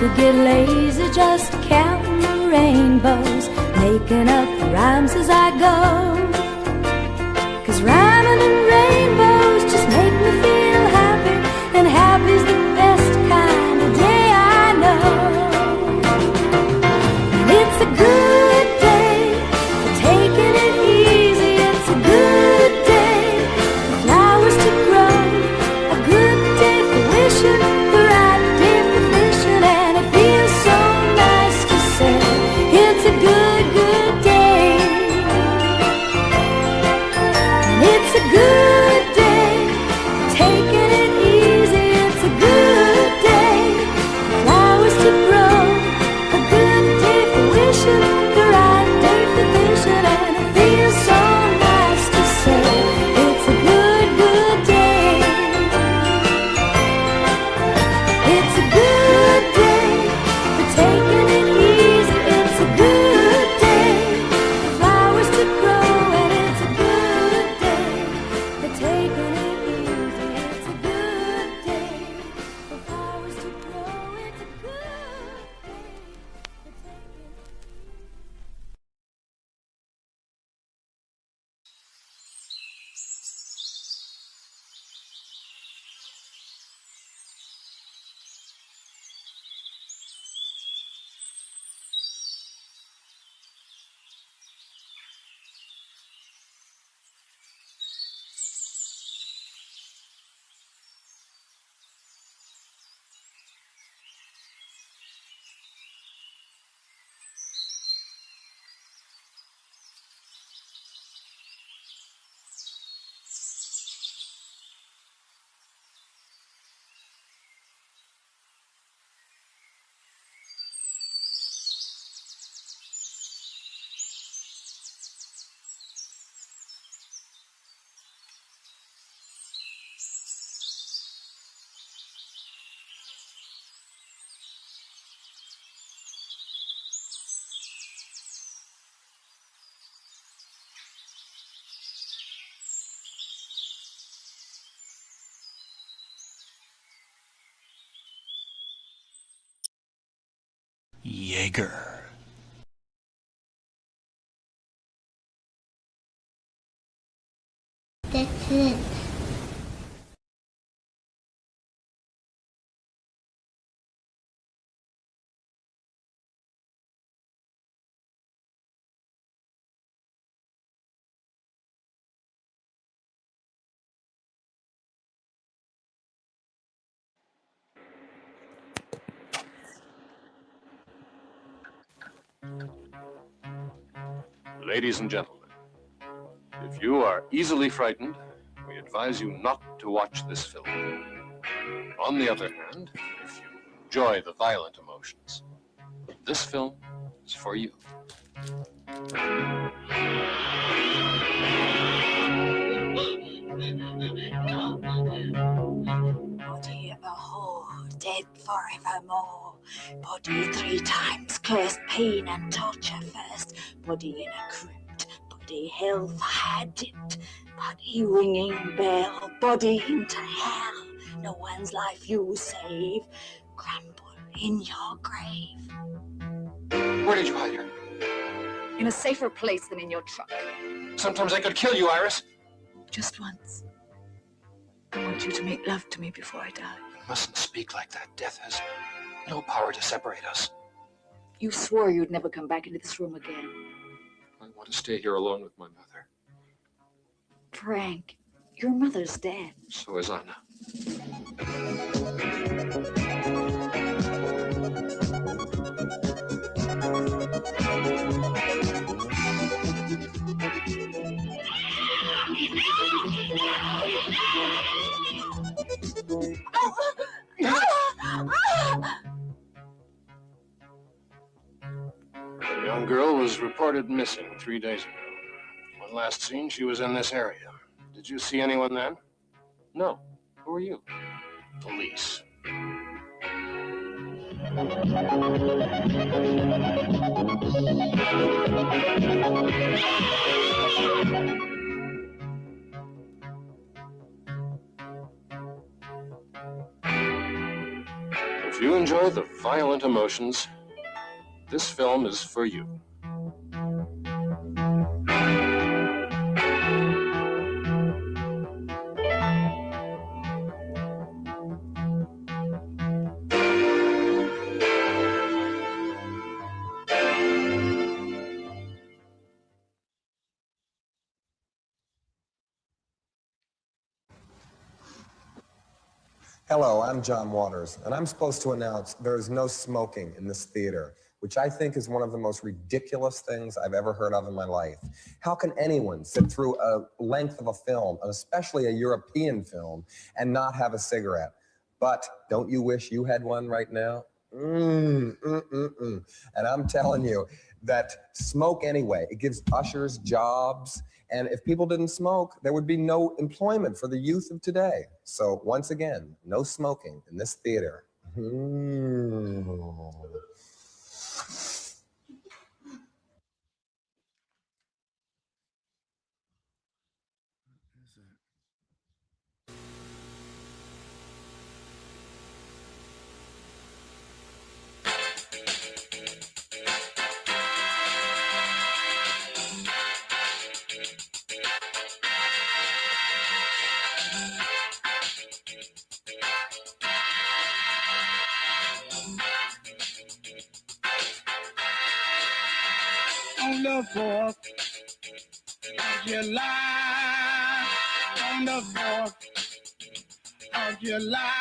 could get lazy just counting the rainbows, making up rhymes as I go. 'Cause rhyming and rainbows just make me feel happy, and happy's the best kind of day I know. And it's a good day for taking it easy. It's a good day for flowers to grow, a good day for wishing, the right day for wishing, and it feels so nice to say it's a good, good day. And it's a good day for taking it easy. It's a good day for flowers to grow, a good day for wishing, the right day for wishing, and it feels so nice to say it's a good, good day. It's a good day for taking it easy. It's a good day for flowers to grow, and it's a good day for taking it easy. It's a good day for flowers to grow. It's a good day for taking it easy. Jaeger. That's it. Ladies and gentlemen, if you are easily frightened, we advise you not to watch this film. On the other hand, if you enjoy the violent emotions, this film is for you. Body a whore, dead forevermore. Body 3 times, cursed pain and torture first. Body in a crypt, body hellfire dipped. Body ringing bell, body into hell. No one's life you save, crumble in your grave. Where did you hide her? In a safer place than in your truck. Sometimes I could kill you, Iris. Just once. I want you to make love to me before I die. You mustn't speak like that. Death has no power to separate us. You swore you'd never come back into this room again. I want to stay here alone with my mother. Frank, your mother's dead. So is Anna. A young girl was reported missing 3 days ago. When last seen, she was in this area. Did you see anyone then? No. Who are you? Police. If If you enjoy the violent emotions, this film is for you. Hello, I'm John Waters, and I'm supposed to announce there is no smoking in this theater, which I think is one of the most ridiculous things I've ever heard of in my life. How can anyone sit through a length of a film, and especially a European film, and not have a cigarette? But don't you wish you had one right now? And I'm telling you that smoke anyway. It gives ushers jobs. And if people didn't smoke, there would be no employment for the youth of today. So once again, no smoking in this theater. On the 4th of July, on the 4th of July,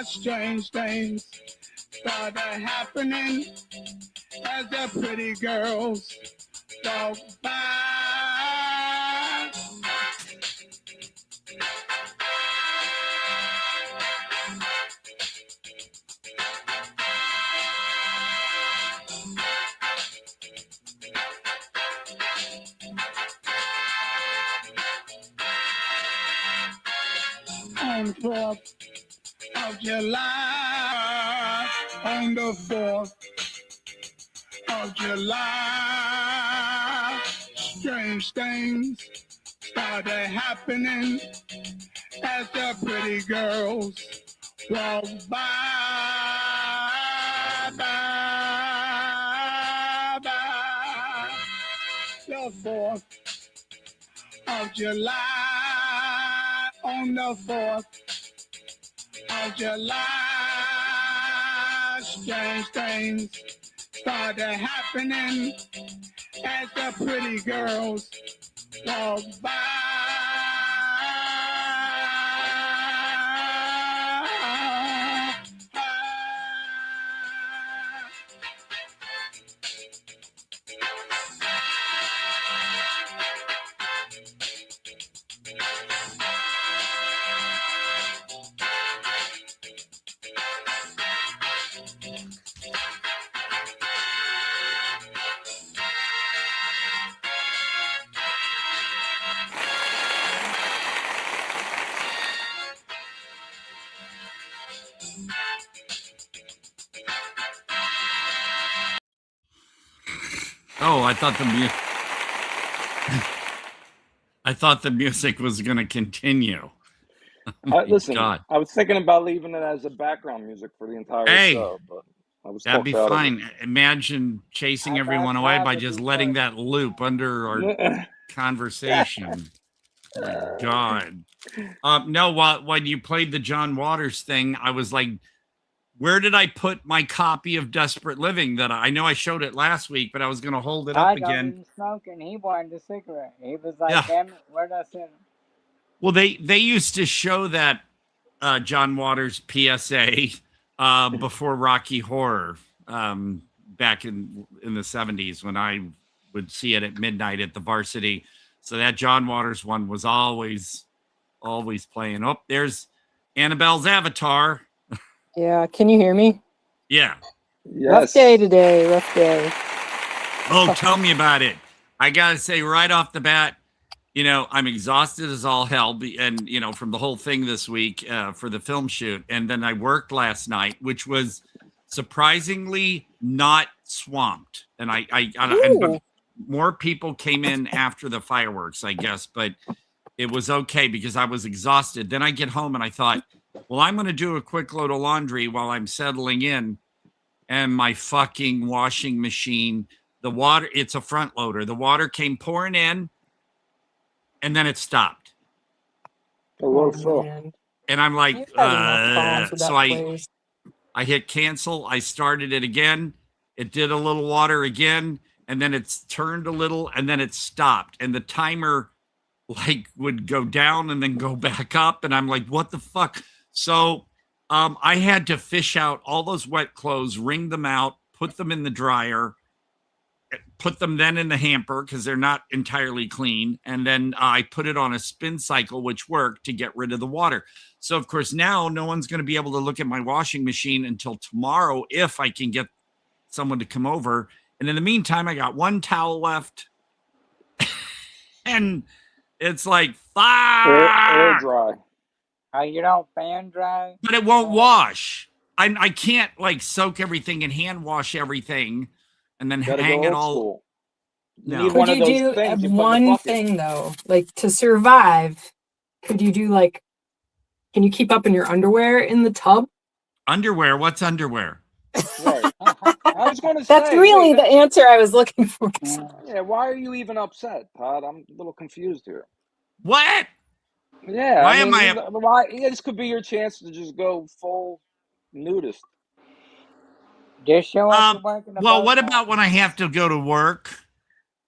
strange things started happening as the pretty girls walk by. On the 4th of July, on the 4th of July, strange things started happening as the pretty girls walk by. The 4th of July, on the 4th of July, strange things started happening as the pretty girls walk by. Oh, I thought the music was going to continue. Listen, God. I was thinking about leaving it as a background music for the entire show, but I was That'd be talked out of fine. Imagine chasing everyone away by just letting that loop under our it. conversation. God. No, when you played the John Waters thing, I was like, where did I put my copy of Desperate Living that I know I showed it last week, but I was going to hold it up I again. got him smoking. He wanted a cigarette. He was like, damn it, where'd I sit him? Well, they used to show that John Waters PSA before Rocky Horror back in the 70s when I would see it at midnight at the Varsity. So that John Waters one was always playing. Oh, there's Annabelle's avatar. Yeah, can you hear me? Yeah. Yes. Rough day today, rough day. Oh, tell me about it. I got to say right off the bat, I'm exhausted as all hell. And, from the whole thing this week for the film shoot. And then I worked last night, which was surprisingly not swamped. And and more people came in after the fireworks, I guess. But it was okay because I was exhausted. Then I get home and I thought, Well, I'm going to do a quick load of laundry while I'm settling in, and my fucking washing machine, the water, it's a front loader. The water came pouring in, and then it stopped. Oh, man. And I'm like, You've had enough problems with that so place. I hit cancel. I started it again. It did a little water again, and then it's turned a little, and then it stopped. And the timer like would go down and then go back up. And I'm like, what the fuck? So I had to fish out all those wet clothes, wring them out, put them in the dryer, put them then in the hamper because they're not entirely clean. And then I put it on a spin cycle, which worked to get rid of the water. So, of course, now no one's going to be able to look at my washing machine until tomorrow if I can get someone to come over. And in the meantime, I got one towel left. And it's like, air dry. You don't fan dry? But it won't wash. I can't like soak everything and hand wash everything and then hang it all. No. Could you do one thing though? Like to survive, could you do like, can you keep up in your underwear in the tub? Underwear? What's underwear? Right. I was going to say. That's really the answer I was looking for. Yeah, why are you even upset, Todd? I'm a little confused here. What? Yeah. Why I mean, am I? Why? Yeah, this could be your chance to just go full nudist. Just show up to work in the Well, boat what now. about when I have to go to work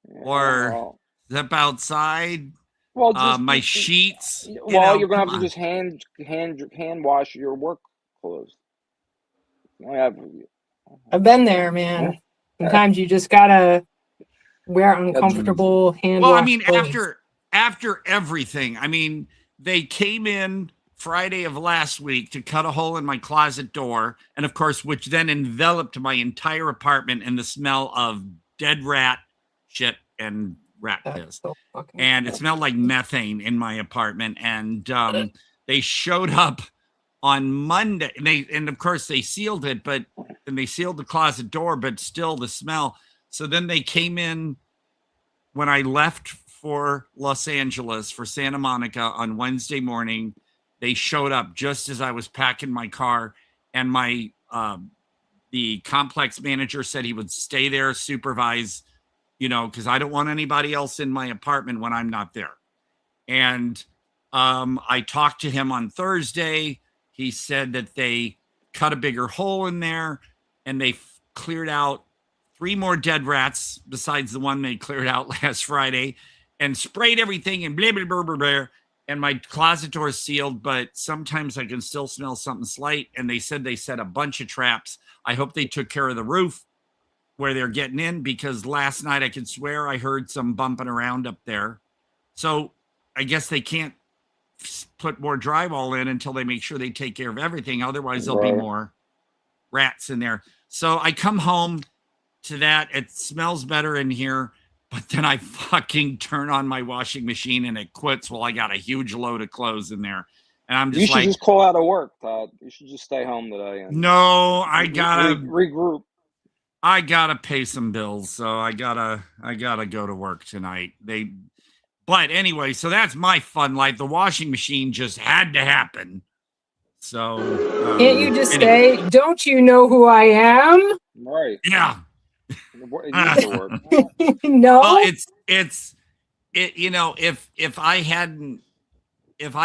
or well. step outside? Well, just my sheets. Well, you're gonna have to just hand wash your work clothes. I've been there, man. Sometimes you just gotta wear uncomfortable hand Well, wash I mean, clothes. after everything, I mean, they came in Friday of last week to cut a hole in my closet door, and of course, which then enveloped my entire apartment in the smell of dead rat shit and rat piss. And it smelled like methane in my apartment. And they showed up on Monday, and of course they sealed it, and they sealed the closet door, but still the smell. So then they came in when I left for Los Angeles, for Santa Monica on Wednesday morning. They showed up just as I was packing my car, and my the complex manager said he would stay there, supervise, because I don't want anybody else in my apartment when I'm not there. And I talked to him on Thursday. He said that they cut a bigger hole in there, and they cleared out 3 more dead rats besides the one they cleared out last Friday, and sprayed everything and blah, blah, blah, blah, blah. And my closet door is sealed, but sometimes I can still smell something slight. And they said they set a bunch of traps. I hope they took care of the roof where they're getting in, because last night I could swear I heard some bumping around up there. So I guess they can't put more drywall in until they make sure they take care of everything. Otherwise, there'll be more rats in there. So I come home to that. It smells better in here, but then I fucking turn on my washing machine and it quits while I got a huge load of clothes in there. And I'm just you should just call out of work, Todd. You should just stay home today. And no, I gotta regroup. I gotta pay some bills, so I gotta go to work tonight. But anyway, so that's my fun life. The washing machine just had to happen. So can't you just say, "Don't you know who I am"? Right. Yeah. No. Well, it's if I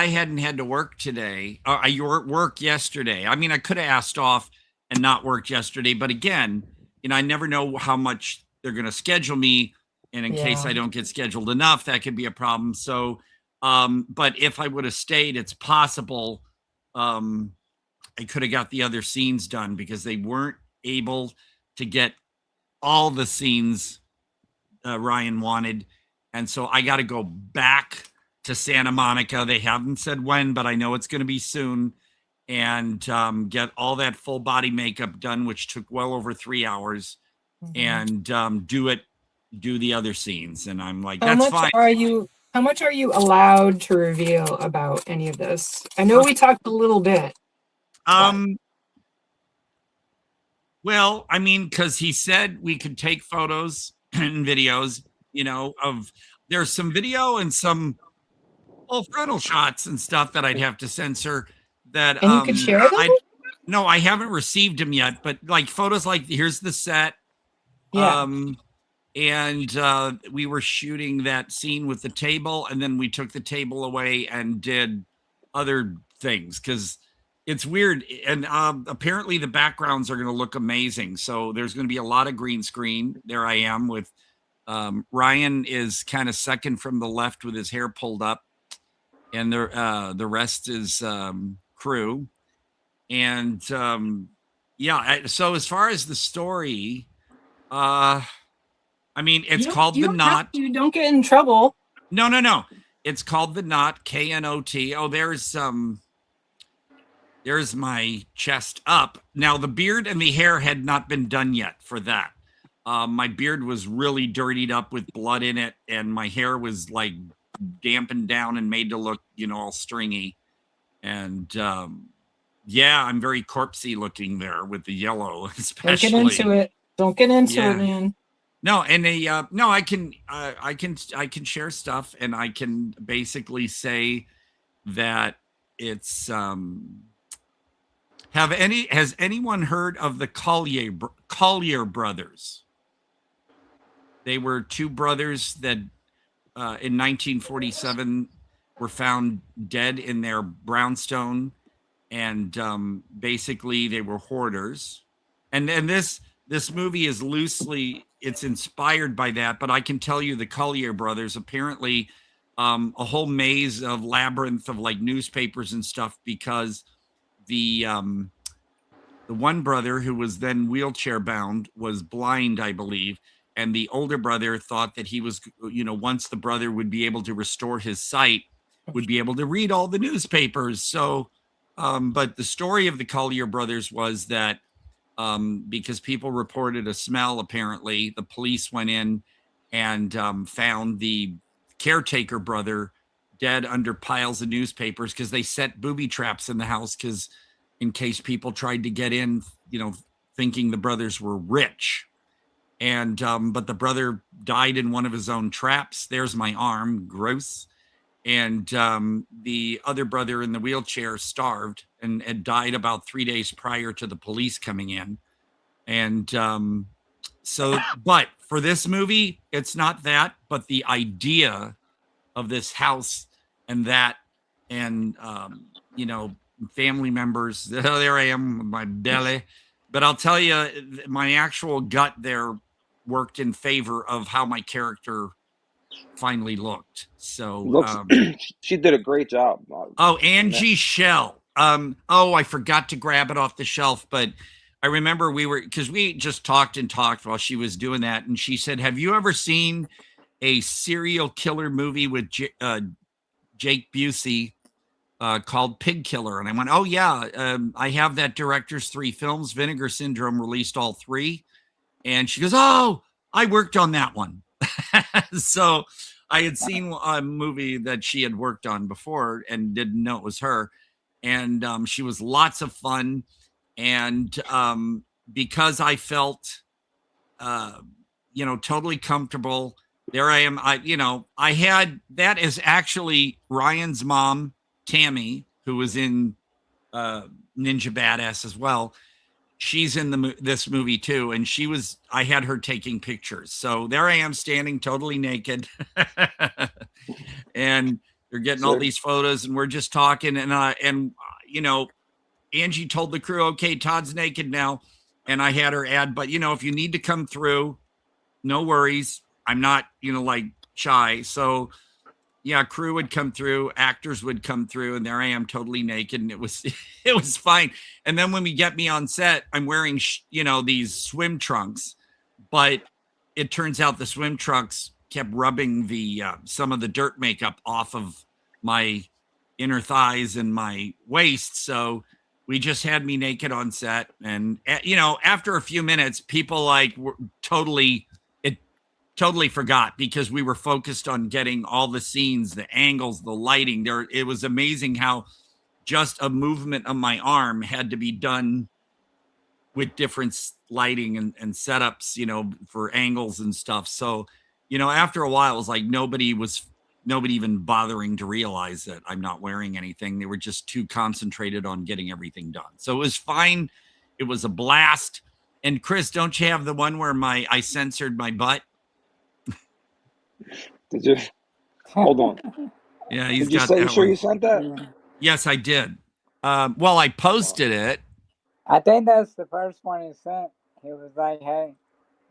hadn't had to work today, or I work yesterday. I mean, I could have asked off and not worked yesterday, but again, I never know how much they're going to schedule me, and in case I don't get scheduled enough, that could be a problem. So, but if I would have stayed, it's possible I could have got the other scenes done, because they weren't able to get all the scenes Ryan wanted. And so I got to go back to Santa Monica. They haven't said when, but I know it's going to be soon, and get all that full body makeup done, which took well over 3 hours, and do the other scenes. And I'm like, that's fine. How much are you allowed to reveal about any of this? I know we talked a little bit. Well, I mean, because he said we could take photos and videos, there's some video and some frontal shots and stuff that I'd have to censor that And you could share them? no, I haven't received them yet, but like photos like here's the set. Yeah. And we were shooting that scene with the table, and then we took the table away and did other things because it's weird. And apparently the backgrounds are going to look amazing. So there's going to be a lot of green screen. There I am with Ryan is kind of second from the left with his hair pulled up, and the rest is crew. And yeah, so as far as the story, I mean, it's called The Knot. You don't get in trouble. No. It's called The Knot, Knot. Oh, there's my chest up. Now, the beard and the hair had not been done yet for that. My beard was really dirtied up with blood in it, and my hair was like dampened down and made to look, all stringy. And yeah, I'm very corpsey looking there with the yellow, especially. Don't get into it. Don't get into it, man. No, and no, I can share stuff, and I can basically say that it's has anyone heard of the Collier brothers? They were two brothers that in 1947 were found dead in their brownstone, and basically they were hoarders, and this movie is it's inspired by that, but I can tell you the Collier brothers, apparently a whole maze of labyrinth of like newspapers and stuff, because the one brother who was then wheelchair bound was blind, I believe. And the older brother thought that he was, once the brother would be able to restore his sight, would be able to read all the newspapers. So, but the story of the Collier brothers was that because people reported a smell, apparently, the police went in and found the caretaker brother dead under piles of newspapers because they set booby traps in the house because in case people tried to get in, thinking the brothers were rich. And but the brother died in one of his own traps. There's my arm, gross. And the other brother in the wheelchair starved and had died about 3 days prior to the police coming in. And so, but for this movie, it's not that, but the idea of this house and that, and, family members, there I am with my belly. But I'll tell you, my actual gut there worked in favor of how my character finally looked. So she did a great job. Oh, Angie Shell. I forgot to grab it off the shelf, but I remember because we just talked while she was doing that, and she said, "Have you ever seen a serial killer movie with Jake Busey called Pig Killer?" And I went, "Oh yeah, I have that director's 3 films. Vinegar Syndrome released all 3." And she goes, "Oh, I worked on that one." So I had seen a movie that she had worked on before and didn't know it was her. And she was lots of fun. And because I felt, totally comfortable, there I am. I had, that is actually Ryan's mom, Tammy, who was in Ninja Badass as well. She's in this movie too, and I had her taking pictures. So there I am standing totally naked, and they're getting all these photos, and we're just talking, and Angie told the crew, "Okay, Todd's naked now," and I had her add, "But if you need to come through, no worries. I'm not like shy." So yeah, crew would come through, actors would come through, and there I am totally naked, and it was fine. And then when we get me on set, I'm wearing these swim trunks, but it turns out the swim trunks kept rubbing the some of the dirt makeup off of my inner thighs and my waist. So we just had me naked on set, and after a few minutes, people were totally forgot because we were focused on getting all the scenes, the angles, the lighting. It was amazing how just a movement of my arm had to be done with different lighting and setups, for angles and stuff. So, after a while, it was like nobody was nobody even bothering to realize that I'm not wearing anything. They were just too concentrated on getting everything done. So it was fine. It was a blast. And Chris, don't you have the one where I censored my butt? Did you? Hold on. Yeah, he's Did you got say? that You sure one. you sent that? Yes, I did. Well, I posted it. I think that's the first one he sent. He was like, "Hey,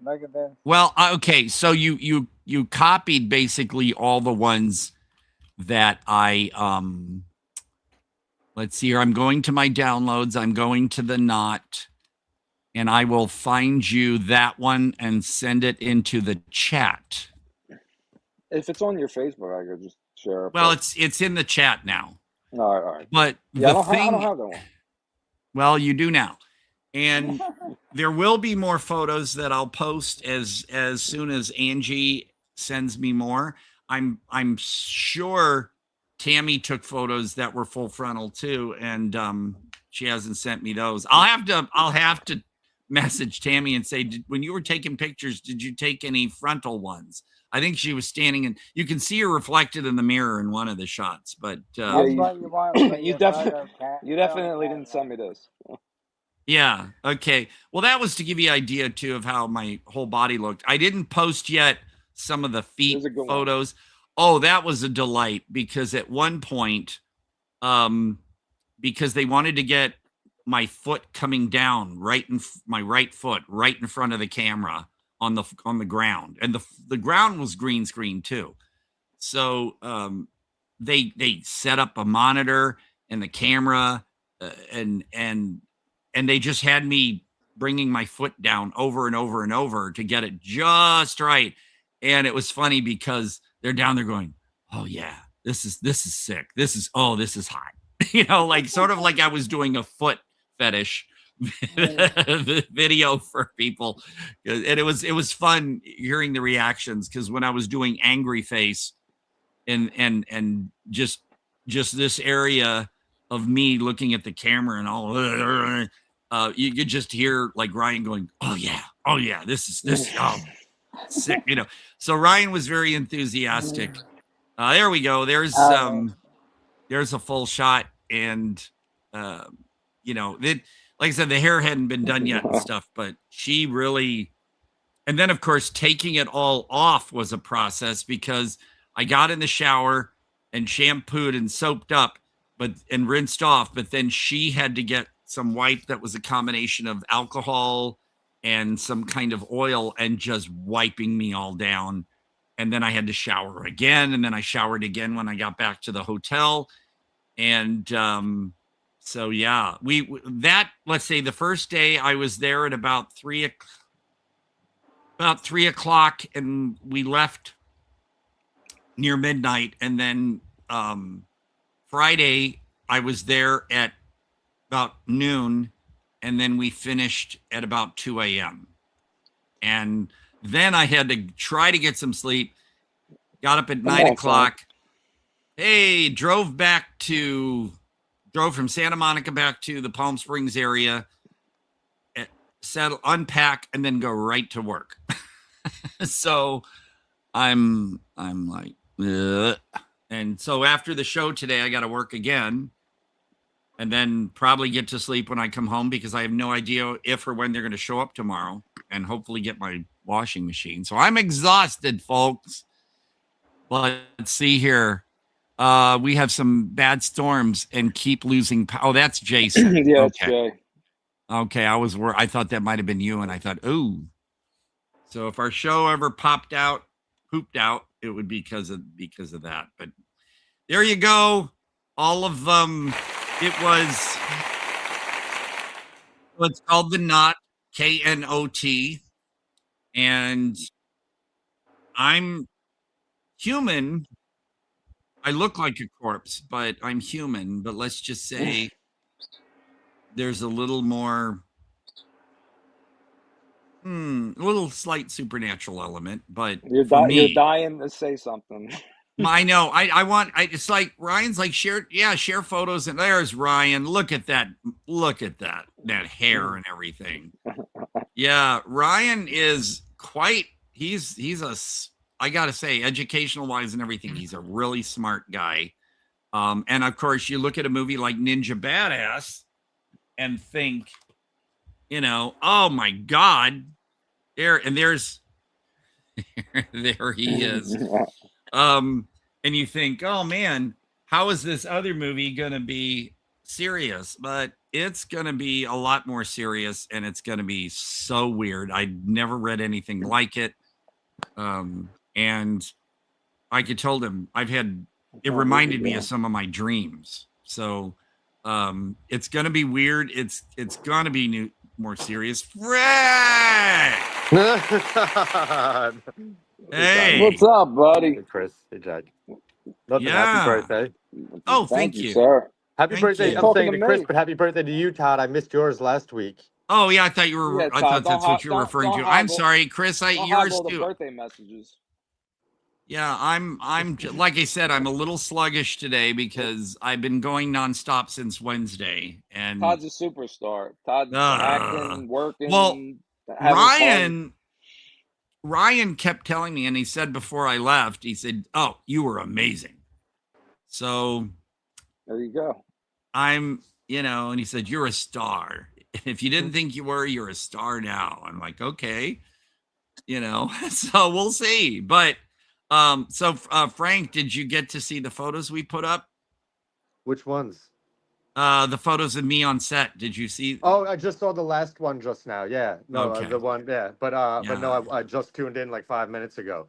look at this." Well, okay, so you copied basically all the ones that I let's see here. I'm going to my downloads. I'm going to the knot, and I will find you that one and send it into the chat. If it's on your Facebook, I could just share it. Well, it's in the chat now. All right. But yeah, I don't have that one. Well, you do now. And there will be more photos that I'll post as soon as Angie sends me more. I'm sure Tammy took photos that were full frontal too, and she hasn't sent me those. I'll have to message Tammy and say, when you were taking pictures, did you take any frontal ones? I think she was standing in. You can see her reflected in the mirror in one of the shots, but you definitely didn't send me this. Yeah. Okay. Well, that was to give you an idea too of how my whole body looked. I didn't post yet some of the feet photos. Oh, that was a delight because at one point, because they wanted to get my foot coming down my right foot right in front of the camera on the ground, and the ground was green screen too. So they set up a monitor and the camera and they just had me bringing my foot down over and over and over to get it just right. And it was funny because they're down there going, "Oh yeah, this is sick. This is hot." You know, like sort of like I was doing a foot fetish video for people. And it was fun hearing the reactions, because when I was doing angry face and just this area of me looking at the camera and all, you could just hear like Ryan going, "Oh yeah, this is sick," you know. So Ryan was very enthusiastic. There we go. There's a full shot, and you know, like I said, the hair hadn't been done yet and stuff, but she really, and then of course taking it all off was a process, because I got in the shower and shampooed and soaped up, and rinsed off, but then she had to get some wipe that was a combination of alcohol and some kind of oil and just wiping me all down. And then I had to shower again, and then I showered again when I got back to the hotel. And so yeah, let's say the first day I was there at about 3 o'clock, and we left near midnight. And then Friday I was there at about noon, and then we finished at about 2 a.m. And then I had to try to get some sleep. Got up at 9 o'clock. Hey, drove from Santa Monica back to the Palm Springs area, settle, unpack, and then go right to work. So I'm like, ugh. And so after the show today, I got to work again, and then probably get to sleep when I come home, because I have no idea if or when they're going to show up tomorrow, and hopefully get my washing machine. So I'm exhausted, folks. But let's see here. We have some bad storms and keep losing power. Oh, that's Jason. Yeah, okay. it's Jay. Okay, I thought that might have been you, and I thought, ooh. So if our show ever pooped out, it would be because of that. But there you go. All of them. It's called The Knot, KNOT, and I'm human. I look like a corpse, but I'm human. But let's just say there's a little more, a little slight supernatural element. But you're dying to say something. I know. It's like Ryan's like, share photos, and there's Ryan. Look at that hair and everything. Yeah, Ryan is quite. He's I gotta say, educational wise and everything, he's a really smart guy. And of course, you look at a movie like Ninja Badass and think, you know, oh my God, there's there he is. And you think, oh man, how is this other movie gonna be serious? But it's gonna be a lot more serious, and it's gonna be so weird. I'd never read anything like it. And I could told him it reminded me of some of my dreams. So it's gonna be weird. It's gonna be more serious. Fred! Hey, what's up, buddy? Hey, Chris. Hey, Jack. Nothing. Yeah. Happy birthday. Oh, thank you, sir. Happy Thank birthday. you. I'm saying to Chris, but happy birthday to you, Todd. I missed yours last week. Oh yeah, I thought you were. Yeah, I Todd, thought that's what you were referring to. I'm sorry, Chris. Don't Yours hobble the too. birthday messages. Yeah, I'm like I said, I'm a little sluggish today because I've been going nonstop since Wednesday. And Todd's a superstar. Todd's acting, working. well, having Ryan kept telling me, and he said before I left, he said, "Oh, you were amazing." So there you go. I'm, and he said, "You're a star. If you didn't think you were, you're a star now." I'm like, okay, so we'll see. But Frank, did you get to see the photos we put up? Which ones? The photos of me on set. Did you see? Oh, I just saw the last one just now. Yeah. No, Okay. the one. Yeah. But no, I just tuned in like 5 minutes ago.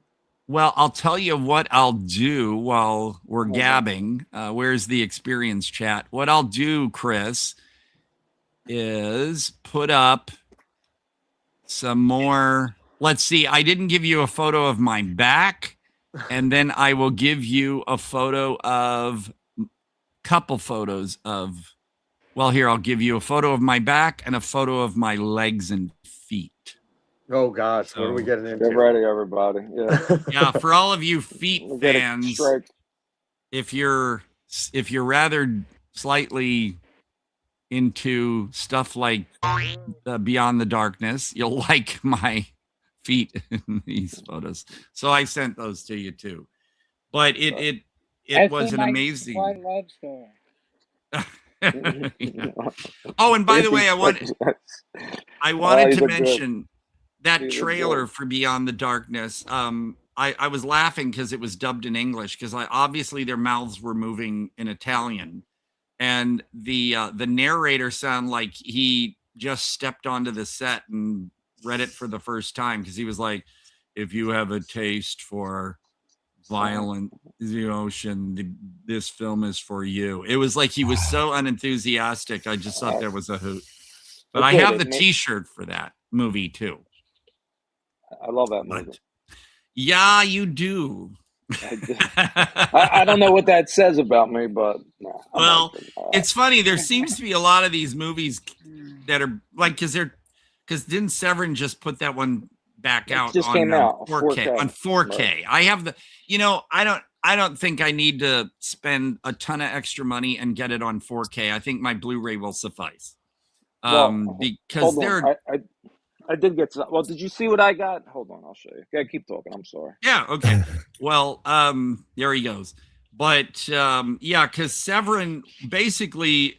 Well, I'll tell you what I'll do while we're gabbing. Where's the experience chat? What I'll do, Chris, is put up some more. Let's see. I didn't give you a photo of my back, and then I will give you a photo of couple photos of. Well, here I'll give you a photo of my back and a photo of my legs and feet. Oh gosh, what are we getting into? Get ready, everybody. Yeah. Yeah, for all of you feet fans, if you're rather slightly into stuff like Beyond the Darkness, you'll like my feet in these photos. So I sent those to you too. But it was an amazing. White legs there. Oh, and by the way, I wanted to mention that trailer for Beyond the Darkness. I was laughing because it was dubbed in English because obviously their mouths were moving in Italian, and the narrator sounded like he just stepped onto the set and read it for the first time because he was like, "If you have a taste for violent emotion, this film is for you." It was like he was so unenthusiastic. I just thought that was a hoot. But I have the T-shirt for that movie too. I love that movie. Yeah, you do. I don't know what that says about me, but well, it's funny. There seems to be a lot of these movies that are like because didn't Severin just put that one back out just on came out 4K on 4K. Right. I have the I don't think I need to spend a ton of extra money and get it on 4K. I think my Blu-ray will suffice. Because I did get some. Well, did you see what I got? Hold on, I'll show you. Yeah, keep talking. I'm sorry. Yeah, okay. Well, there he goes. But yeah, because Severin basically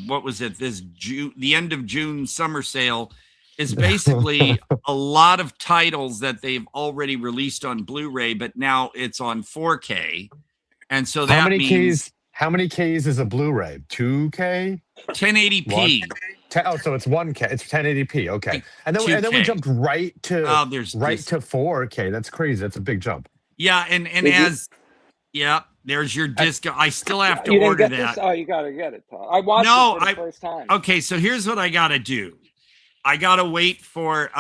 what was it? The end of June summer sale is basically a lot of titles that they've already released on Blu-ray, but now it's on 4K. And so that means how many Ks is a Blu-ray? 2K? 1080p. So it's 1K. It's 1080p. Okay. And then we jumped right to 4K. That's crazy. That's a big jump. Yeah, and there's your disco. I still have to order that. Oh, you gotta get it, Todd. I watched it for the first time. Okay, so here's what I gotta do. I gotta wait for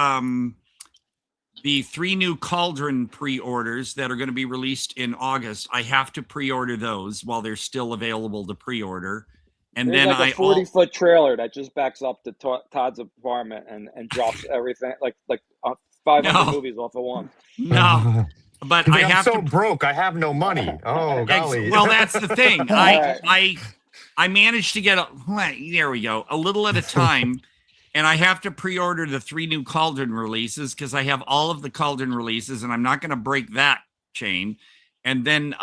the 3 new Cauldron pre-orders that are going to be released in August. I have to pre-order those while they're still available to pre-order. And There's then like a 40-foot trailer that just backs up to Todd's apartment and drops everything like 500 movies off of one. No, but I have so broke. I have no money. Oh golly. Well, that's the thing. I managed to get there we go, a little at a time. and I have to pre-order the 3 new Cauldron releases because I have all of the Cauldron releases, and I'm not going to break that chain. And then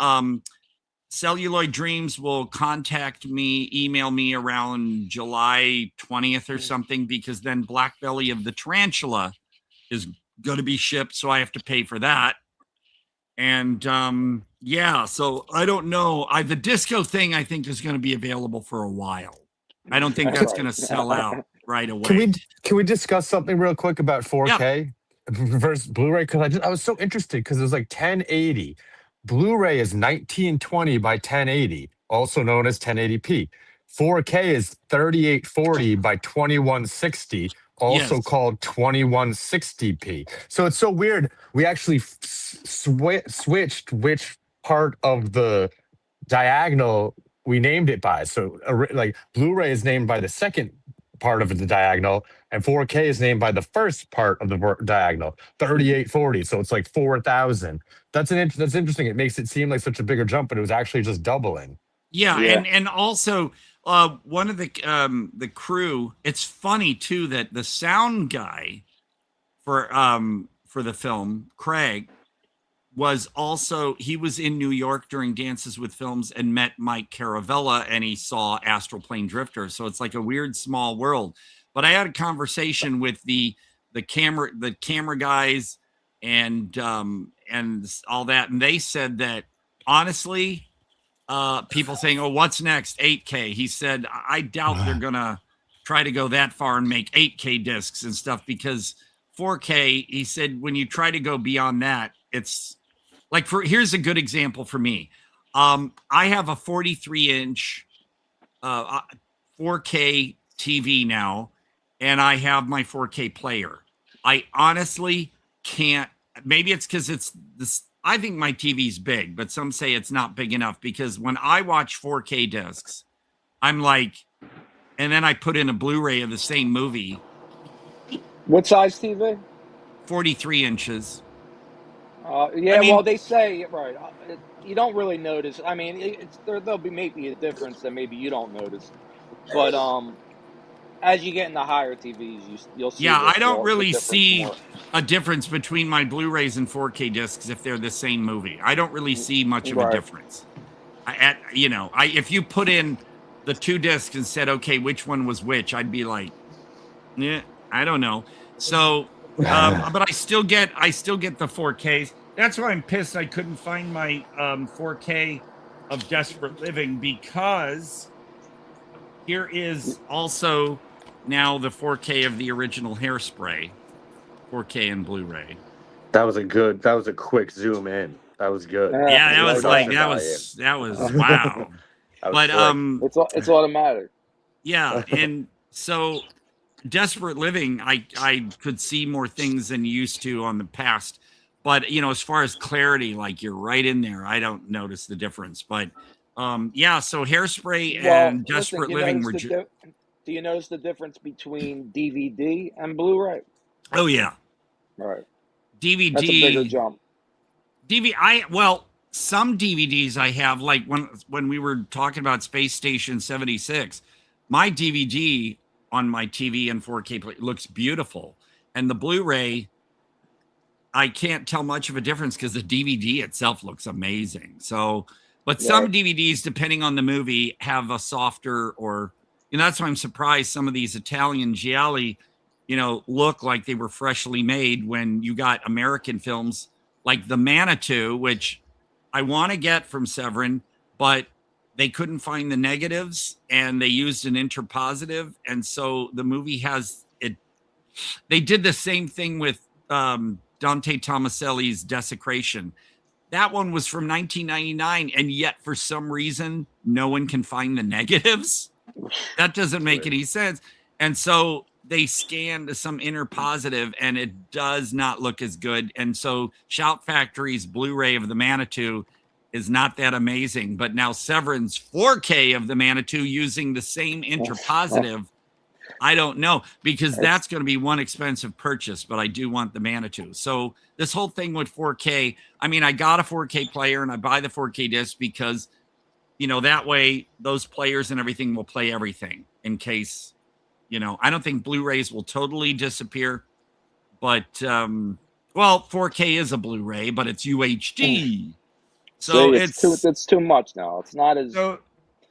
Celluloid Dreams will email me around July 20th or something, because then Black Belly of the Tarantula is going to be shipped, so I have to pay for that. And yeah, so I don't know. The disco thing I think is going to be available for a while. I don't think that's going to sell out right away. Can we discuss something real quick about 4K versus Blu-ray? Because I was so interested, because it was like 1080. Blu-ray is 1920 by 1080, also known as 1080p. 4K is 3840 by 2160, also called 2160p. So it's so weird. We actually switched which part of the diagonal we named it by. So like Blu-ray is named by the second part of the diagonal, and 4K is named by the first part of the diagonal, 3840. So it's like 4,000. That's interesting. It makes it seem like such a bigger jump, but it was actually just doubling. Yeah. And also one of the crew, it's funny too that the sound guy for the film, Craig, he was in New York during Dances with Films and met Mike Caravella, and he saw Astral Plane Drifter. So it's like a weird small world. But I had a conversation with the camera guys and all that, and they said that honestly, people saying, "Oh, what's next? 8K?" He said, "I doubt they're gonna try to go that far and make 8K discs and stuff, because 4K." He said, when you try to go beyond that, it's like, here's a good example for me. I have a 43-inch 4K TV now, and I have my 4K player. I honestly can't. Maybe it's because it's this. I think my TV's big, but some say it's not big enough, because when I watch 4K discs, I'm like, and then I put in a Blu-ray of the same movie. What size TV? 43 inches. Yeah, well, they say, right, you don't really notice. I mean, there'll be maybe a difference that maybe you don't notice. But as you get into higher TVs, you'll see. Yeah, I don't really see a difference between my Blu-rays and 4K discs if they're the same movie. I don't really see much of a difference. If you put in the 2 discs and said, okay, which one was which, I'd be like, yeah, I don't know. So, but I still get the 4Ks. That's why I'm pissed I couldn't find my 4K of Desperate Living, because here is also now the 4K of the original Hairspray, 4K and Blu-ray. That was a quick zoom in. That was good. Yeah, that was wow. But it's automatic. Yeah, and so Desperate Living, I could see more things than used to on the past. But as far as clarity, like, you're right in there. I don't notice the difference. But yeah, so Hairspray and Desperate Living were. Do you notice the difference between DVD and Blu-ray? Oh yeah, right. DVD. That's a bigger jump. Some DVDs I have, like when we were talking about Space Station 76, my DVD on my TV and 4K looks beautiful, and the Blu-ray, I can't tell much of a difference because the DVD itself looks amazing. So, but some DVDs, depending on the movie, have a softer or. That's why I'm surprised some of these Italian gialli, look like they were freshly made, when you got American films like The Manitou, which I want to get from Severin, but they couldn't find the negatives and they used an interpositive. And so the movie has it. They did the same thing with Dante Tomaselli's Desecration. That one was from 1999. And yet for some reason, no one can find the negatives. That doesn't make any sense. And so they scanned some interpositive and it does not look as good. And so Shout Factory's Blu-ray of The Manitou is not that amazing. But now Severin's 4K of The Manitou using the same interpositive, I don't know, because that's going to be one expensive purchase, but I do want The Manitou. So this whole thing with 4K, I mean, I got a 4K player and I buy the 4K disc because that way those players and everything will play everything in case, You know, I don't think Blu-rays will totally disappear, but well, 4K is a Blu-ray, but it's UHD. So it's too much now. It's not as so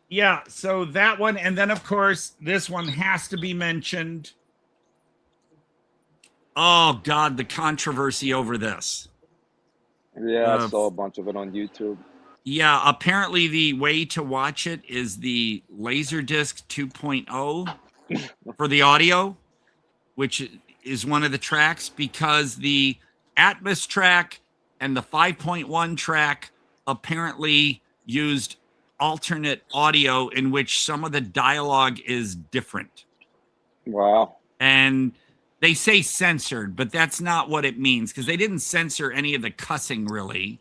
yeah, so that one, and then of course this one has to be mentioned. Oh God, the controversy over this. Yeah, I saw a bunch of it on YouTube. Yeah, apparently the way to watch it is the Laserdisc 2.0 for the audio, which is one of the tracks, because the Atmos track and the 5.1 track apparently used alternate audio in which some of the dialogue is different. Wow. And they say censored, but that's not what it means, because they didn't censor any of the cussing, really.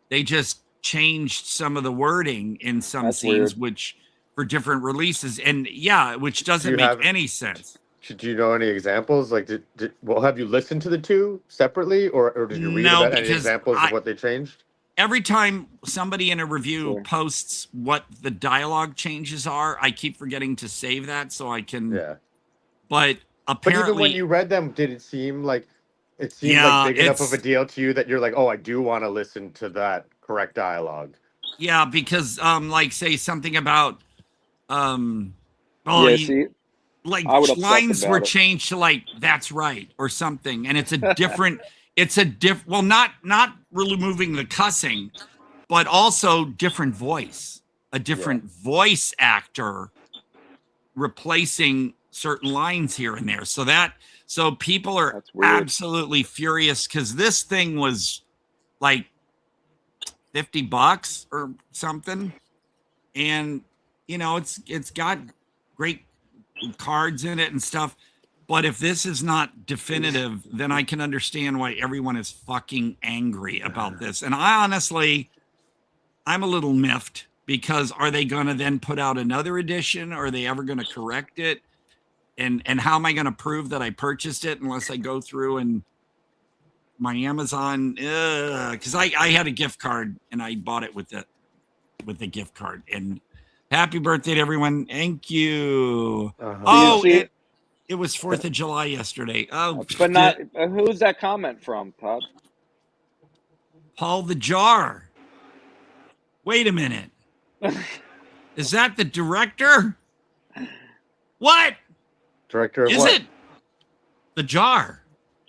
They just changed some of the wording in some scenes, weird. which for different releases, and yeah, which doesn't make any sense. Do you know any examples? Like, have you listened to the two separately, or did you read about any examples of what they changed? Every time somebody in a review posts what the dialogue changes are, I keep forgetting to save that so I can. Yeah. But apparently, but even when you read them, did it seem like like big enough of a deal to you that you're like, oh, I do want to listen to that correct dialogue? Yeah, because like say something about like lines were changed to like that's right or something, and it's a different well, not removing the cussing, but also different voice, a different voice actor replacing certain lines here and there. So people are absolutely furious, because this thing was like $50 or something, and you know it's got great cards in it and stuff. But if this is not definitive, then I can understand why everyone is fucking angry about this. And I'm a little miffed, because are they going to then put out another edition? Or are they ever going to correct it? And how am I going to prove that I purchased it unless I go through and my Amazon? Because I had a gift card and I bought it with the gift card. And happy birthday to everyone! Thank you. Oh, it was 4th of July yesterday. Oh, but not. Who's that comment from, Todd? Paul the Jar. Wait a minute. Is that the director? What? Director of is what? it? The Jar.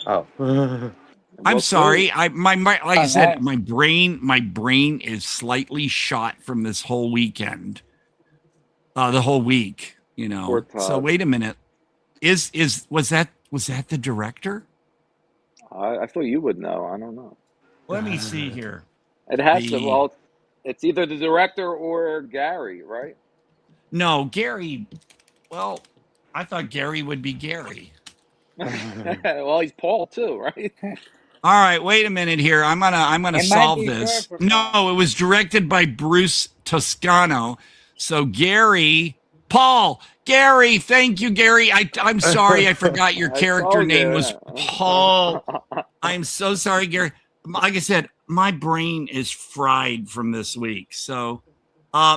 Oh. I'm sorry. Like I said, my brain is slightly shot from this whole weekend. The whole week, you know. So wait a minute. Was that the director? I thought you would know. I don't know. Let me see here. It has to. Well, it's either the director or Gary, right? No, Gary. Well, I thought Gary would be Gary. Well, he's Paul too, right? All right, wait a minute here. I'm gonna solve this. No, it was directed by Bruce Toscano. So Gary, Gary, thank you, Gary. I'm sorry, I forgot your character name was Paul. I'm so sorry, Gary. Like I said, my brain is fried from this week. So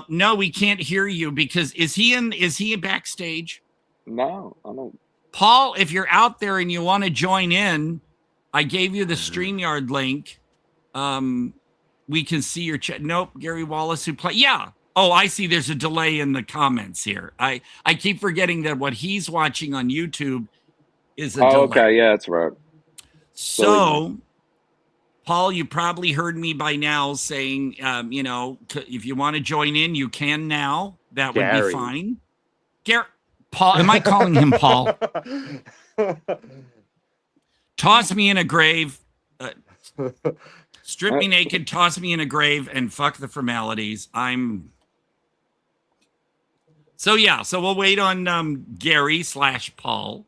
no, we can't hear you, because is he backstage? No, I don't. Paul, if you're out there and you want to join in, I gave you the StreamYard link. We can see your chat. Nope, Gary Wallace who play. Yeah. Oh, I see. There's a delay in the comments here. I keep forgetting that what he's watching on YouTube is a delay. Okay, yeah, that's right. So, Paul, you probably heard me by now saying, you know, if you want to join in, you can now. That would be fine. Paul, am I calling him Paul? Toss me in a grave. Strip me naked, toss me in a grave, and fuck the formalities. So we'll wait on Gary / Paul.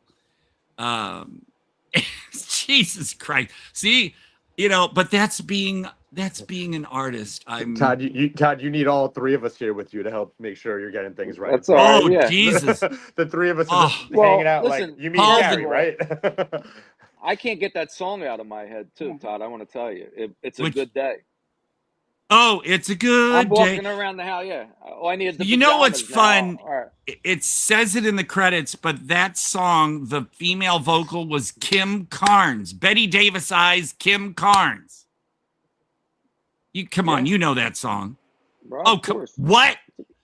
Jesus Christ. See, you know, but that's being an artist. Todd, you need all three of us here with you to help make sure you're getting things right. That's all right. Yeah. Jesus. The three of us are just hanging out. Listen, like, you mean Gary, right? I can't get that song out of my head too, Todd. I want to tell you, it's a good day. Oh, it's a good I'm day. walking around the house. Yeah. Oh, I need the. You know what's pajamas now. fun? All right. It says it in the credits, but that song, the female vocal was Kim Carnes. Betty Davis Eyes, Kim Carnes. You come on, you know that song. Bro, Oh, come what?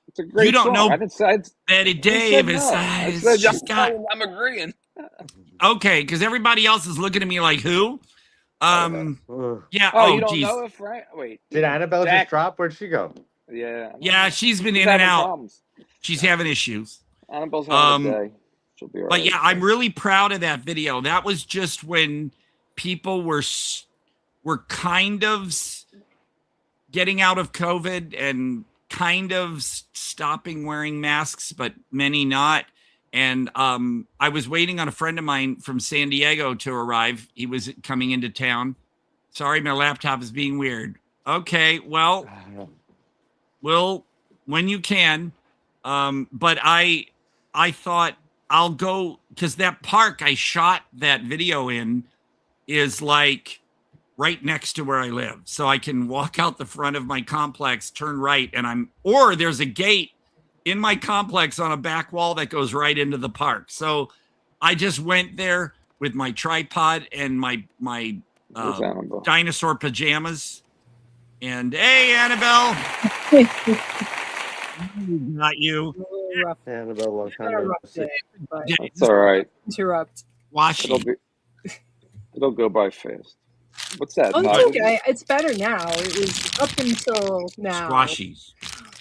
It's a great You don't song. know I didn't say Betty Davis no. Eyes. I She's said, got... I'm agreeing. Okay, because everybody else is looking at me like who? Yeah. Oh, you don't geez. know if Frank? Wait. Did Annabelle just drop? Where'd she go? Yeah. Yeah, she's been She's in and having out. Problems. She's having issues. Annabelle's having a day. She'll be all right. But yeah, I'm really proud of that video. That was just when people were kind of getting out of COVID and kind of stopping wearing masks, but many not. And I was waiting on a friend of mine from San Diego to arrive. He was coming into town. Sorry, my laptop is being weird. Okay, well, when you can. But I thought I'll go, because that park I shot that video in is like right next to where I live. So I can walk out the front of my complex, turn right, and or there's a gate in my complex on a back wall that goes right into the park. So I just went there with my tripod and my dinosaur pajamas. And hey, Annabelle. Not you. Annabelle, long time. That's all right. Interrupt. Washi. It'll go by fast. What's that? Oh, it's okay. It's better now. It was up until now. Squashies.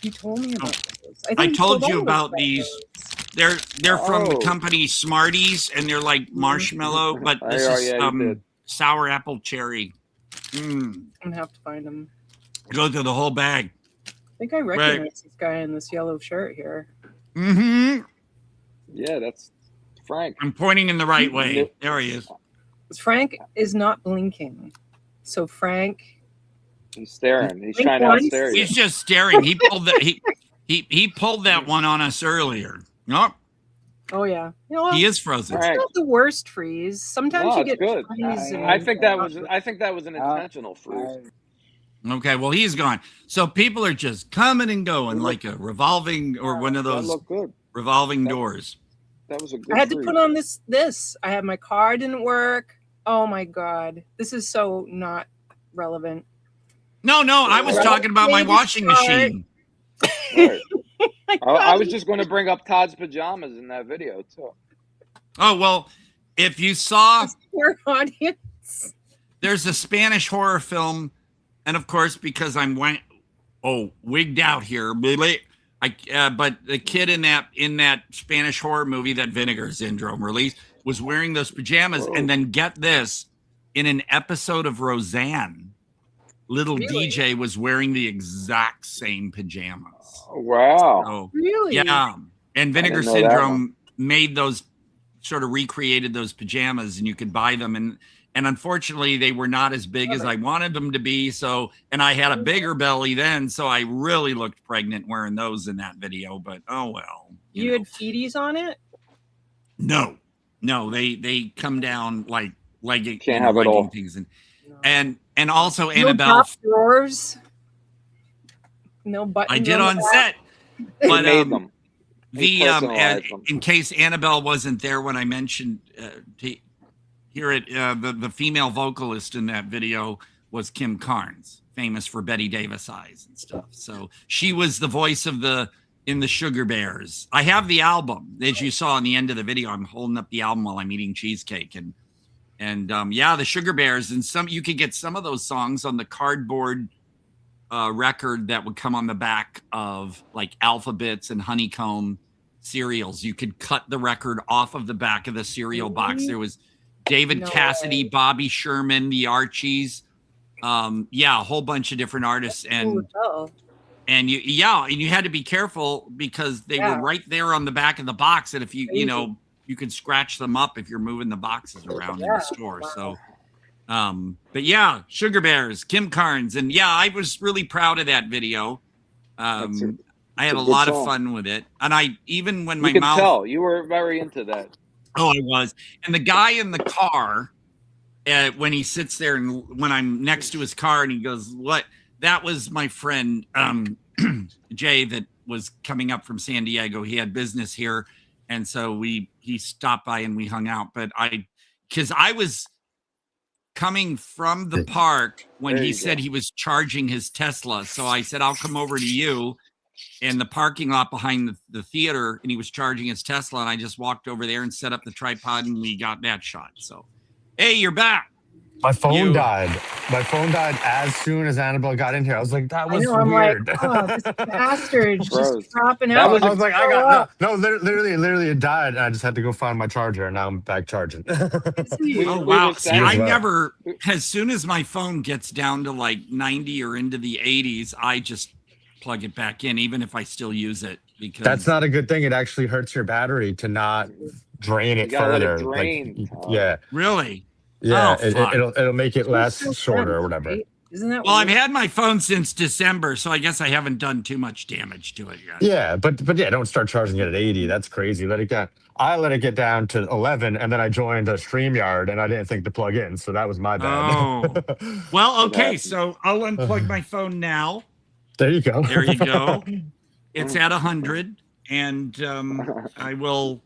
You told me about those. I told you about these. They're from the company Smarties, and they're like marshmallow, but this is sour apple cherry. I'm gonna have to find them. Go through the whole bag. I think I recognize this guy in this yellow shirt here. Mm-hmm. Yeah, that's Frank. I'm pointing in the right way. There he is. Frank is not blinking. So Frank, he's staring. He's trying to outstare you. He's just staring. He pulled that. He pulled that one on us earlier. Nope. Oh yeah. You know, he is frozen. It's not the worst freeze. Sometimes you get good. freeze. I think that was an intentional freeze. Okay, well he's gone. So people are just coming and going like a revolving or one of those revolving doors. That was a good. I had to put on this. I had my car didn't work. Oh my god, this is so not relevant. No, I was talking about my washing machine. Right. I was just going to bring up Todd's pajamas in that video too. Oh well, if you saw, poor audience. There's a Spanish horror film, and of course because I'm wigged out here, but the kid in that Spanish horror movie that Vinegar Syndrome released was wearing those pajamas, and then get this, in an episode of Roseanne, little DJ was wearing the exact same pajamas. Wow. So, really? Yeah. And Vinegar Syndrome made those, sort of recreated those pajamas, and you could buy them. And unfortunately, they were not as big as I wanted them to be. So, and I had a bigger belly then, so I really looked pregnant wearing those in that video. But oh well. You had feeties on it? No, they come down like legging. Can't have it all. Things and also no Annabelle. Top drawers. No buttons. I did on set, but them. In case Annabelle wasn't there when I mentioned the female vocalist in that video was Kim Carnes, famous for Betty Davis Eyes and stuff. So she was the voice of in the Sugar Bears. I have the album, as you saw in the end of the video. I'm holding up the album while I'm eating cheesecake, and the Sugar Bears, and you could get some of those songs on the cardboard record that would come on the back of like Alphabets and Honeycomb cereals. You could cut the record off of the back of the cereal box. There was David Cassidy, Bobby Sherman, the Archies, a whole bunch of different artists, and you had to be careful because they were right there on the back of the box, and if you you could scratch them up if you're moving the boxes around in the store. So but yeah, Sugar Bears, Kim Carnes, and I was really proud of that video. I had a lot of fun with it, and even when my mouth, tell you were very into that. Oh, I was. And the guy in the car, when he sits there and when I'm next to his car and he goes, "What?" that was my friend Jay that was coming up from San Diego. He had business here, and so he stopped by and we hung out. But because I was coming from the park when he said he was charging his Tesla, so I said I'll come over to you in the parking lot behind the theater, and he was charging his Tesla, and I just walked over there and set up the tripod, and we got that shot. So, hey, you're back. My phone died. My phone died as soon as Annabelle got in here. I was like, that was weird. Like, oh, this bastard's Bro, just dropping out. I was like, I got no, literally it died, and I just had to go find my charger, and now I'm back charging. Oh wow! See, I never. As soon as my phone gets down to like 90 or into the 80s, I just plug it back in, even if I still use it. Because that's not a good thing. It actually hurts your battery to not drain it further. Let it drain, yeah. Really? Yeah, oh, it'll make it last shorter or whatever. Isn't that well, I've had my phone since December, so I guess I haven't done too much damage to it yet. Yeah, but yeah, don't start charging it at 80. That's crazy. Let it get. I let it get down to 11, and then I joined a StreamYard, and I didn't think to plug in, so that was my bad. Oh, well, okay, so I'll unplug my phone now. There you go. There you go. It's at 100, and I will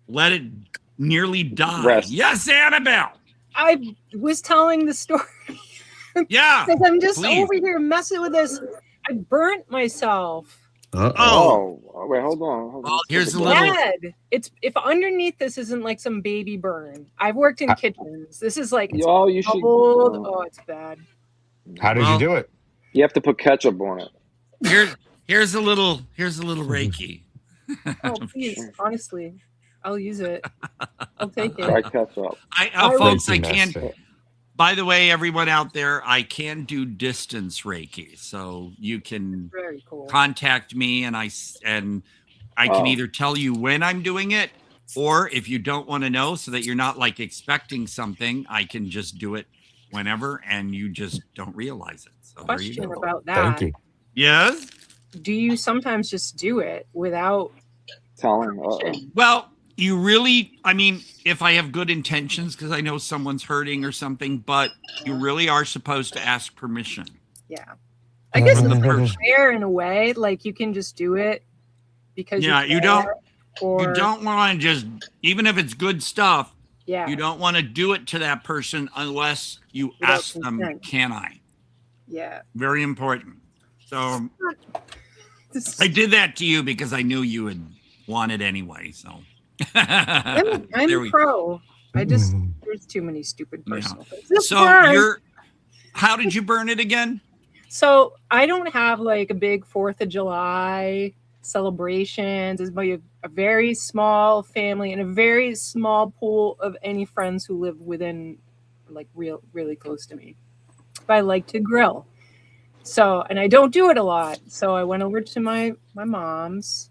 let it nearly die. Rest. Yes, Annabelle. I was telling the story. Yeah. Because I'm just please. over here messing with this. I burnt myself. Oh, wait, hold on. Well, here's a little. Bad. It's if underneath this isn't like some baby burn. I've worked in kitchens. This is like it's you should. bubbled. Oh, it's bad. How did you do it? You have to put ketchup on it. Here's a little Reiki. Oh, please, honestly, I'll use it. I'll take it. Try ketchup. Folks, I can't. By the way, everyone out there, I can do distance Reiki, so you can Very cool. contact me, and I can either tell you when I'm doing it, or if you don't want to know, so that you're not like expecting something, I can just do it whenever, and you just don't realize it. So Question there you go. about that. Thank you. Yes. Do you sometimes just do it without telling? Well, you really, I mean, if I have good intentions, because I know someone's hurting or something, but you really are supposed to ask permission. Yeah. I guess it's fair in a way. Like you can just do it because you don't or, you don't want to just, even if it's good stuff, yeah, you don't want to do it to that person unless you without ask them, consent. can I? Yeah. Very important. So I did that to you because I knew you would want it anyway. So I'm pro. I just there's too many stupid personal things. So how did you burn it again? So I don't have like a big 4th of July celebrations. It's like a very small family and a very small pool of any friends who live within like really close to me. But I like to grill. So, and I don't do it a lot. So I went over to my mom's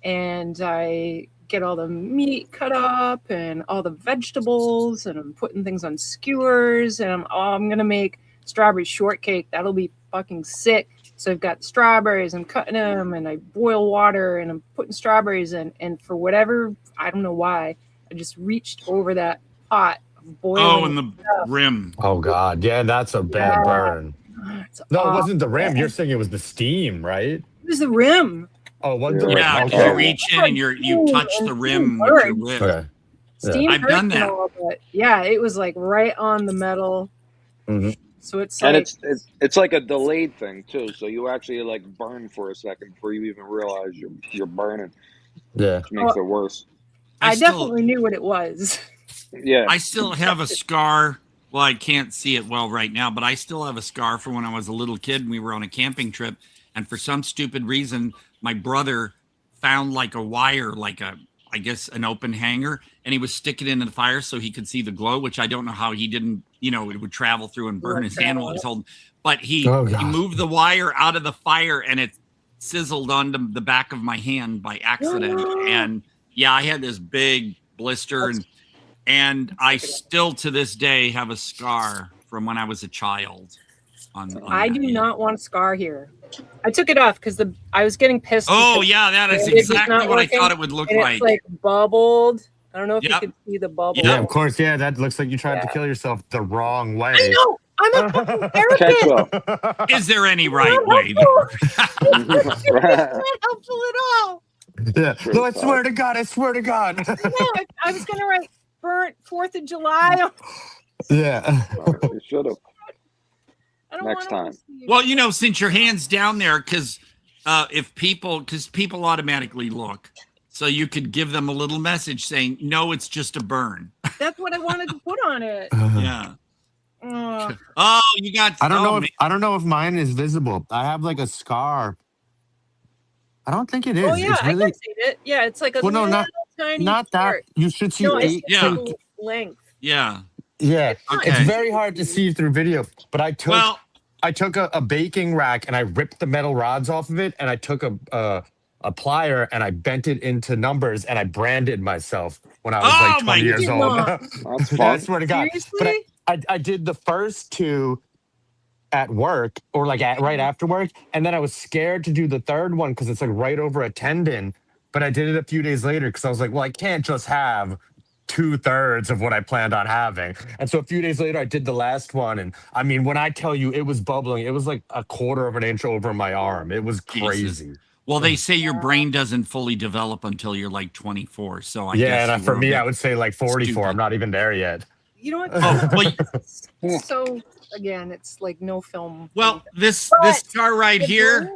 and I get all the meat cut up and all the vegetables, and I'm putting things on skewers, and I'm going to make strawberry shortcake. That'll be fucking sick. So I've got strawberries, I'm cutting them, and I boil water, and I'm putting strawberries in. And for whatever, I don't know why, I just reached over that pot of boiling. Oh, and the rim. Oh God, yeah, that's a bad burn. No, it wasn't the rim. Yeah. You're saying it was the steam, right? It was the rim. Oh, it wasn't the rim. Yeah, Okay. you reach in and you touch the rim with your rib. Okay. Steam I've done that. but yeah, it was like right on the metal. Mm-hmm. So it's And like, it's like a delayed thing too. So you actually like burn for a second before you even realize you're burning. Yeah, which makes it worse. I definitely knew what it was. Yeah, I still have a scar. Well, I can't see it well right now, but I still have a scar from when I was a little kid and we were on a camping trip. And for some stupid reason, my brother found like a wire, like I guess an open hanger, and he was sticking it in the fire so he could see the glow, which I don't know how he didn't, it would travel through and burn his hand while he's holding. But he moved the wire out of the fire and it sizzled onto the back of my hand by accident. And yeah, I had this big blister and I still to this day have a scar from when I was a child. I do not want a scar here. I took it off because I was getting pissed. Oh yeah, that is exactly what I thought it would look like. It's like bubbled. I don't know if you could see the bubble. Yeah, of course. Yeah, that looks like you tried to kill yourself the wrong way. I know. I'm a fucking Catch therapist. up. Is there any It's right not way? helpful. It's not helpful at all. Yeah. True, No, I Todd. swear to God, I swear to God. No, I was gonna write burnt 4th of July. Yeah. You should have. I don't Next want time. to. Well, you know, since your hand's down there, because people automatically look, so you could give them a little message saying, "No, it's just a burn." That's what I wanted to put on it. Yeah. Oh, you got. I don't know. man. I don't know if mine is visible. I have like a scar. I don't think it is. Oh yeah, It's I really. can see it. Yeah, it's like a Well, no, little not tiny not that. part. You should see No, it's 8. Yeah. the length. Yeah. Yeah. Okay. It's very hard to see through video. But I took a baking rack and I ripped the metal rods off of it, and I took a plier and I bent it into numbers, and I branded myself when I was like 20 years old. That's Yeah, fun. I swear to God. But I did the first 2 at work, or like right after work, and then I was scared to do the third one because it's like right over a tendon. But I did it a few days later because I was like, well, I can't just have 2/3 of what I planned on having. And so a few days later, I did the last one, and I mean, when I tell you it was bubbling, it was like a 1/4 of an inch over my arm. It was crazy. Well, they say your brain doesn't fully develop until you're like 24. So I Yeah, guess and for me, I would say like 44. stupid. I'm not even there yet. You know what? Oh, So again, it's like no film. well, this scar right here,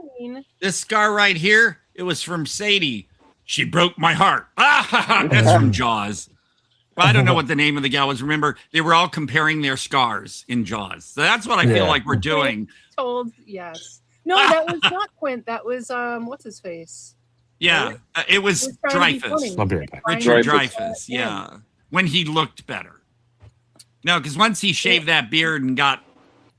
this scar right here, it was from Sadie. She broke my heart. That's from Jaws. But I don't know what the name of the gal was. Remember, they were all comparing their scars in Jaws. So that's what I feel like we're doing. Told yes. No, that was not Quint. That was what's his face? Yeah, it was Dreyfus. I'll be right back. Richard Dreyfus. Yeah, when he looked better. No, because once he shaved that beard and got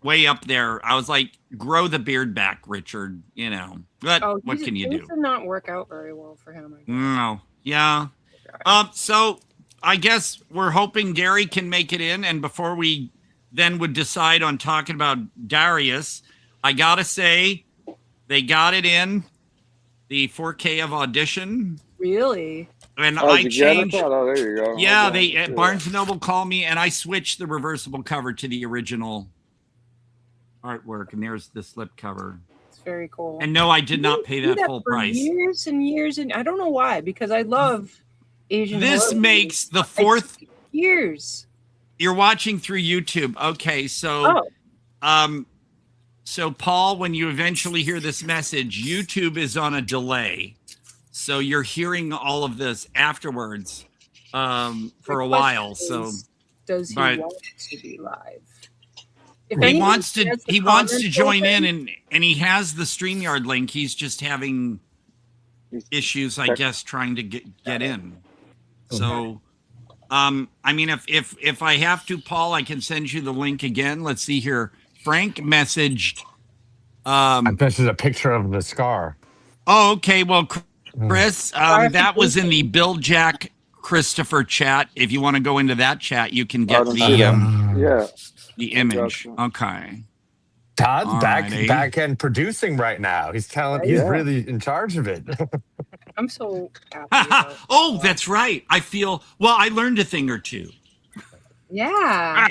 way up there, I was like, grow the beard back, Richard. You know, but what can you do? It did not work out very well for him. No, yeah. So I guess we're hoping Gary can make it in, and before we then would decide on talking about Dariuss, I gotta say they got it in the 4K of Audition. Really? And I changed. Oh, there you go. Yeah, Okay. they Barnes & Noble called me, and I switched the reversible cover to the original artwork, and there's the slip cover. It's very cool. And no, I did not pay that full price. Years and years, and I don't know why, because I love Asian. This horror makes the movies. 4th years. You're watching through YouTube. Okay, so so Paul, when you eventually hear this message, YouTube is on a delay. So you're hearing all of this afterwards for a while. So does he but want to be live? he wants to join in, and he has the StreamYard link. He's just having issues, I guess, trying to get in. So I mean, if I have to, Paul, I can send you the link again. Let's see here. Frank messaged I messaged a picture of the scar. Oh, okay. Well, Chris, that was in the Bill Jack Christopher chat. If you want to go into that chat, you can get the image. Okay. Todd's back end producing right now. He's really in charge of it. I'm so happy. Oh, that's right. I learned a thing or two. Yeah.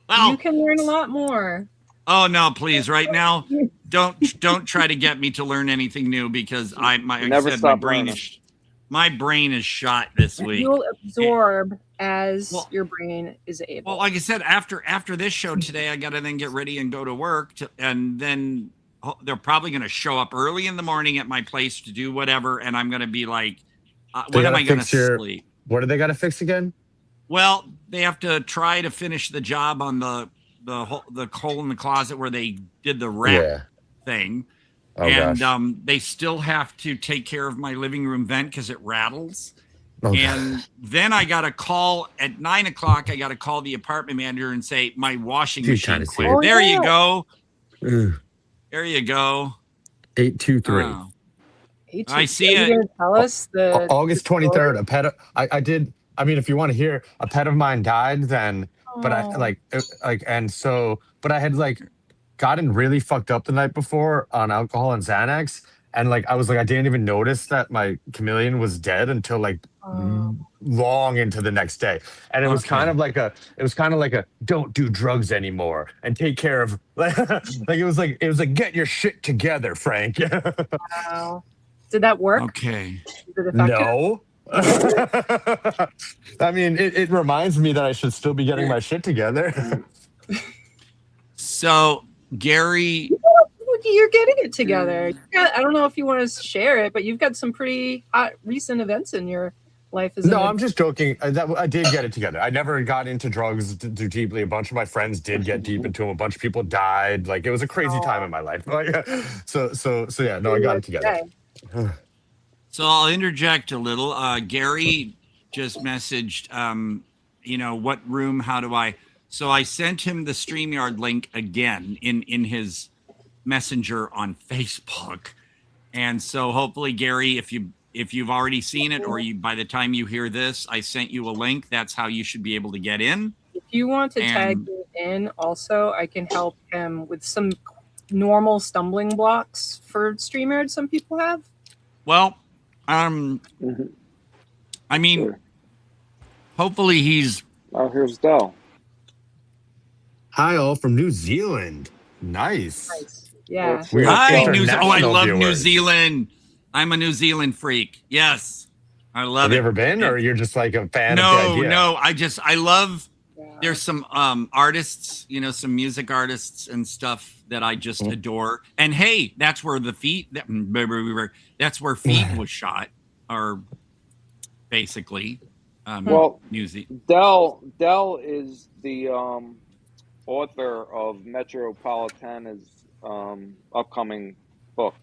Well, you can learn a lot more. Oh no, please! Right now, don't try to get me to learn anything new because my brain is shot this week. You'll absorb as your brain is able. Well, like I said, after this show today, I got to then get ready and go to work, and then they're probably going to show up early in the morning at my place to do whatever, and I'm going to be like, when am I going to sleep? What do they got to fix again? Well, they have to try to finish the job on the hole in the closet where they did the wrap thing. Oh, and they still have to take care of my living room vent because it rattles. And then I got a call at 9 o'clock. I got to call the apartment manager and say, my washing machine quit. There you go. There you go. 823. I see it. You're gonna tell us the August 23rd. A pet. I did. I mean, if you want to hear, a pet of mine died then, but I but I had gotten really fucked up the night before on alcohol and Xanax. and like I was like I didn't even notice that my chameleon was dead until like long into the next day, and it was kind of like a don't do drugs anymore and take care of like it was like get your shit together, Frank. Wow. Did that work? Okay. Did it affect you? No. I mean, it reminds me that I should still be getting my shit together. So, Gary, you're getting it together. I don't know if you want to share it, but you've got some pretty hot recent events in your life. No, I'm just joking. I did get it together. I never got into drugs too deeply. A bunch of my friends did get deep into them. A bunch of people died. Like, it was a crazy time in my life. Like, so yeah. No, I got it together. So I'll interject a little. Gary just messaged, what room, how do I? So I sent him the StreamYard link again in his messenger on Facebook. And so hopefully, Gary, if you've already seen it, or by the time you hear this, I sent you a link. That's how you should be able to get in. If you want to tag me in also, I can help him with some normal stumbling blocks for StreamYard some people have. Well, I mean, hopefully he's... Oh, here's Del. Hi, all from New Zealand. Nice. Yeah. Hi, New Zealand. Oh, I love New Zealand. I'm a New Zealand freak. Yes. I love it. Have you ever been, or you're just like a fan of the idea? No. I love... There's some artists, some music artists and stuff that I just adore. And hey, that's where feet was shot, or basically. Music. Del is the author of Metropolitana'S upcoming book.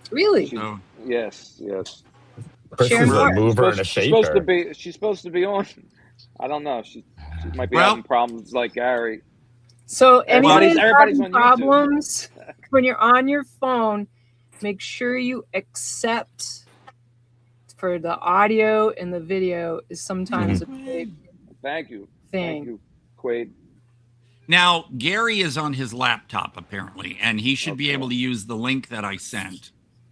Really? Yes. She's a mover and a shaker. She's supposed to be on. I don't know. She might be having problems like Gary. So everybody's on problems when you're on your phone, make sure you accept for the audio and the video is sometimes a big thing. Thank you, Quaid. Now, Gary is on his laptop apparently, and he should be able to use the link that I sent.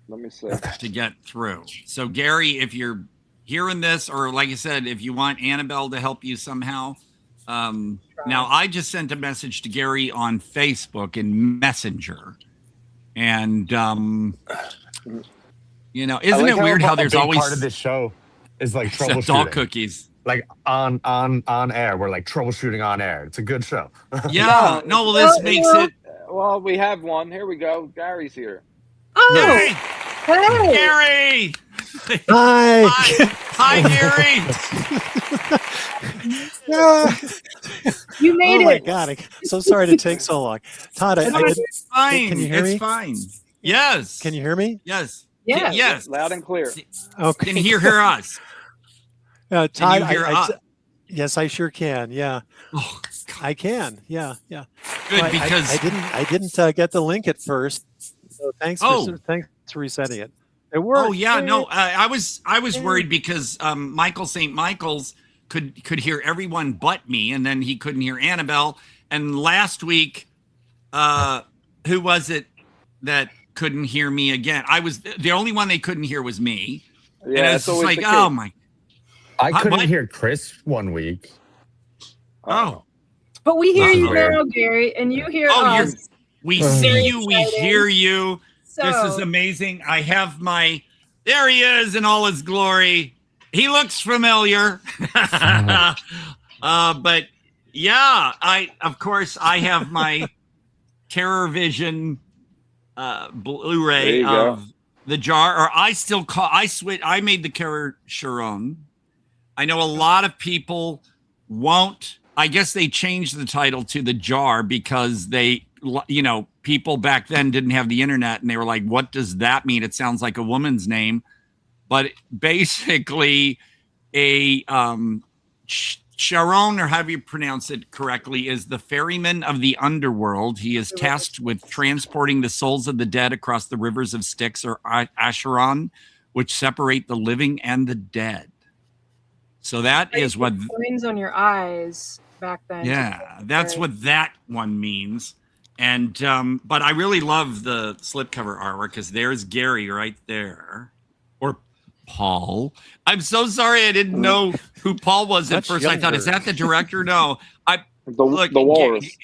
Let me see. To get through. So, Gary, if you're hearing this, or like I said, if you want Annabelle to help you somehow, now I just sent a message to Gary on Facebook in Messenger, and isn't it weird how there's always part of this show is like troubleshooting. All cookies, like on air. We're like troubleshooting on air. It's a good show. Yeah. Well, this makes it. Well, we have one. Here we go. Gary's here. Oh, hey, Gary! Hi, Gary! You made it! Oh my God! I'm so sorry to take so long, Todd. It's fine. Can you hear me? It's fine. Yes. Can you hear me? Yes. Yeah. Yes. Loud and clear. Okay. Can you hear us? Todd, can you hear us? Yes, I sure can. Yeah. Oh, I can. Yeah. Good, well, because I didn't get the link at first. So thanks for resetting it. It worked. Oh yeah, no, I was worried because Michael St. Michael's could hear everyone but me, and then he couldn't hear Annabelle. And last week, who was it that couldn't hear me again? I was the only one they couldn't hear was me. Yeah, and it's just like, oh my. I couldn't hear Chris one week. Oh. But we hear you now, Gary, and you hear us. We see you, we hear you. So, this is amazing. I have there he is in all his glory. He looks familiar. But yeah, I have my Terror Vision Blu-ray of the Jar, or I made the Terror Sharon. I know a lot of people won't. I guess they changed the title to The Jar because people back then didn't have the internet, and they were like, what does that mean? It sounds like a woman's name. But basically a Sharon, or however you pronounce it correctly, is the ferryman of the underworld. He is tasked with transporting the souls of the dead across the rivers of Styx, or Acheron, which separate the living and the dead. So that is what coins on your eyes back then. Yeah, that's what that one means. And but I really love the slipcover artwork because there's Gary right there, or Paul. I'm so sorry I didn't know who Paul was at Much first. I thought, is younger. that the director? No, look, the Walrus.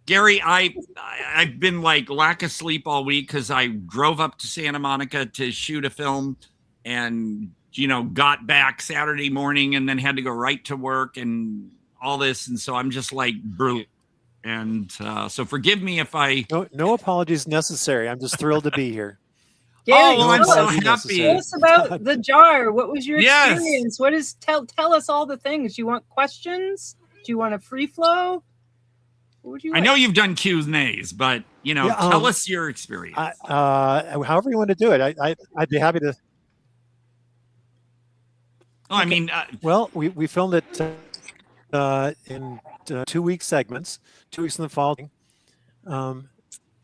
Gary, I've been like lack of sleep all week because I drove up to Santa Monica to shoot a film, and got back Saturday morning and then had to go right to work and all this, and so I'm just like brute. And so forgive me if I... No apologies necessary. I'm just thrilled to be here. Gary, I'm so happy. Tell us about the jar. What was your experience? What is tell us all the things. Do you want questions? Do you want a free flow? What would you like? I know you've done Q's and A's, but tell us your experience. However you want to do it. I'd be happy to. Oh, I mean, well, we filmed it in 2-week segments, 2 weeks in the fall.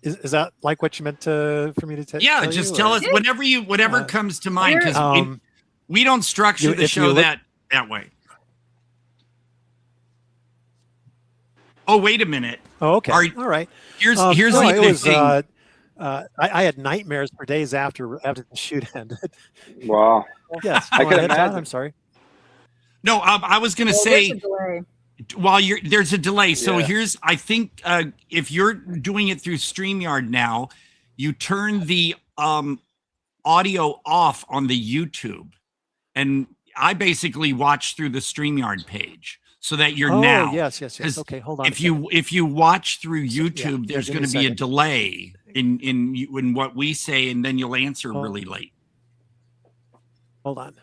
Is that like what you meant for me to tell? Yeah, just tell us whatever comes to mind, because we don't structure the show that way. Oh, wait a minute. Oh, okay. All right. Here's the thing. I had nightmares for days after the shoot ended. Wow. Yes. I could imagine. I'm sorry. No, I was going to say, while there's a delay. So here's, I think, if you're doing it through StreamYard now, you turn the audio off on the YouTube, and I basically watch through the StreamYard page so that you're now. Yes. Okay, hold on. If you watch through YouTube, there's going to be a delay in what we say, and then you'll answer really late. Hold on.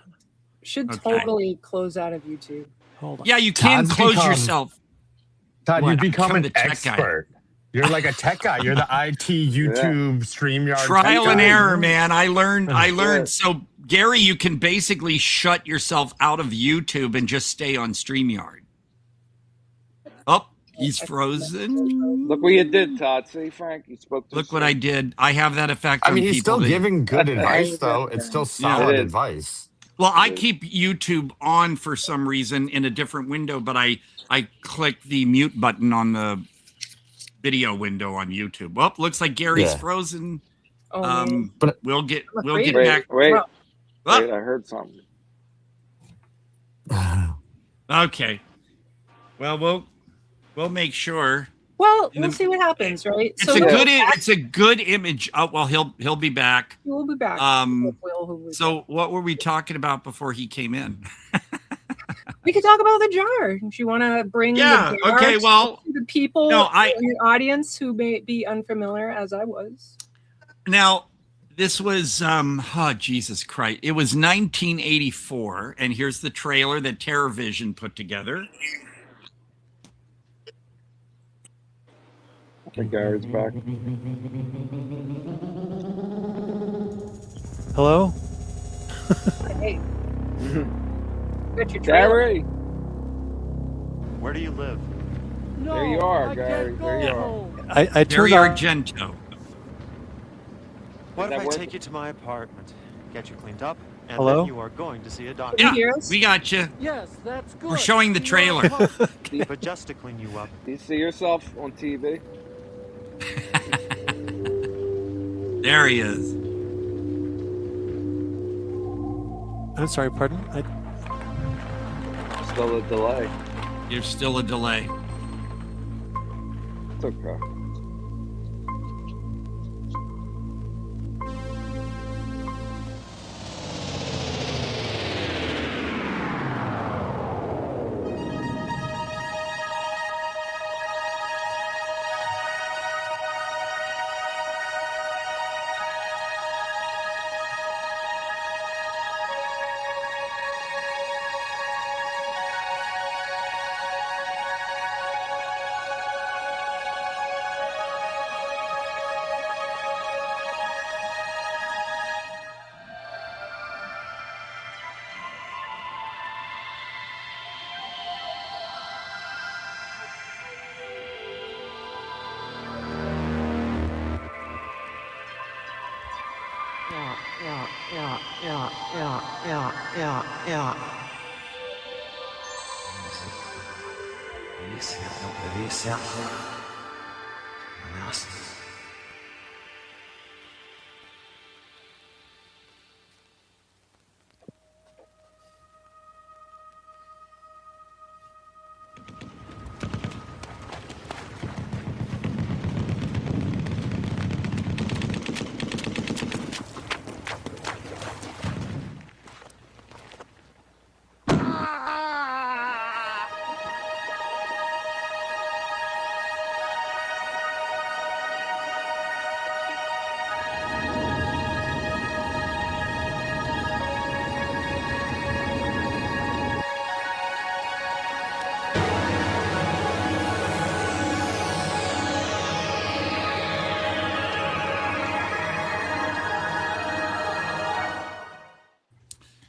Should totally close out of YouTube. Hold on. Yeah, you can close yourself. Todd, you become an expert. You're like a tech guy. You're the IT YouTube StreamYard trial and error, man. I learned. So Gary, you can basically shut yourself out of YouTube and just stay on StreamYard. Oh, he's frozen. Look what you did, Todd. See, Frank, you spoke to Look what I did. I have that effect. I mean, on he's people still giving good advice, though. It's still solid advice. Well, I keep YouTube on for some reason in a different window, but I click the mute button on the video window on YouTube. Well, looks like Gary's frozen. But we'll get back. Wait, I heard something. Okay. Well, we'll make sure. Well, we'll see what happens, right? It's a good image. Oh, well, he'll be back. We'll be back. So what were we talking about before he came in? We could talk about the jar. If you want to bring the jar to the people in the audience who may be unfamiliar, as I was. Now, this was Jesus Christ. It was 1984, and here's the trailer that Terror Vision put together. I think Gary's back. Hello? Hey. Gary! Where do you live? No, there you are, Gary. There you are. I turned on Argento. What if I take you to my apartment, get you cleaned up, and Hello? then you are going to see a doctor? Yeah, we got you. Yes, that's good. We're showing the trailer. But just to clean you up. Do you see yourself on TV? There he is. I'm sorry, pardon? Still a delay. There's still a delay. It's okay.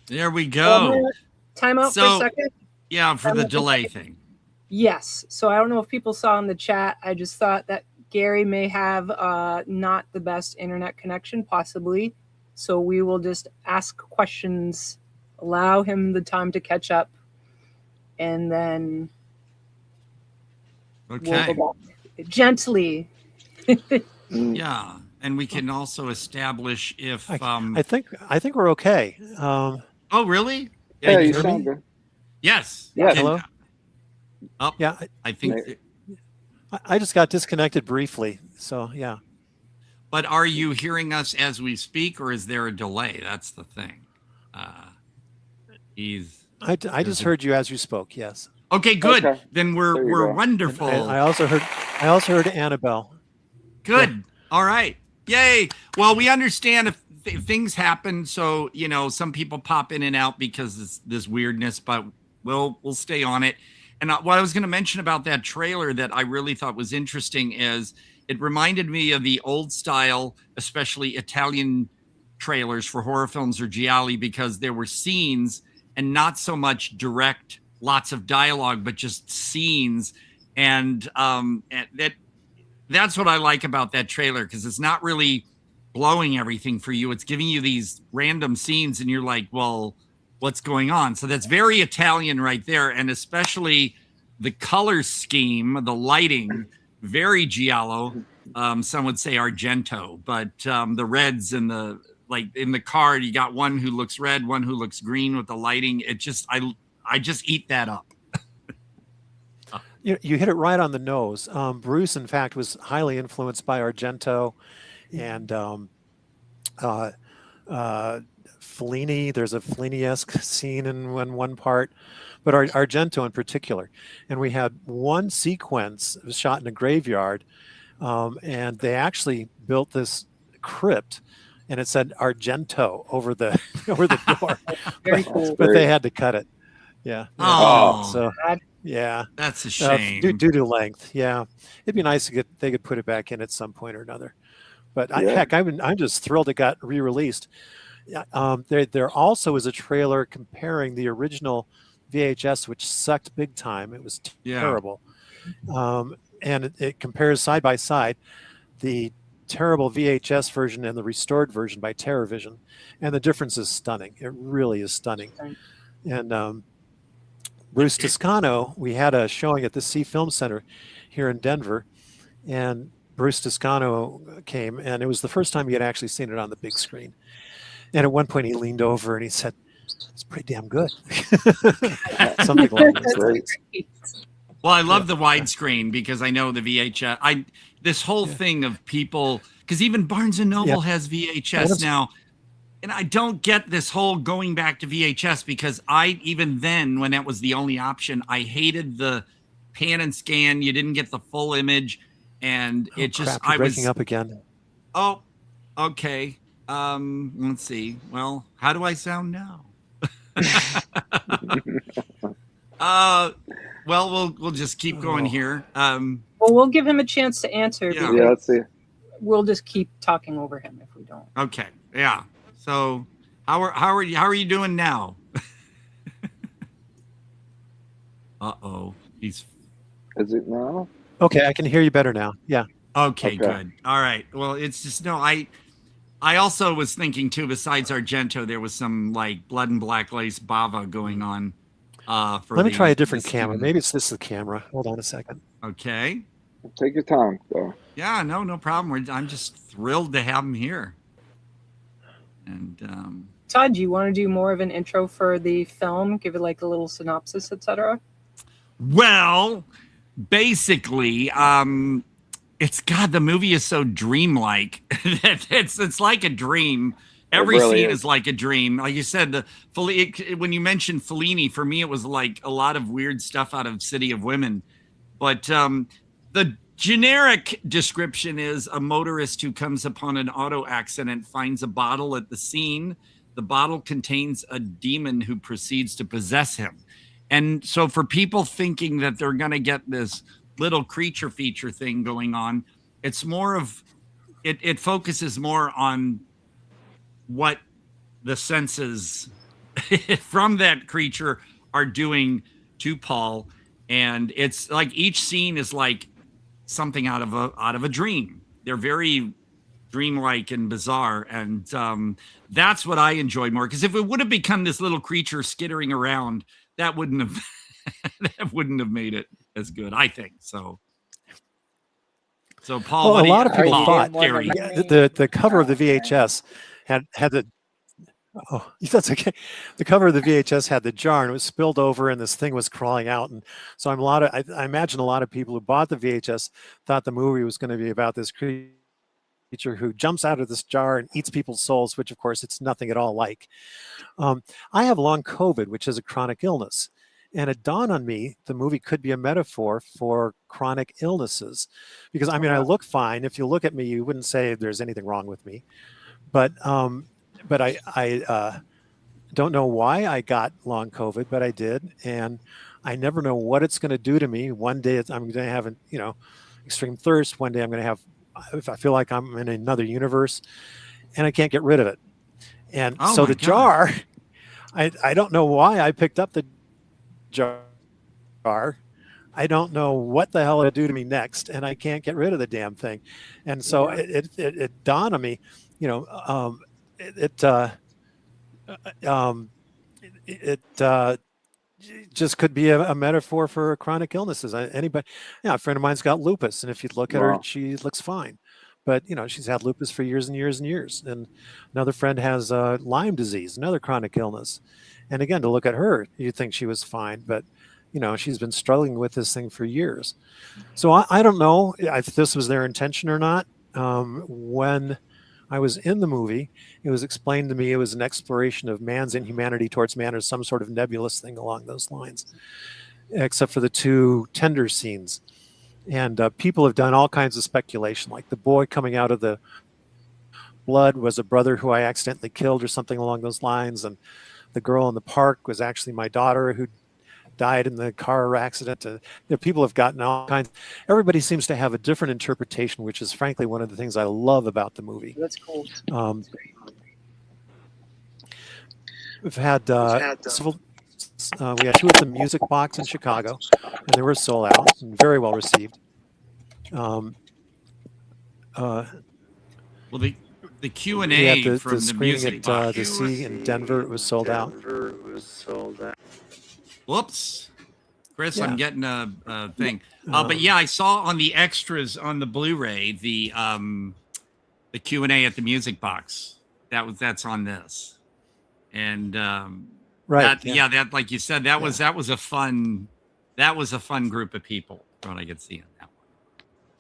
There we I'm go. gonna time out for a second. Yeah, for Time the out for a delay second. thing. Yes. So I don't know if people saw in the chat. I just thought that Gary may have not the best internet connection, possibly. So we will just ask questions, allow him the time to catch up, and then we'll go back gently. Yeah, and we can also establish if I think we're okay. Oh, really? Yeah, you hear sound me? good. Yes. Yeah. Hello? Oh, yeah. I think. I just got disconnected briefly. So, yeah. But are you hearing us as we speak, or is there a delay? That's the thing. I just heard you as you spoke. Yes. Okay, good. Okay. Then we're wonderful. I also heard Annabelle. Good. Yeah. All right. Yay. Well, we understand if things happen. So, some people pop in and out because it's this weirdness, but we'll stay on it. And what I was going to mention about that trailer that I really thought was interesting is it reminded me of the old style, especially Italian trailers for horror films or gialli, because there were scenes and not so much direct, lots of dialogue, but just scenes. And that's what I like about that trailer, because it's not really blowing everything for you. It's giving you these random scenes and you're like, well, what's going on? So that's very Italian right there. And especially the color scheme, the lighting, very giallo. Some would say Argento, but the reds and like in the card, you got one who looks red, one who looks green with the lighting. It just, I just eat that up. You hit it right on the nose. Bruce, in fact, was highly influenced by Argento and Fellini. There's a Fellini-esque scene in one part, but Argento in particular. And we had one sequence it was shot in a graveyard, and they actually built this crypt, and it said Argento over the door. Very cool. But they had to cut it. Yeah. Oh, so yeah, that's a shame. Due to length. Yeah, it'd be nice to they could put it back in at some point or another. But heck, I'm just thrilled it got re-released. There also is a trailer comparing the original VHS, which sucked big time. It was terrible. And it compares side by side the terrible VHS version and the restored version by TerrorVision, and the difference is stunning. It really is stunning. And Bruce Toscano, we had a showing at the C Film Center here in Denver, and Bruce Toscano came, and it was the first time he had actually seen it on the big screen. And at one point he leaned over and he said, "It's pretty damn good." Something like that. Well, I love the widescreen because I know the VHS. This whole thing of people, because even Barnes and Noble has VHS now. And I don't get this whole going back to VHS, because even then, when that was the only option, I hated the pan and scan. You didn't get the full image. And it just, Crap, you're breaking up again. Oh, okay. Let's see. Well, how do I sound now? Well, we'll just keep going here. Well, we'll give him a chance to answer. Yeah, let's see. We'll just keep talking over him if we don't. Okay. Yeah. So how are you doing now? Uh-oh. Is it now? Okay, I can hear you better now. Yeah. Okay, good. All right. Well, it's just I also was thinking too, besides Argento, there was some like blood and black lace bava going on. Let me try a different camera. Maybe it's the camera. Hold on a second. Okay. Take your time, though. Yeah, no problem. I'm just thrilled to have him here. And Todd, do you want to do more of an intro for the film? Give it like a little synopsis, etc. Well, basically, the movie is so dreamlike that it's like a dream. Every scene is like a dream. Like you said, when you mentioned Fellini, for me, it was like a lot of weird stuff out of City of Women. But the generic description is a motorist who comes upon an auto accident, finds a bottle at the scene. The bottle contains a demon who proceeds to possess him. And so for people thinking that they're going to get this little creature feature thing going on, it's more of, it focuses more on what the senses from that creature are doing to Paul, and it's like each scene is like something out of a dream. They're very dreamlike and bizarre, and that's what I enjoy more. Because if it would have become this little creature skittering around, that wouldn't have that wouldn't have made it as good, I think. So Paul, Well, a lot of people thought Gary? the cover of the VHS had the oh, that's okay. The cover of the VHS had the jar and it was spilled over and this thing was crawling out. And so I imagine a lot of people who bought the VHS thought the movie was going to be about this creature who jumps out of this jar and eats people's souls, which of course it's nothing at all like. I have long COVID, which is a chronic illness. And it dawned on me the movie could be a metaphor for chronic illnesses. Because I mean, I look fine. If you look at me, you wouldn't say there's anything wrong with me. But I don't know why I got long COVID, but I did. And I never know what it's going to do to me. One day I'm going to have, extreme thirst. One day I'm going to have, if I feel like I'm in another universe, and I can't get rid of it. And so the jar, I don't know why I picked up the jar. I don't know what the hell it'll do to me next, and I can't get rid of the damn thing. And so it dawned on me, it just could be a metaphor for chronic illnesses. Anybody, a friend of mine's got lupus, and if you look at her, she looks fine. But she's had lupus for years and years and years. And another friend has Lyme disease, another chronic illness. And again, to look at her, you'd think she was fine, but she's been struggling with this thing for years. So I don't know if this was their intention or not. When I was in the movie, it was explained to me it was an exploration of man's inhumanity towards man, or some sort of nebulous thing along those lines, except for the two tender scenes. And people have done all kinds of speculation, like the boy coming out of the blood was a brother who I accidentally killed or something along those lines. And the girl in the park was actually my daughter who died in the car accident. People have gotten all kinds. Everybody seems to have a different interpretation, which is frankly one of the things I love about the movie. That's cool. We've had several. We had two at the Music Box in Chicago, and they were sold out and very well received. Well, the Q&A from the Music Box. The Sea in Denver, it was sold out. Whoops, Chris, yeah. I'm getting a thing. But yeah, I saw on the extras on the Blu-ray the Q&A at the Music Box. That's on this, and right, that like you said, that was a fun group of people from what I could see in that one.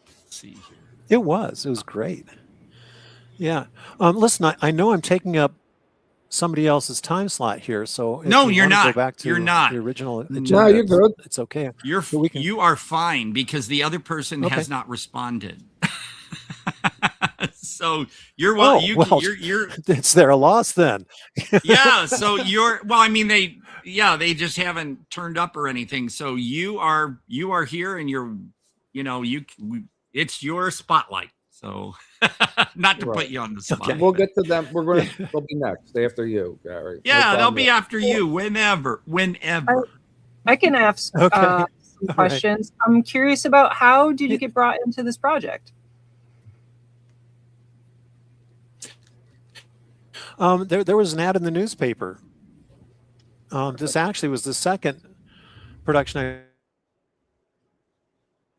Let's see here. It was great. Yeah. Listen, I know I'm taking up somebody else's time slot here, so no, you're not. Go back to you're not. The original agenda, no, you're good. It's okay. You are fine because the other person has not responded. So you're you're it's their loss then. Yeah. So I mean, they just haven't turned up or anything. So you are here, and it's your spotlight. So not to put you on the spot. Okay. We'll get to them. They'll be next after you, Gary. Yeah, they'll be after you whenever. I can ask some questions. I'm curious about how did you get brought into this project? There was an ad in the newspaper. This actually was the second production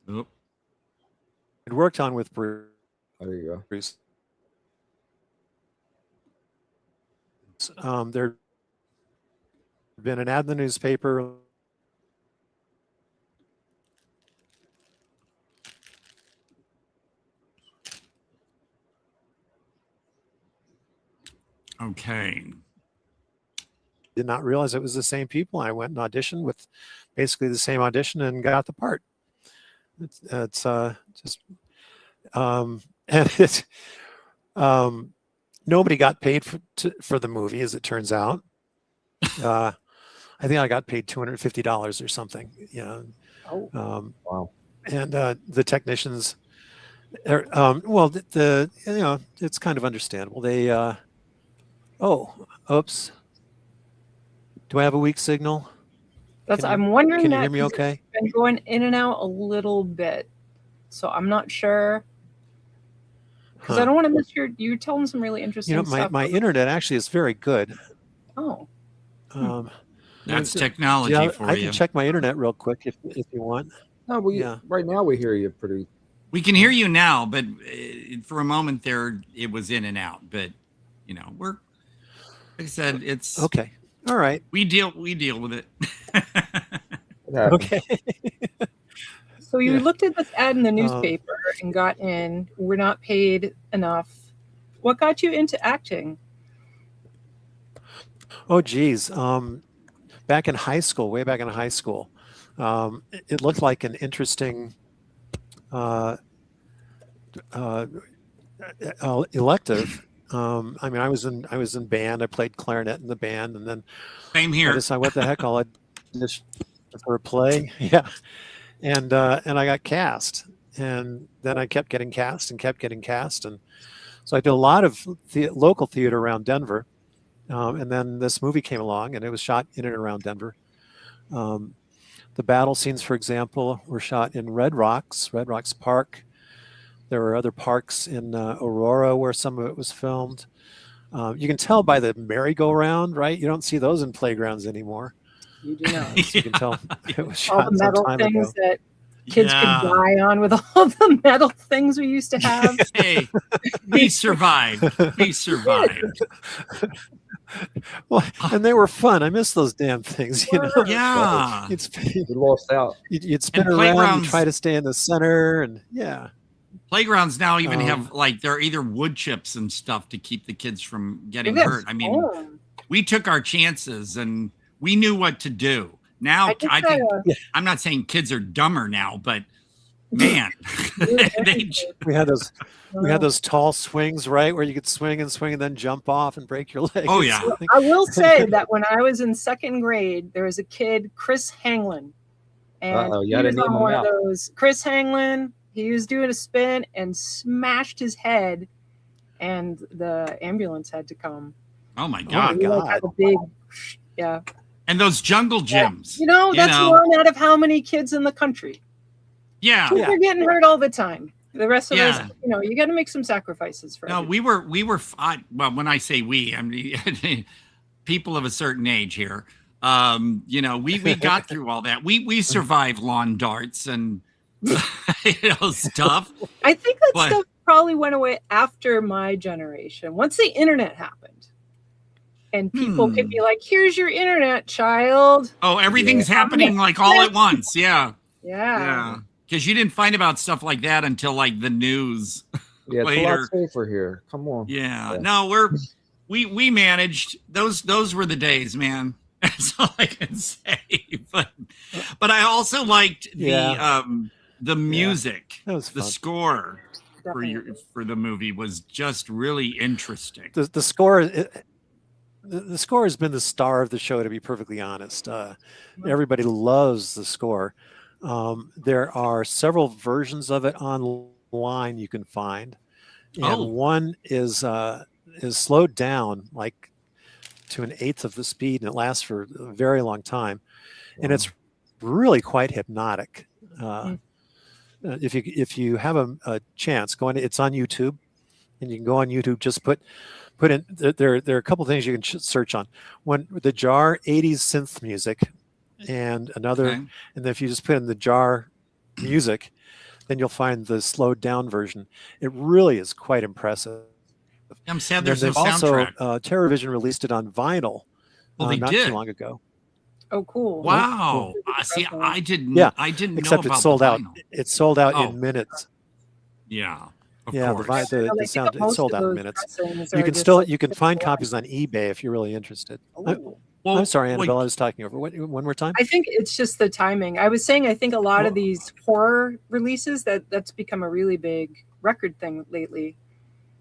I'd worked on with Bruce. There you go. There'd been an ad in the newspaper. Okay. Did not realize it was the same people. I went and auditioned with basically the same audition and got the part. It's just and it's nobody got paid for the movie, as it turns out. I think I got paid $250 or something. Wow. And the technicians, it's kind of understandable. They oops. Do I have a weak signal? I'm wondering can you that hear me 'cause okay? it's been going in and out a little bit, so I'm not sure. Because I don't want to miss you're telling some really interesting stuff. My internet actually is very good. Oh. That's technology for I you. can check my internet real quick if you want. No, right now we hear you pretty. We can hear you now, but for a moment there, it was in and out. But we're like I said, it's okay. All right. We deal with it. Okay. So you looked at this ad in the newspaper and got in. We're not paid enough. What got you into acting? Oh, geez. Back in high school, way back in high school, it looked like an interesting elective. I mean, I was in band. I played clarinet in the band, and then same here. I decided, what the heck, I'll audition for a play. Yeah, and I got cast, and then I kept getting cast, and so I did a lot of local theater around Denver, and then this movie came along, and it was shot in and around Denver. The battle scenes, for example, were shot in Red Rocks Park. There were other parks in Aurora where some of it was filmed. You can tell by the merry-go-round, right? You don't see those in playgrounds anymore. You do not. So you can tell it was all shot the metal some time things ago. that kids could die on with all the metal things we used to have. Hey, we survived. We survived. Well, and they were fun. I miss those damn things. Yeah. We lost out. You'd spin And around, playgrounds- you try to stay in the center, and yeah. Playgrounds now even have they're either wood chips and stuff to keep the kids from getting Yes. hurt. I mean, we took our chances and we knew what to do. Now I think I'm not saying kids are dumber now, but man, we had those tall swings, right, where you could swing and then jump off and break your leg. Oh yeah. I will say that when I was in second grade, there was a kid, Chris Hanglin, and You he had to was name on him one out. of those. Chris Hanglin, he was doing a spin and smashed his head, and the ambulance had to come. Oh my God. We, like, had a big, yeah. And those jungle gyms. That's one out of how many kids in the country? Yeah. Kids are getting hurt all the time. The rest of us, Yeah. you got to make some sacrifices for. No, we were well, when I say we, I mean people of a certain age here. We got through all that. We survived lawn darts and stuff. I think that stuff probably went away after my generation. Once the internet happened. And people could be like, here's your internet, child. Oh, everything's happening like all at once. Yeah. Yeah. Because you didn't find about stuff like that until like the news Yeah, it's a later. lot safer here. Come on. Yeah. No, we managed. Those were the days, man. That's all I can say. But I also liked the music. That was the fun. Score for the movie was just really interesting. The score. The score has been the star of the show, to be perfectly honest. Everybody loves the score. There are several versions of it online you can find, and one is slowed down like to an eighth of the speed, and it lasts for a very long time, and it's really quite hypnotic. If you have a chance, it's on YouTube, and you can go on YouTube. Just put in there are a couple things you can search on. One, the jar 80s synth music, and another, and then if you just put in the jar music, then you'll find the slowed down version. It really is quite impressive. I'm sad there's no also soundtrack. TerrorVision released it on vinyl they not did. too long ago. Oh, cool! Wow. See, I didn't. Yeah, I didn't except know about it sold the out. vinyl. It sold out in minutes. Yeah. Of The course. sound it sold out in minutes. You can find copies on eBay if you're really interested. I'm sorry, Annabelle, I was talking over. One more time? I think it's just the timing. I was saying I think a lot of these horror releases that's become a really big record thing lately,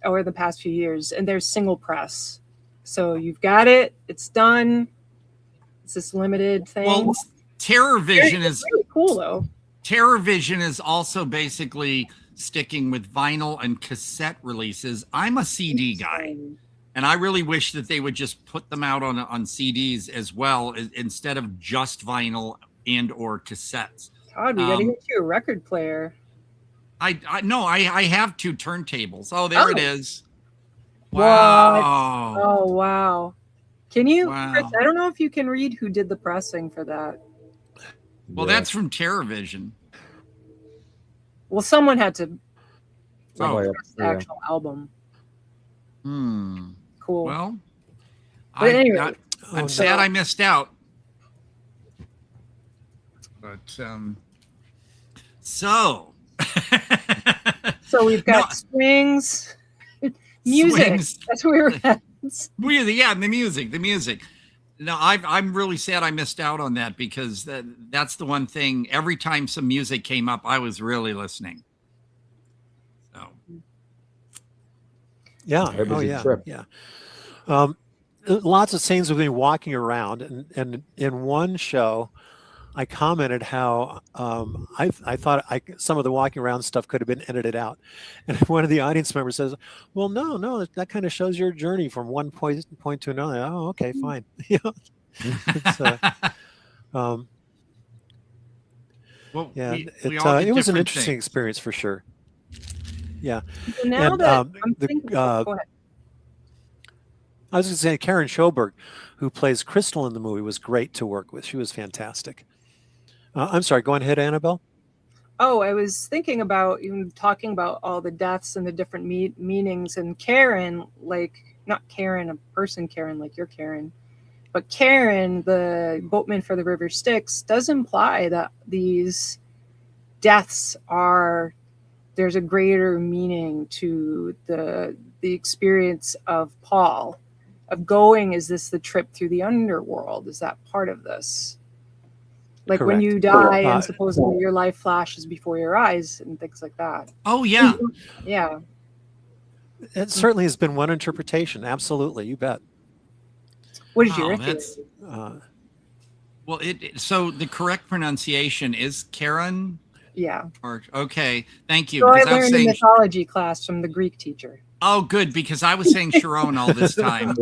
over the past few years, and there's single press. So you've got it, it's done. It's this limited thing. Well, TerrorVision is really cool though. TerrorVision is also basically sticking with vinyl and cassette releases. I'm a CD guy. And I really wish that they would just put them out on CDs as well, instead of just vinyl and or cassettes. Todd, we got to get you a record player. I have 2 turntables. Oh, there it is. Wow. What? Oh, wow. Can you, Wow. Chris, I don't know if you can read who did the pressing for that. Well, that's from TerraVision. Well, someone had to Oh, press the actual album. Cool. Well, but anyway, I'm sad I missed out. But so we've got swings, music. Swings. That's where we're at. Yeah, the music. No, I'm really sad I missed out on that, because that's the one thing. Every time some music came up, I was really listening. So. Yeah. Oh, yeah. Yeah. Lots of scenes with me walking around, and in one show, I commented how I thought some of the walking around stuff could have been edited out, and one of the audience members says, "Well, no, that kind of shows your journey from one point to another." Oh, okay, fine. It's, well, yeah, we all did it was an different interesting things. experience for sure. Yeah. So now that I'm thinking, go ahead. I was going to say Karen Schoberg, who plays Crystal in the movie, was great to work with. She was fantastic. I'm sorry, go ahead, Annabelle. Oh, I was thinking about even talking about all the deaths and the different meanings. And Karen, like, not Karen, a person Karen, like you're Karen, but Karen, the boatman for the River Styx, does imply that these deaths there's a greater meaning to the experience of Paul, of going, is this the trip through the underworld? Is that part of this? Like when you die and supposedly your life flashes before your eyes and things like that. Oh, yeah. Yeah. It certainly has been one interpretation. Absolutely. You bet. What is your theory? Well, so the correct pronunciation is Karen? Yeah. Okay. Thank you. So I Because I was learned in saying, mythology class from the Greek teacher. oh, good, because I was saying Sharon all this time.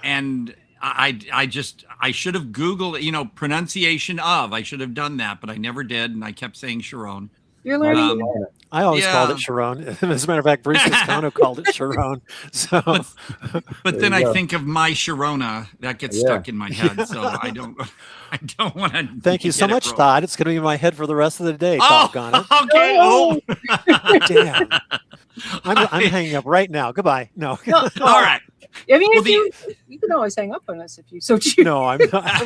And, I should have Googled, pronunciation of. I should have done that, but I never did, and I kept saying Sharon. You're learning. I always called it Sharon. As a matter of fact, Bruce Toscano called it Sharon. So, but then I think of my Sharona, that gets stuck in my head. So I don't want to. Thank you so much, Todd. It's going to be in my head for the rest of the day. Doggone it. Okay. Oh, damn. I'm hanging up right now. Goodbye. No. All right. I mean, you can always hang up on us if you so choose. No, I'm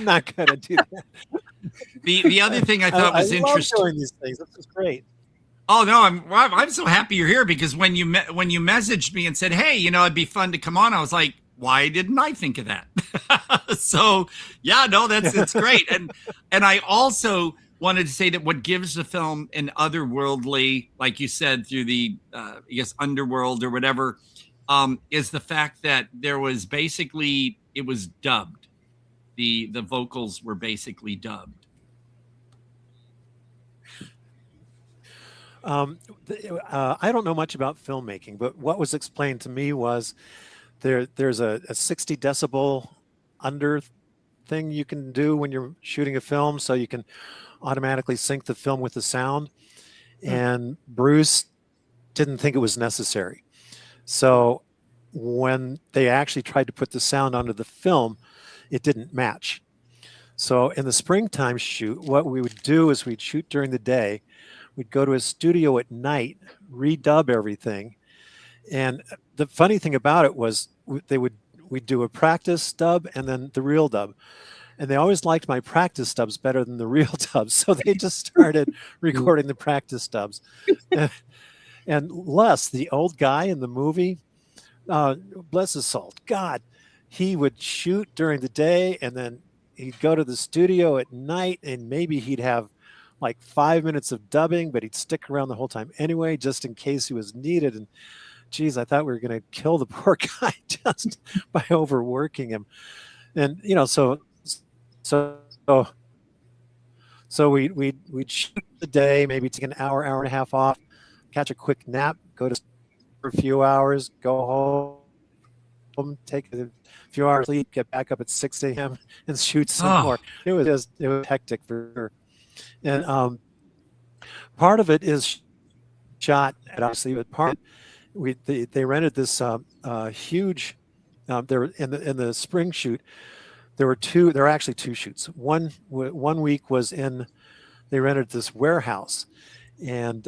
not going to do that. The other thing I thought was interesting. I love doing these things. This is great. Oh no, I'm so happy you're here, because when you messaged me and said, "Hey, it'd be fun to come on," I was like, "Why didn't I think of that?" So yeah, no, it's great, and I also wanted to say that what gives the film an otherworldly, like you said, through the underworld or whatever, is the fact that there was basically, it was dubbed. The vocals were basically dubbed. I don't know much about filmmaking, but what was explained to me was there's a 60 decibel under thing you can do when you're shooting a film, so you can automatically sync the film with the sound. And Bruce didn't think it was necessary. So when they actually tried to put the sound onto the film, it didn't match. So in the springtime shoot, what we would do is we'd shoot during the day. We'd go to a studio at night, redub everything. And the funny thing about it was we'd do a practice dub and then the real dub. And they always liked my practice dubs better than the real dubs. So they just started recording the practice dubs. And Les, the old guy in the movie, bless his soul, God, he would shoot during the day and then he'd go to the studio at night, and maybe he'd have like 5 minutes of dubbing, but he'd stick around the whole time anyway, just in case he was needed. And geez, I thought we were going to kill the poor guy just by overworking him. And, so we'd shoot the day, maybe take an hour and a half off, catch a quick nap, go to for a few hours, go home, take a few hours sleep, get back up at 6 a.m. and shoot some more. It was hectic for sure. And part of it is shot, obviously, but part they rented this huge. There in the spring shoot, there were actually two shoots. One week was in. They rented this warehouse, and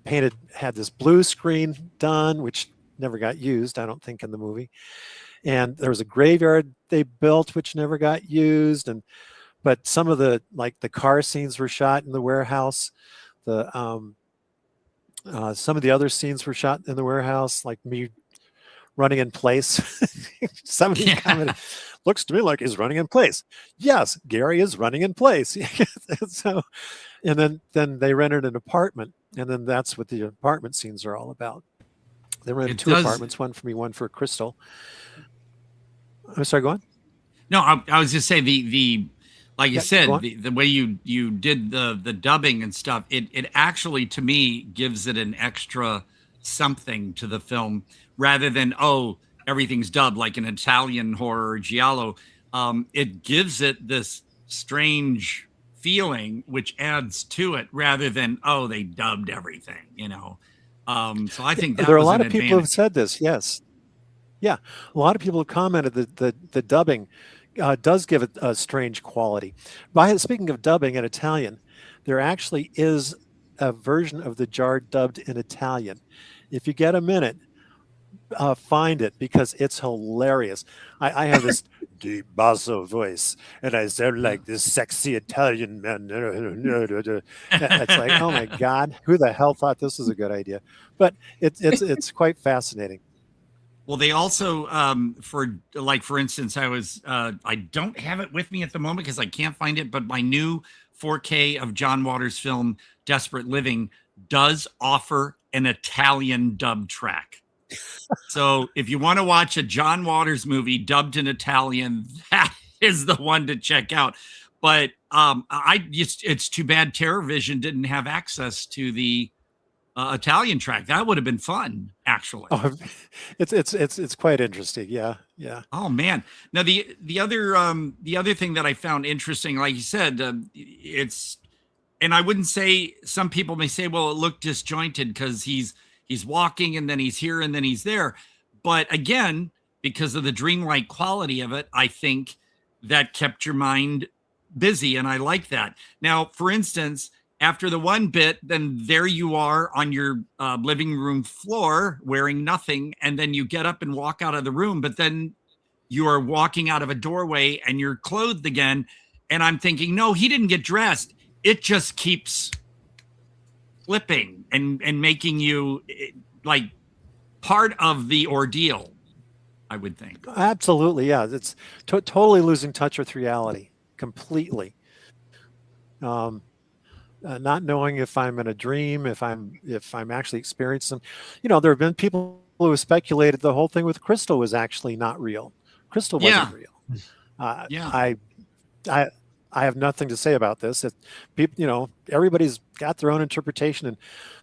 had this blue screen done, which never got used, I don't think, in the movie. And there was a graveyard they built, which never got used. But some of the car scenes were shot in the warehouse. Some of the other scenes were shot in the warehouse, like me running in place. Somebody commented, looks to me like he's running in place. Yes, Gary is running in place. So, and then they rented an apartment, and then that's what the apartment scenes are all about. They rented two apartments, one for me, one for Crystal. I'm sorry, go on. No, I was just saying the like you said, the way you did the dubbing and stuff, it actually, to me, gives it an extra something to the film, rather than, oh, everything's dubbed like an Italian horror giallo. It gives it this strange feeling, which adds to it, rather than, oh, they dubbed everything, So I think there are a lot of people who have said this. Yes, yeah, a lot of people have commented that the dubbing does give it a strange quality. Speaking of dubbing in Italian, there actually is a version of the jar dubbed in Italian. If you get a minute, find it, because it's hilarious. I have this deep basso voice, and I sound like this sexy Italian man. It's like, oh my God, who the hell thought this was a good idea? But it's quite fascinating. Well, they also, for instance, I don't have it with me at the moment because I can't find it, but my new 4K of John Waters' film, Desperate Living, does offer an Italian dub track. So if you want to watch a John Waters movie dubbed in Italian, that is the one to check out. But it's too bad TerrorVision didn't have access to the Italian track. That would have been fun, actually. Oh, it's quite interesting. Yeah. Oh man. Now the other thing that I found interesting, like you said, and I wouldn't say, some people may say, well, it looked disjointed because he's walking and then he's here and then he's there. But again, because of the dreamlike quality of it, I think that kept your mind busy, and I like that. Now, for instance, after the one bit, then there you are on your living room floor wearing nothing, and then you get up and walk out of the room, but then you are walking out of a doorway and you're clothed again. And I'm thinking, no, he didn't get dressed. It just keeps flipping and making you like part of the ordeal, I would think. Absolutely, yeah. It's totally losing touch with reality completely. Not knowing if I'm in a dream, if I'm actually experiencing. There have been people who have speculated the whole thing with Crystal was actually not real. Crystal wasn't real. I have nothing to say about this. People, everybody's got their own interpretation, and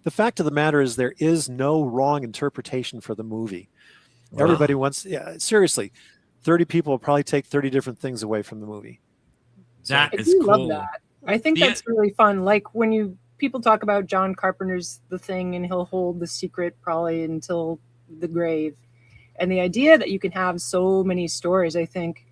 the fact of the matter is there is no wrong interpretation for the movie. Wow. Everybody wants, seriously, 30 people will probably take 30 different things away from the movie. That is cool. I love that. I think that's really fun. Like when people talk about John Carpenter's The Thing, and he'll hold the secret probably until the grave. And the idea that you can have so many stories, I think,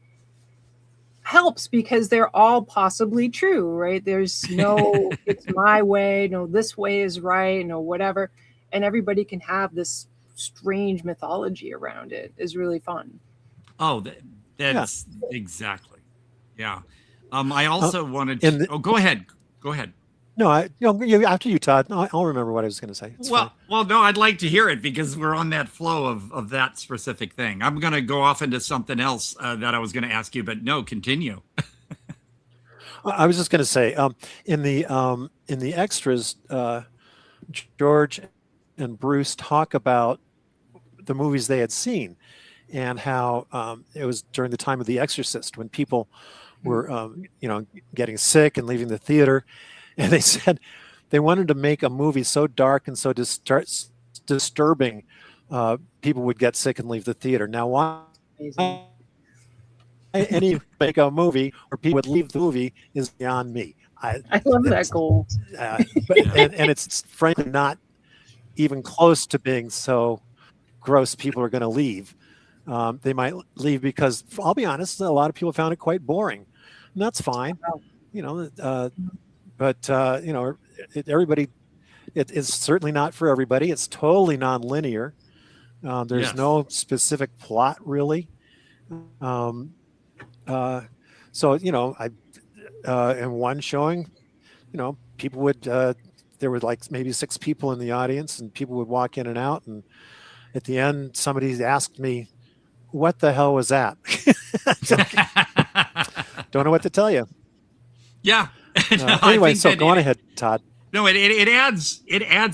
helps, because they're all possibly true, right? There's no, it's my way, no, this way is right, no, whatever. And everybody can have this strange mythology around it. Is really fun. Oh, that's exactly. Yeah. I also wanted to, go ahead. No, after you, Todd. I'll remember what I was going to say. Well, no, I'd like to hear it because we're on that flow of that specific thing. I'm going to go off into something else that I was going to ask you, but no, continue. I was just going to say, in the extras, George and Bruce talk about the movies they had seen, and how it was during the time of The Exorcist when people were, getting sick and leaving the theater. And they said they wanted to make a movie so dark and so disturbing people would get sick and leave the theater. Now, why Amazing. any make a movie where people would leave the movie is beyond me. I love that goal. And it's frankly not even close to being so gross. People are going to leave. They might leave because, I'll be honest, a lot of people found it quite boring, and that's fine. But everybody, it's certainly not for everybody. It's totally non-linear. There's no specific plot really. So in one showing, people would there were like maybe 6 people in the audience, and people would walk in and out, and at the end somebody asked me, what the hell was that? Don't know what to tell you. Yeah. Anyway, so go on ahead, Todd. No, it adds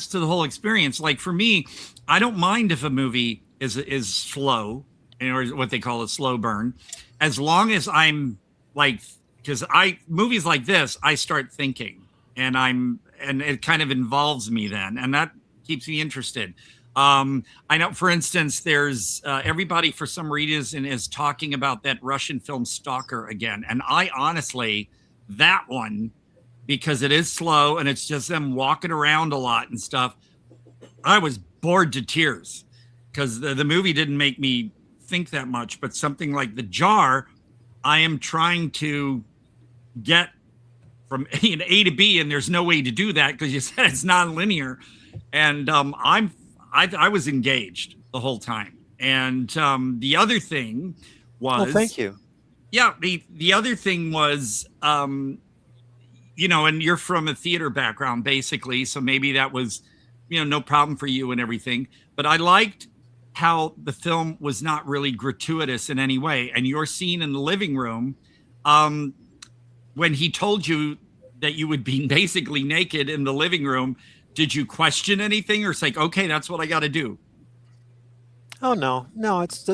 to the whole experience. Like for me, I don't mind if a movie is slow, or what they call a slow burn, as long as I'm like, because movies like this, I start thinking, and it kind of involves me then, and that keeps me interested. I know, for instance, there's everybody for some reason is talking about that Russian film Stalker again, and I honestly, that one, because it is slow and it's just them walking around a lot and stuff, I was bored to tears because the movie didn't make me think that much. But something like The Jar, I am trying to get from A to B, and there's no way to do that because you said it's non-linear, and I was engaged the whole time. And the other thing was, well, thank you. Yeah, the other thing was, and you're from a theater background basically, so maybe that was, no problem for you and everything. But I liked how the film was not really gratuitous in any way. And your scene in the living room, when he told you that you would be basically naked in the living room, did you question anything, or it's like, okay, that's what I got to do? Oh no, it's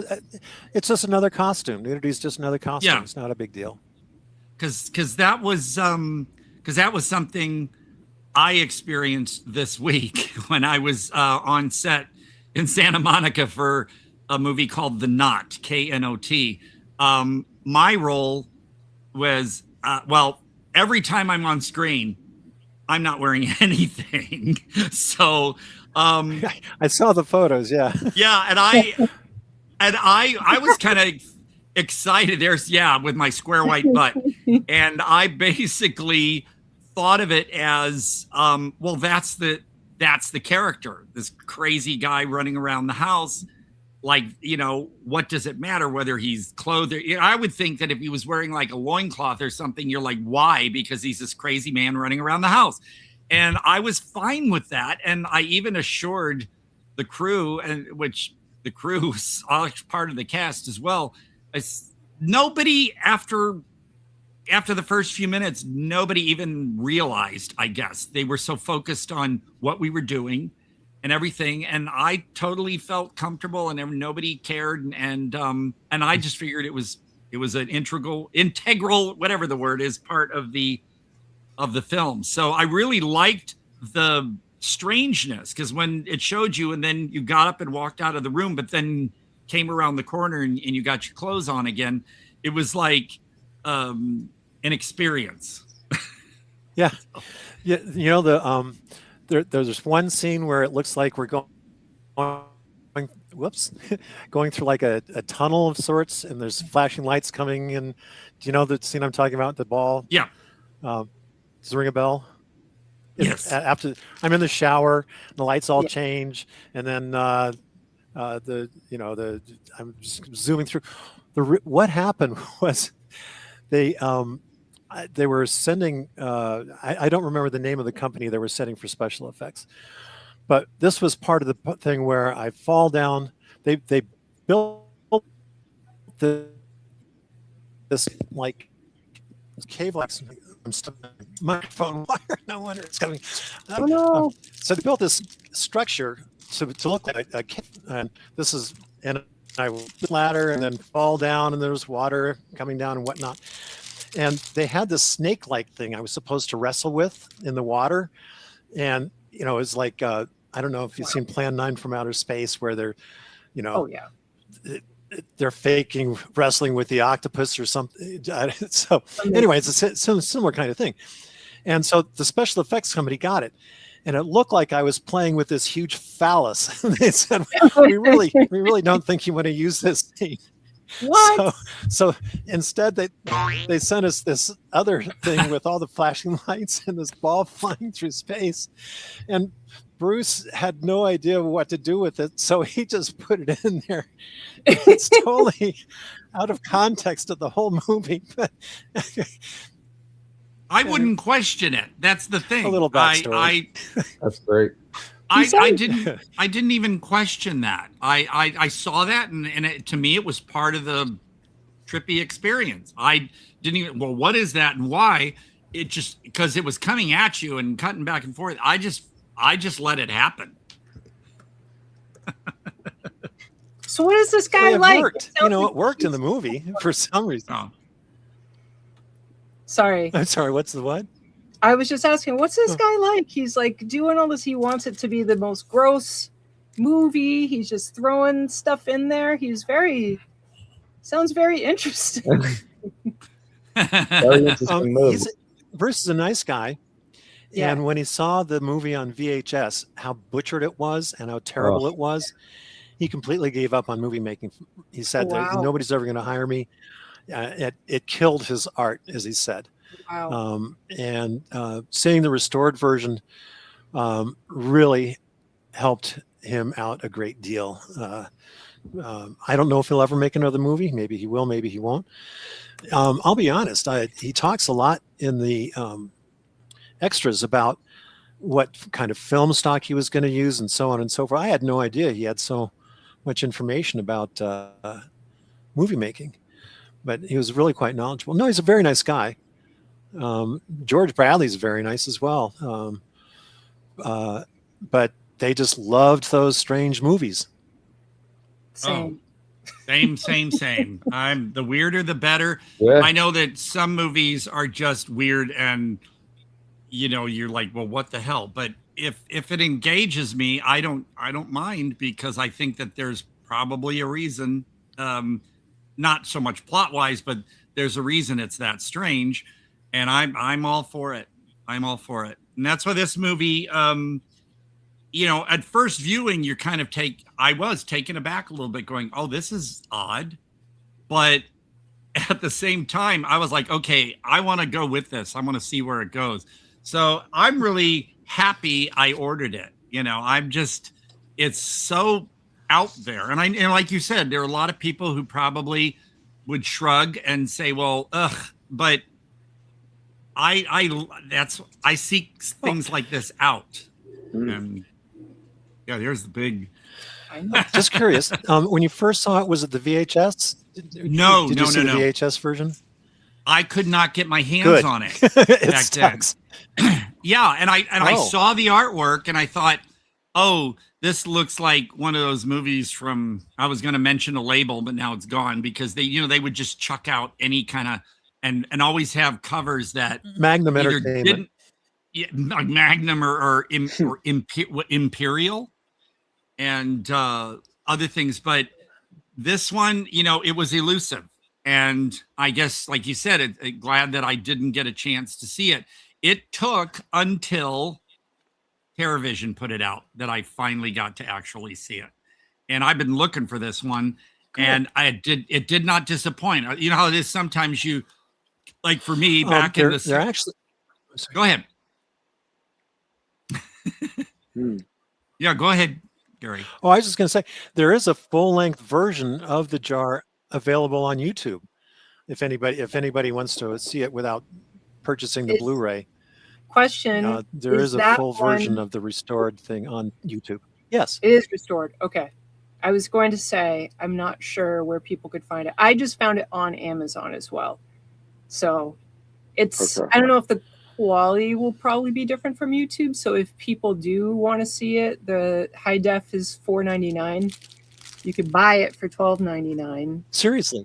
just another costume. Nudity is just another costume. Yeah. It's not a big deal. Because that was something I experienced this week when I was on set in Santa Monica for a movie called The Knot, Knot. My role was every time I'm on screen, I'm not wearing anything. So I saw the photos. Yeah. Yeah, and I was kind of excited. With my square white butt, and I basically thought of it as, that's the character, this crazy guy running around the house. Like, what does it matter whether he's clothed? I would think that if he was wearing like a loincloth or something, you're like, why? Because he's this crazy man running around the house. And I was fine with that. And I even assured the crew, and which the crew was part of the cast as well. Nobody after the first few minutes, nobody even realized, I guess. They were so focused on what we were doing and everything. And I totally felt comfortable, and nobody cared. And I just figured it was an integral, whatever the word is, part of the film. So I really liked the strangeness, because when it showed you and then you got up and walked out of the room, but then came around the corner and you got your clothes on again, it was like an experience. Yeah. There's one scene where it looks like we're going through like a tunnel of sorts, and there's flashing lights coming in. Do you know the scene I'm talking about? The ball? Yeah. Does it ring a bell? Yes. After I'm in the shower, the lights all change, and then I'm just zooming through. What happened was they were sending. I don't remember the name of the company they were sending for special effects, but this was part of the thing where I fall down. They built this like cave like. I'm stuck in the microphone wire. No wonder it's coming. Oh no! So they built this structure to look like a cave, and this is, and I ladder and then fall down, and there's water coming down and whatnot. And they had this snake-like thing I was supposed to wrestle with in the water, and it was like I don't know if you've seen Plan 9 from Outer Space, where they're, you know, Oh yeah. they're faking wrestling with the octopus or something. So anyway, it's a similar kind of thing. And so the special effects company got it, and it looked like I was playing with this huge phallus. They said, we really don't think you want to use this thing. What? So instead they sent us this other thing with all the flashing lights and this ball flying through space. And Bruce had no idea what to do with it, so he just put it in there. It's totally out of context of the whole movie. But I wouldn't question it. That's the thing. A little backstory. That's great. I didn't even question that. I saw that, and to me it was part of the trippy experience. I didn't even, well, what is that and why? It just, because it was coming at you and cutting back and forth. I just let it happen. So what is this guy It like? worked. You know, it worked in the movie for some reason. Oh. Sorry. I'm sorry, what's the what? I was just asking, what's this guy like? He's like doing all this. He wants it to be the most gross movie. He's just throwing stuff in there. Sounds very interesting. Very interesting move. Bruce is a nice guy. Yeah. And when he saw the movie on VHS, how butchered it was and how terrible it was, he completely gave up on movie making. He said that nobody's ever going to hire me. It killed his art, as he said. Wow. And seeing the restored version really helped him out a great deal. I don't know if he'll ever make another movie. Maybe he will, maybe he won't. I'll be honest. He talks a lot in the extras about what kind of film stock he was going to use and so on and so forth. I had no idea he had so much information about movie making, but he was really quite knowledgeable. No, he's a very nice guy. George Bradley's very nice as well. But they just loved those strange movies. Same. Same. I'm the weirder the better. Yeah. I know that some movies are just weird, and you know, you're like, well, what the hell? But if it engages me, I don't mind, because I think that there's probably a reason, not so much plot wise, but there's a reason it's that strange, and I'm all for it. I'm all for it. And that's why this movie, you know, at first viewing, you're kind of I was taken aback a little bit, going, oh, this is odd. But at the same time, I was like, okay, I want to go with this. I want to see where it goes. So I'm really happy I ordered it. You know, it's so out there. And like you said, there are a lot of people who probably would shrug and say, well, ugh, but I seek things like this out. And yeah, there's the big. I know. Just curious, when you first saw it, was it the VHS? No, Did you see the VHS version? I could not get my hands on it. It sucks. Yeah, and I saw the artwork and I thought, oh, this looks like one of those movies from. I was going to mention a label, but now it's gone, because they would just chuck out any kind of and always have covers that Magnum Entertainment. Magnum or Imperial and other things, but this one, it was elusive, and I guess, like you said, glad that I didn't get a chance to see it. It took until TerraVision put it out that I finally got to actually see it, and I've been looking for this one. Cool. And it did not disappoint. You know how it is sometimes, you like, for me back in the they're actually. Go ahead. Yeah, go ahead, Gary. Oh, I was just going to say, there is a full-length version of the jar available on YouTube. If anybody wants to see it without purchasing the Blu-ray. Question: there is a full version of the restored thing on YouTube. Yes, it is restored. Okay, I was going to say, I'm not sure where people could find it. I just found it on Amazon as well. So it's I don't know if the quality will probably be different from YouTube. So if people do want to see it, the high def is $4.99. You could buy it for $12.99. Seriously?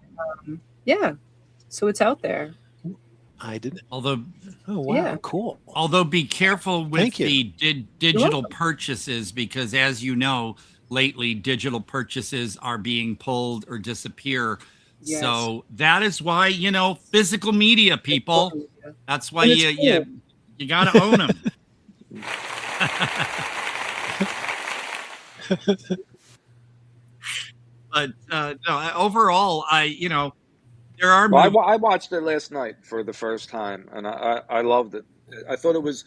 Yeah. So it's out there. I didn't. Although, oh wow, Yeah. cool. Although be careful with Thank you. the digital purchases, because as you know, lately digital purchases are being pulled or disappear. Yes. So that is why, you know, physical media, people. That's why And it's you got to own them. But no, overall, there are. Well, I watched it last night for the first time, and I loved it. I thought it was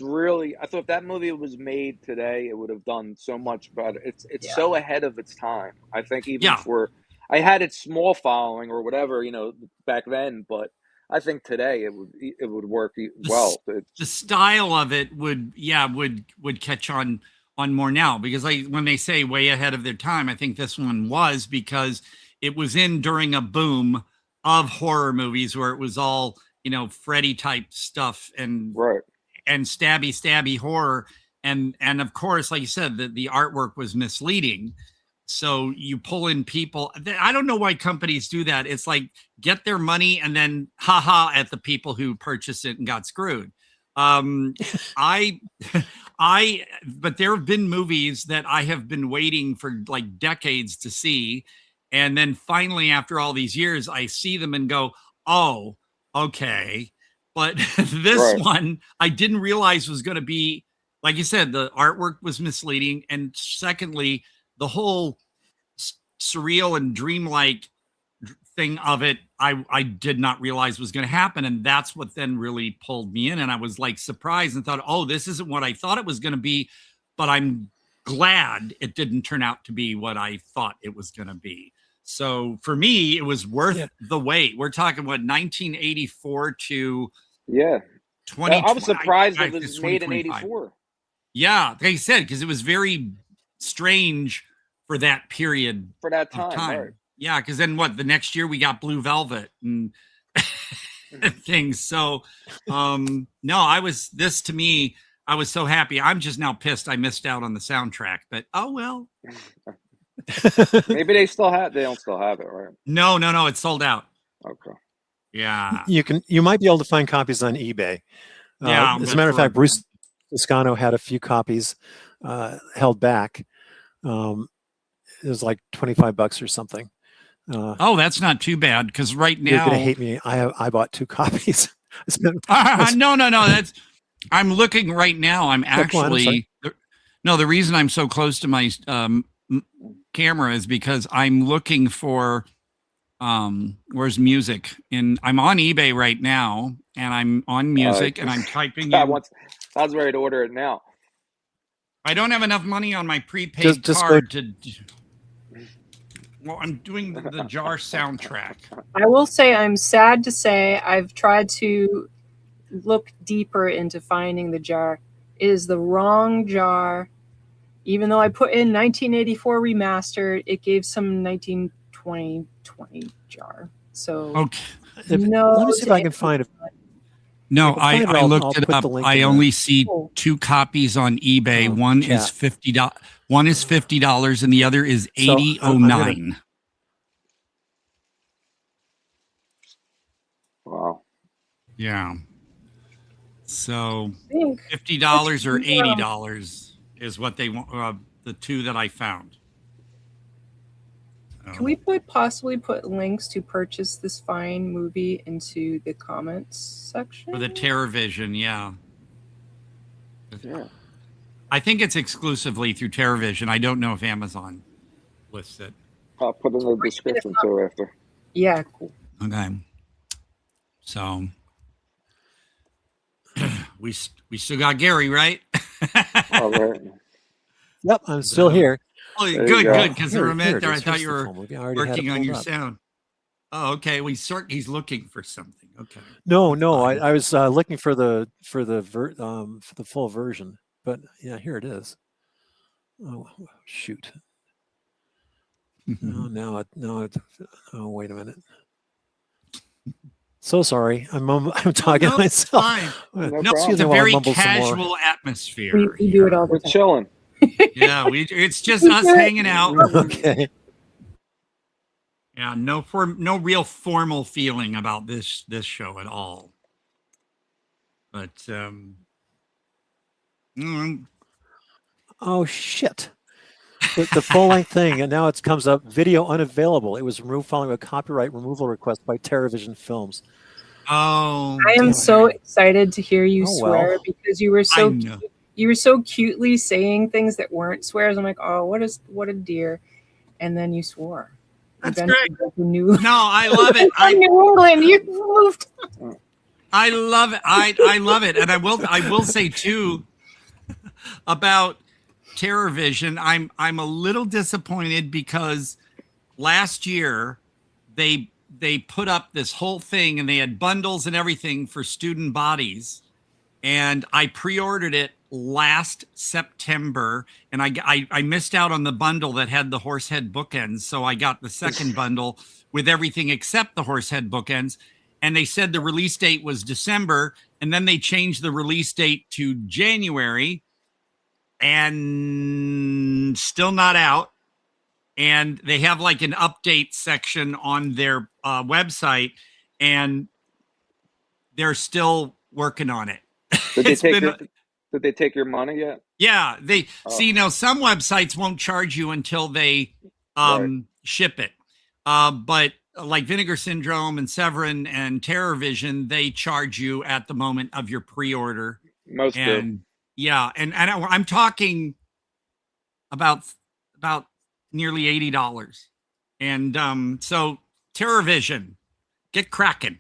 really. I thought if that movie was made today, it would have done so much better. It's so ahead of its time. I think even for I had its small following or whatever, you know, back then, but I think today it would work well. The style of it would catch on more now, because when they say way ahead of their time, I think this one was, because it was in during a boom of horror movies where it was all, you know, Freddy type stuff and stabby horror. And of course, like you said, the artwork was misleading. So you pull in people. I don't know why companies do that. It's like, get their money and then at the people who purchased it and got screwed. But there have been movies that I have been waiting for like decades to see. And then finally, after all these years, I see them and go, oh, okay. But this one, I didn't realize was going to be, like you said, the artwork was misleading. And secondly, the whole surreal and dreamlike thing of it, I did not realize was going to happen. And that's what then really pulled me in. And I was like surprised and thought, oh, this isn't what I thought it was going to be. But I'm glad it didn't turn out to be what I thought it was going to be. So for me, it was worth the wait. We're talking, what, 1984 to 20. I was surprised it was made in 84. Yeah, like I said, because it was very strange for that period. For that time. Right. Yeah, because then the next year we got Blue Velvet and things. So, no, I was so happy. I'm just now pissed I missed out on the soundtrack, but oh well. Maybe they don't still have it, right? No, it's sold out. Okay. Yeah. You might be able to find copies on eBay. Yeah. As a matter of fact, Bruce Toscano had a few copies held back. It was like $25 or something. Oh, that's not too bad, because right now you're gonna hate me. I bought 2 copies. No. That's. I'm looking right now. I'm actually the reason I'm so close to my camera is because I'm looking for where's music, and I'm on eBay right now, and I'm on music, and I'm typing. I was ready to order it now. I don't have enough money on my prepaid card to. Well, I'm doing the jar soundtrack. I will say, I'm sad to say, I've tried to look deeper into finding the jar. It is the wrong jar. Even though I put in 1984 remastered, it gave some 1920 jar. So okay. Let me see if I can find it. No, I looked it up. I only see 2 copies on eBay. One is $50. One is $50, and the other is $80.09. Wow. Yeah. So $50 or $80 is what they want. The 2 that I found. Can we possibly put links to purchase this fine movie into the comments section? For the TerraVision, yeah. I think it's exclusively through TerraVision. I don't know if Amazon lists it. I'll put in the description too after. Yeah, cool. Okay. So we still got Gary, right? All right. Yep, I'm still here. Oh, good. Because for a minute there, I thought you were working on your sound. Oh, okay. Well, he's looking for something. Okay. No. I was looking for the full version, but yeah, here it is. Oh shoot. Oh, wait a minute. So sorry. I'm talking to myself. Fine. No, it's a very casual atmosphere. We do it all the time. We're chilling. Yeah, it's just us hanging out. Okay. Yeah, no real formal feeling about this show at all. But oh shit. The full-length thing, and now it comes up, video unavailable. It was removed following a copyright removal request by TerraVision Films. Oh, I am so excited to hear you swear well. because you were so cutely saying things that weren't swears. I'm like, oh, what a dear, and then you swore. That's great. No, I love it. New England, you moved. I love it. I love it, and I will say too about TerraVision. I'm a little disappointed because last year they put up this whole thing and they had bundles and everything for student bodies, and I pre-ordered it last September, and I missed out on the bundle that had the horsehead bookends, so I got the second bundle with everything except the horsehead bookends. And they said the release date was December, and then they changed the release date to January, and still not out. And they have like an update section on their website, and they're still working on it. Did they take your money yet? Yeah, they see now some websites won't charge you until they ship it. But like Vinegar Syndrome and Severin and TerraVision, they charge you at the moment of your pre-order. Most do. Yeah, and I'm talking about nearly $80. And so TerraVision, get cracking.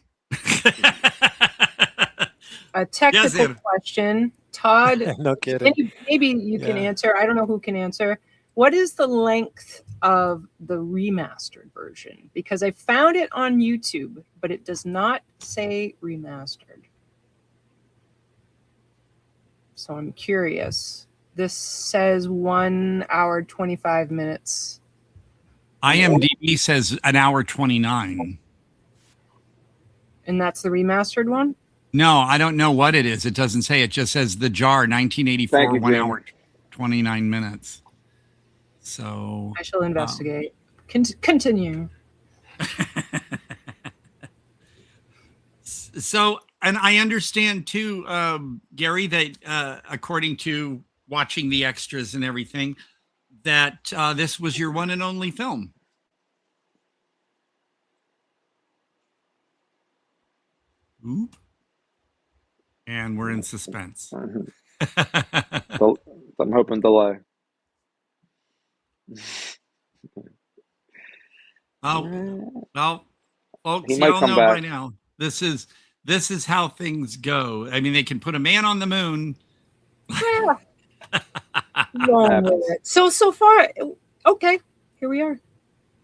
A technical question. Todd, no kidding. Maybe you can answer. I don't know who can answer. What is the length of the remastered version? Because I found it on YouTube, but it does not say remastered. So I'm curious. This says 1 hour, 25 minutes. IMDb says an hour 29. And that's the remastered one? No, I don't know what it is. It doesn't say. It just says The Jar, 1984, 1 hour, 29 minutes. So I shall investigate. Continue. So, and I understand too, Gary, that according to watching the extras and everything, that this was your one and only film. Oop. And we're in suspense. I'm hoping delay. Oh, well, folks, He you might all come know back. by now. This is how things go. I mean, they can put a man on the moon. Wrong with it. So far, okay, here we are.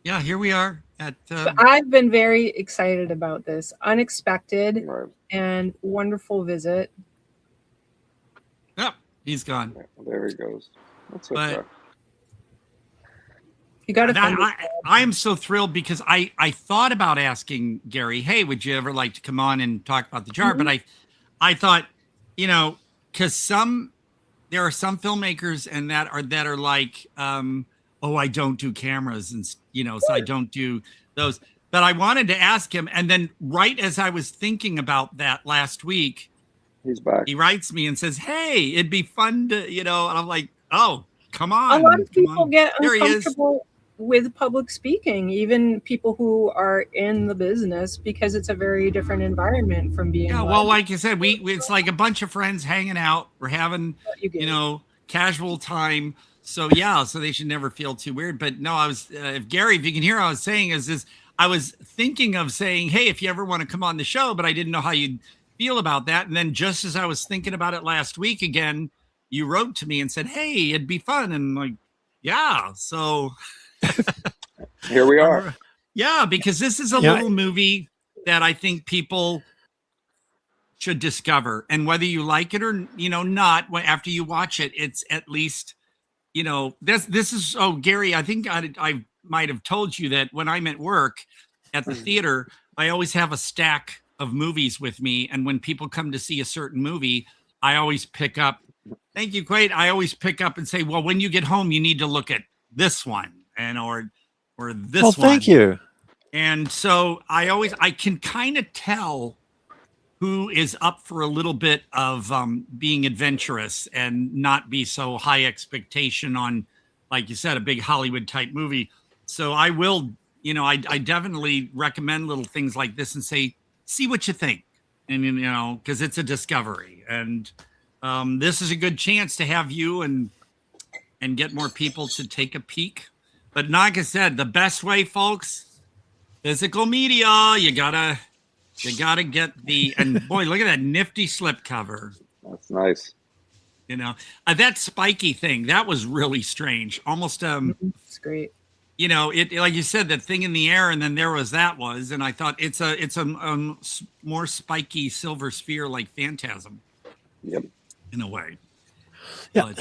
Yeah, here we are. I've been very excited about this. Unexpected and wonderful visit. Yep, he's gone. There he goes. That's okay. But you got I am so thrilled because I thought about asking Gary, hey, would you ever like to come on and talk about The Jar? Mm-hmm. But I thought, because there are some filmmakers and that are like, oh, I don't do cameras and so I don't do those. But I wanted to ask him, and then right as I was thinking about that last week, he's back. He writes me and says, "Hey, it'd be fun to, and I'm like, oh, come on." A lot of people get There he is. uncomfortable with public speaking, even people who are in the business, because it's a very different environment from being. Yeah, well, like you said, we it's like a bunch of friends hanging out. We're having, casual time. So so they should never feel too weird. But no, I was, Gary, if you can hear what I was saying, is I was thinking of saying, hey, if you ever want to come on the show, but I didn't know how you'd feel about that. And then just as I was thinking about it last week again, you wrote to me and said, hey, it'd be fun. And like, yeah, so here we are. Yeah, because this is a little movie that I think people should discover. And whether you like it or, not, after you watch it, it's at least, this is, Gary, I think I might have told you that when I'm at work at the theater, I always have a stack of movies with me. And when people come to see a certain movie, I always pick up, thank you, Quaid. I always pick up and say, well, when you get home, you need to look at this one or this one. Well, thank you. And so I can kind of tell who is up for a little bit of being adventurous and not be so high expectation on, like you said, a big Hollywood type movie. So I will, I definitely recommend little things like this and say, see what you think. And, because it's a discovery. And this is a good chance to have you and get more people to take a peek. But like I said, the best way, folks, physical media, you gotta get and boy, look at that nifty slipcover. That's nice. That spiky thing, that was really strange. Almost it's great. It, like you said, that thing in the air, and then there was and I thought it's a more spiky silver sphere like Phantasm. Yep. In a way. Yeah.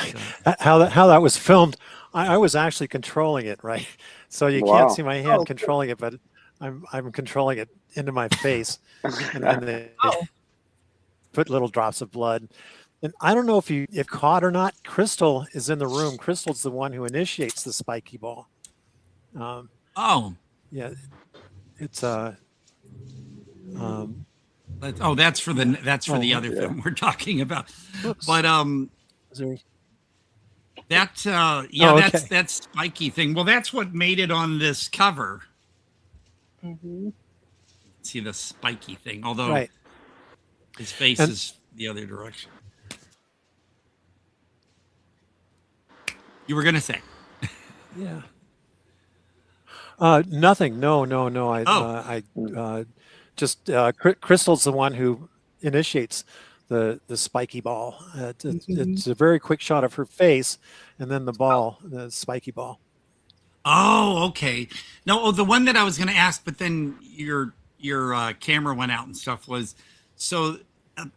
But, how that was filmed, I was actually controlling it, right? So you can't see my hand controlling it, but I'm controlling it into my face, and then they put little drops of blood. And I don't know if caught or not. Crystal is in the room. Crystal's the one who initiates the spiky ball. Yeah, it's that's for the other film we're talking about. Oops. But that spiky thing. Well, that's what made it on this cover. Mm-hmm. See the spiky thing, although his face is the other direction. You were gonna say? Yeah. Nothing. No. Crystal's the one who initiates the spiky ball. It's a very quick shot of her face, and then the ball, the spiky ball. Oh, okay. No, the one that I was going to ask, but then your camera went out and stuff was, so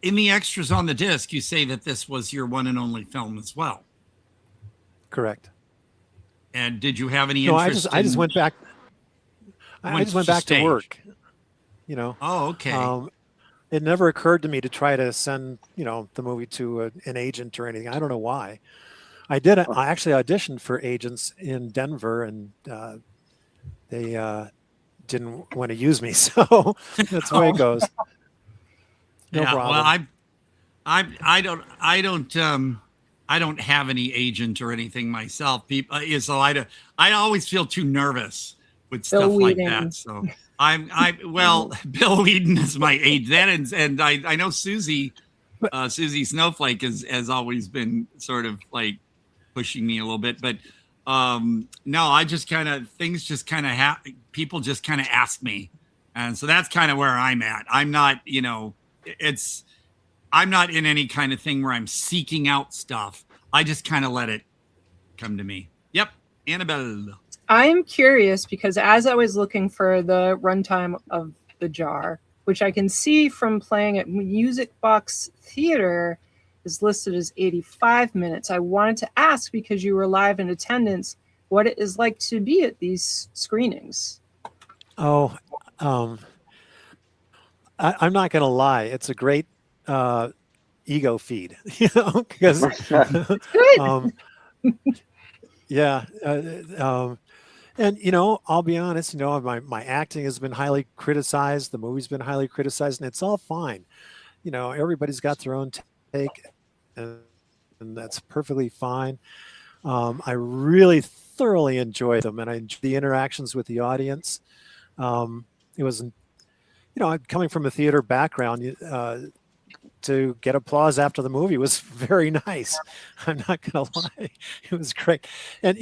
in the extras on the disc, you say that this was your one and only film as well. Correct. And did you have any interest? I just went back. I just went back to work. Oh, okay. It never occurred to me to try to send, the movie to an agent or anything. I don't know why. I actually auditioned for agents in Denver, and they didn't want to use me. So that's the way it goes. No problem. Well, I don't have any agent or anything myself. So I always feel too nervous with stuff like that. So Bill Whedon is my agent, and I know Susie Snowflake has always been sort of like pushing me a little bit, but no, I just kind of people just kind of ask me, and so that's kind of where I'm at. I'm not, I'm not in any kind of thing where I'm seeking out stuff. I just kind of let it come to me. Yep, Annabelle. I'm curious because as I was looking for the runtime of The Jar, which I can see from playing at Music Box Theater, is listed as 85 minutes. I wanted to ask, because you were live in attendance, what it is like to be at these screenings. Oh, I'm not going to lie. It's a great ego feed, because yeah. And, I'll be honest, my acting has been highly criticized. The movie's been highly criticized, and it's all fine. Everybody's got their own take, and that's perfectly fine. I really thoroughly enjoy them, and I enjoy the interactions with the audience. It was, coming from a theater background, to get applause after the movie was very nice. I'm not going to lie. It was great. And,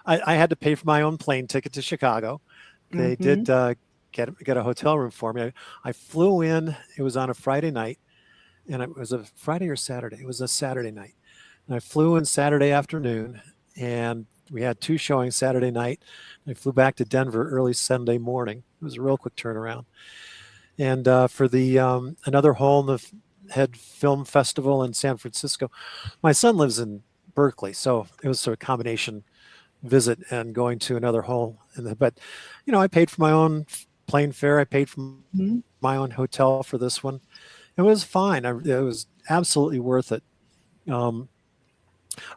I had to pay for my own plane ticket to Chicago. They did get a hotel room for me. I flew in. It was on a Friday night. And it was a Friday or Saturday. It was a Saturday night. And I flew in Saturday afternoon. And we had 2 showings Saturday night. I flew back to Denver early Sunday morning. It was a real quick turnaround. And for the another hole in the Head Film Festival in San Francisco. My son lives in Berkeley, so it was a combination visit and going to another hole. But I paid for my own plane fare. I paid for my own hotel for this one. It was fine. It was absolutely worth it. I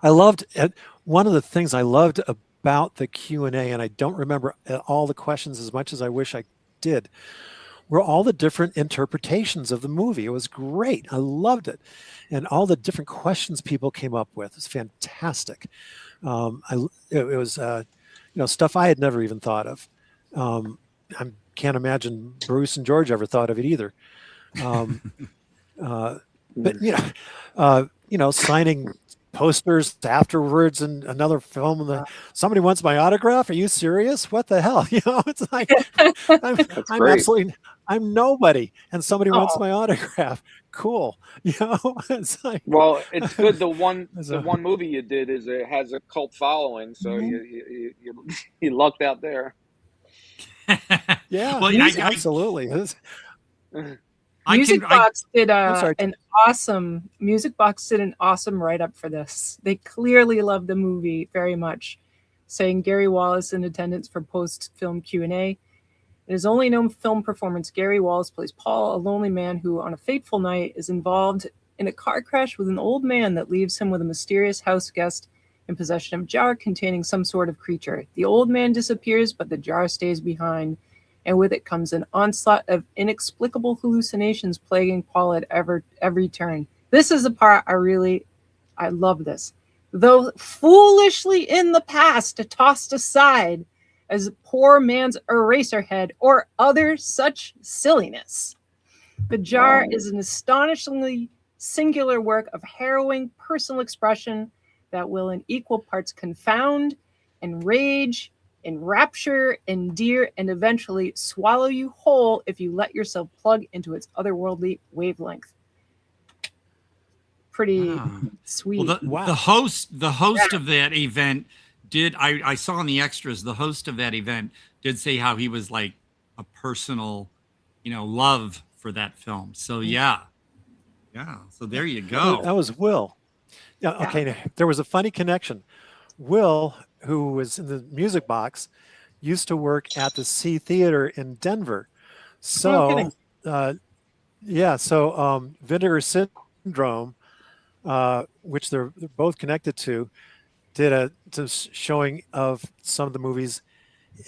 loved it. One of the things I loved about the Q&A, and I don't remember all the questions as much as I wish I did were all the different interpretations of the movie. It was great. I loved it. And all the different questions people came up with. It was fantastic. It was, stuff I had never even thought of. I can't imagine Bruce and George ever thought of it either. But signing posters afterwards in another film. Somebody wants my autograph. Are you serious? What the hell? It's like I'm nobody, and somebody wants my autograph. Cool. It's like, well, it's good. The one movie you did has a cult following, so you lucked out there. Yeah, well, absolutely. Music Box did an awesome write-up for this. They clearly loved the movie very much, saying Gary Wallace in attendance for post-film Q&A. In his only known film performance, Gary Wallace plays Paul, a lonely man who, on a fateful night, is involved in a car crash with an old man that leaves him with a mysterious house guest in possession of a jar containing some sort of creature. The old man disappears, but the jar stays behind, and with it comes an onslaught of inexplicable hallucinations plaguing Paul at every turn. This is the part I love this. Though foolishly in the past tossed aside as a poor man's eraserhead or other such silliness, the jar is an astonishingly singular work of harrowing personal expression that will in equal parts confound, enrage, enrapture, endear, and eventually swallow you whole if you let yourself plug into its otherworldly wavelength. Pretty sweet. Well, the host of that event did, I saw in the extras, the host of that event did say how he was like a personal, love for that film. So yeah. So there you go. That was Will. Yeah. Okay. There was a funny connection. Will, who was in the Music Box, used to work at the C Theater in Denver. So, Vinegar Syndrome, which they're both connected to, did a showing of some of the movies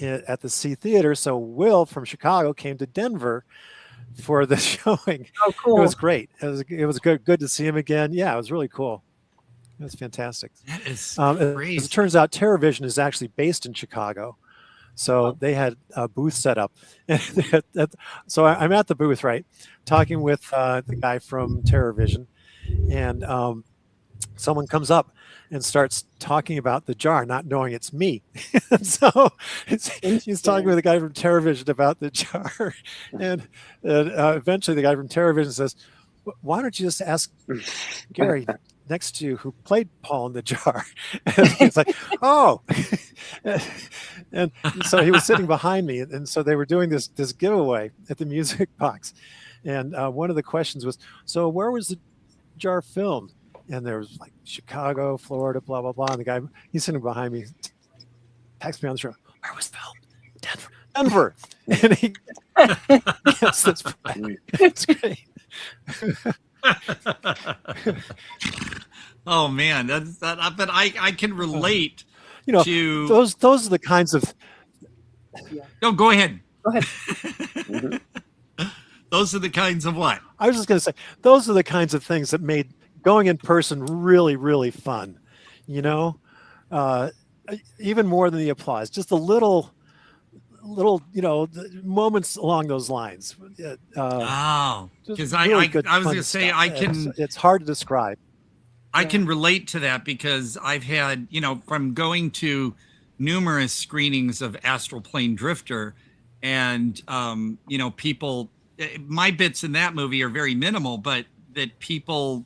at the C Theater. So Will from Chicago came to Denver for the showing. Oh, cool! It was great. It was good to see him again. Yeah, it was really cool. It was fantastic. That is crazy. As it turns out, TerrorVision is actually based in Chicago. So they had a booth set up. So I'm at the booth, right, talking with the guy from TerrorVision. And someone comes up and starts talking about the jar, not knowing it's me. So he's talking with the guy from TerrorVision about the jar. And eventually the guy from TerrorVision says, why don't you just ask Gary next to you who played Paul in the jar? And he's like, oh. And so he was sitting behind me. And so they were doing this giveaway at the Music Box. And one of the questions was, so where was the jar filmed? And there was like Chicago, Florida, blah, blah, blah. And the guy, he's sitting behind me, texts me on the show, where was filmed? Denver. And he gets this. It's great. Oh man, but I can relate to those are the kinds of. No, go ahead. Go ahead. Those are the kinds of what? I was just going to say, those are the kinds of things that made going in person really, really fun. Even more than the applause, just the little moments along those lines. Because I was going to say, it's hard to describe. I can relate to that because I've had, from going to numerous screenings of Astral Plane Drifter, and people, my bits in that movie are very minimal, but that people,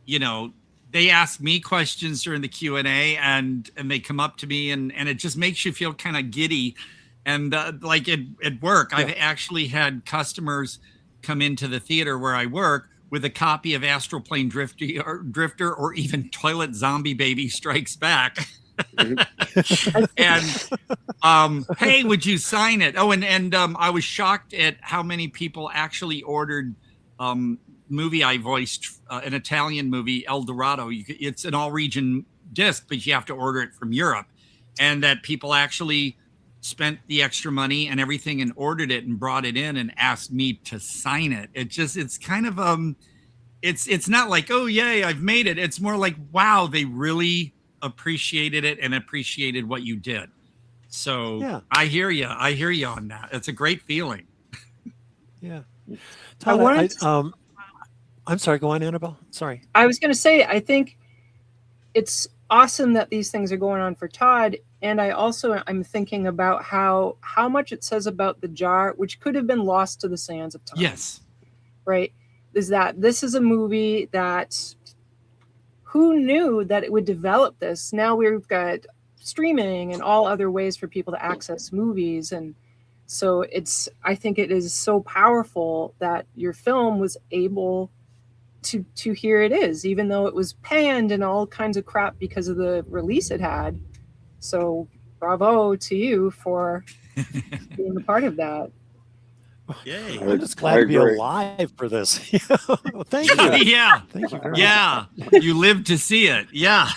they ask me questions during the Q&A and they come up to me and it just makes you feel kind of giddy. And like at work, I've actually had customers come into the theater where I work with a copy of Astral Plane Drifter or even Toilet Zombie Baby Strikes Back. And hey, would you sign it? Oh, and I was shocked at how many people actually ordered movie I voiced, an Italian movie, El Dorado. It's an all-region disc, but you have to order it from Europe. And that people actually spent the extra money and everything and ordered it and brought it in and asked me to sign it. It's kind of it's not like, oh yay, I've made it. It's more like, wow, they really appreciated it and appreciated what you did. So Yeah. I hear you on that. It's a great feeling. Yeah. Todd, I'm sorry, go on, Annabelle. Sorry. I was going to say, I think it's awesome that these things are going on for Todd. And I'm thinking about how much it says about the jar, which could have been lost to the sands of time. Yes. Right. Is that this is a movie that who knew that it would develop this? Now we've got streaming and all other ways for people to access movies. And so I think it is so powerful that your film was able to here it is, even though it was panned and all kinds of crap because of the release it had. So bravo to you for being a part of that. Yay. I'm just glad to be alive for this. Thank you. Yeah. Thank you very much. You lived to see it. Yeah.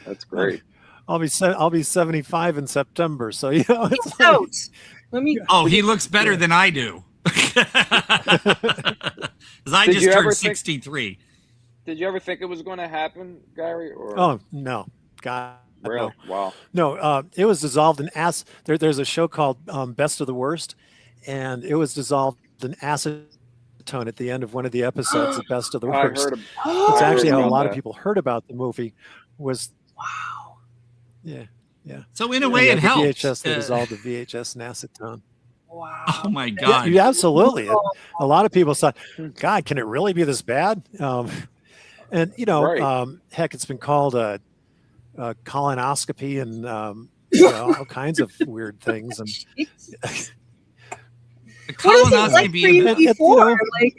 That's great. I'll be 75 in September, so it's Oh, he looks better than I do. Because I just turned 63. Did you ever think it was going to happen, Gary? Or? Oh no, God, really? No. Wow. No, it was dissolved in acid. There's a show called Best of the Worst, and it was dissolved in acetone at the end of one of the episodes of Best of the Worst. It's actually how a lot of people heard about the movie. Was wow. Yeah. So in a way, it helps. VHS, they dissolved the VHS in acetone. Wow. Oh my God. Yeah, absolutely. A lot of people thought, God, can it really be this bad? And heck, it's been called a colonoscopy and all kinds of weird things. And what is it like for you before? Like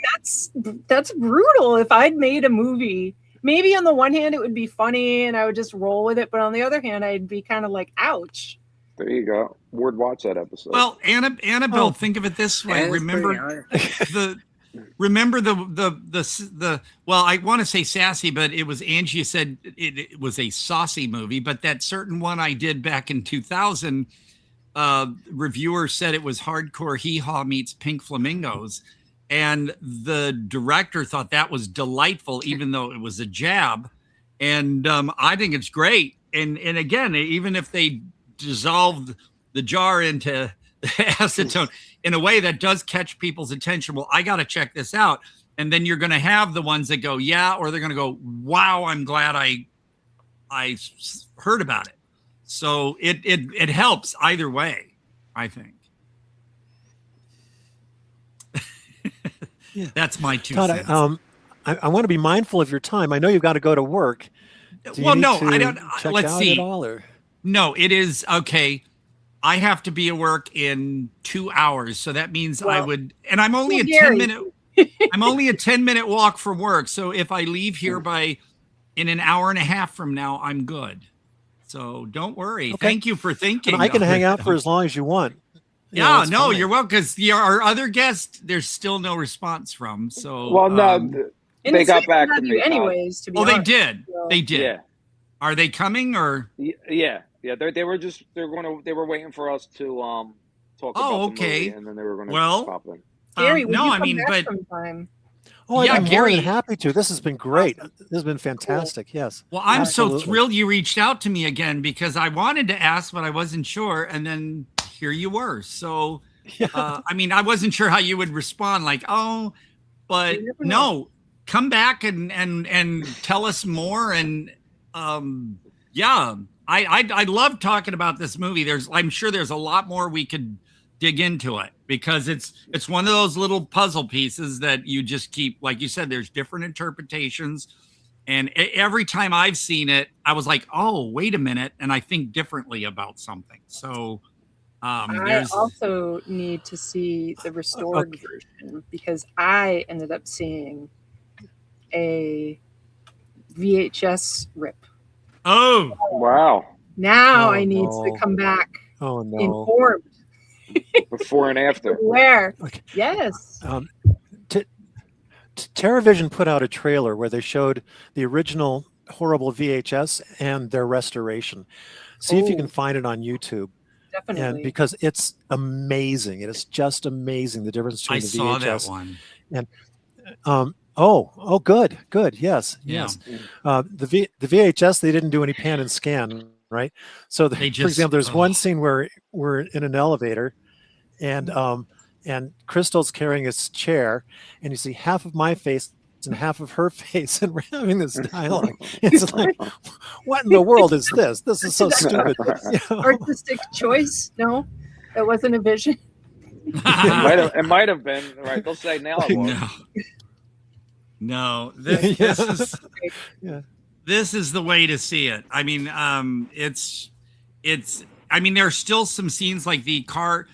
that's brutal. If I'd made a movie, maybe on the one hand it would be funny and I would just roll with it, but on the other hand, I'd be kind of like, ouch. There you go. Ward, watch that episode. Well, Annabelle, think of it this way. Remember the well, I want to say sassy, but it was Angie who said it was a saucy movie, but that certain one I did back in 2000, reviewer said it was hardcore hee-haw meets Pink Flamingos. And the director thought that was delightful, even though it was a jab. And I think it's great. And again, even if they dissolved the jar into acetone in a way that does catch people's attention, well, I got to check this out. And then you're going to have the ones that go, yeah, or they're going to go, wow, I'm glad I heard about it. So it helps either way, I think. Yeah. That's my 2 Todd, cents. I want to be mindful of your time. I know you've got to go to work. Well, no, I don't. Let's see. At all, or? No, it is okay. I have to be at work in 2 hours, so that means I would, and I'm only a 10-minute. I'm only a 10-minute walk from work, so if I leave here in an hour and a half from now, I'm good. So don't worry. Okay. Thank you for thinking. And I can hang out for as long as you want. Yeah, no, you're welcome. Because our other guest, there's still no response from. So well, no, they got back to me anyways. To be honest, they did. So. They did. Yeah. Are they coming or? Yeah. They were waiting for us to talk about the movie, and then they were going to pop in. Gary, sometime? Oh, I'm more than happy to. This has been great. This has been fantastic. Cool. Yes. Well, I'm so thrilled you reached out to me again because I wanted to ask, but I wasn't sure, and then here you were. So, I wasn't sure how you would respond. Like, but no, come back and tell us more. And I love talking about this movie. I'm sure there's a lot more we could dig into it because it's one of those little puzzle pieces that you just keep, like you said, there's different interpretations. And every time I've seen it, I was like, oh, wait a minute. And I think differently about something. So I also need to see the restored version because I ended up seeing a VHS rip. Oh, wow. Now I need to come back informed. Before and after. Where? Okay. Yes. TerraVision put out a trailer where they showed the original horrible VHS and their restoration. See if you can find it on YouTube. Definitely. And because it's amazing. It is just amazing, the difference between the VHS. I saw that one. And good. Yes. The VHS, they didn't do any pan and scan, right? So for example, there's one scene where we're in an elevator and Crystal's carrying his chair, and you see half of my face and half of her face, and we're having this dialogue. It's like, what in the world is this? This is so stupid. Artistic choice? No, that wasn't a vision. It might have been, right? They'll say now it was. No, this is the way to see it. I mean, it's. I mean, there are still some scenes like the car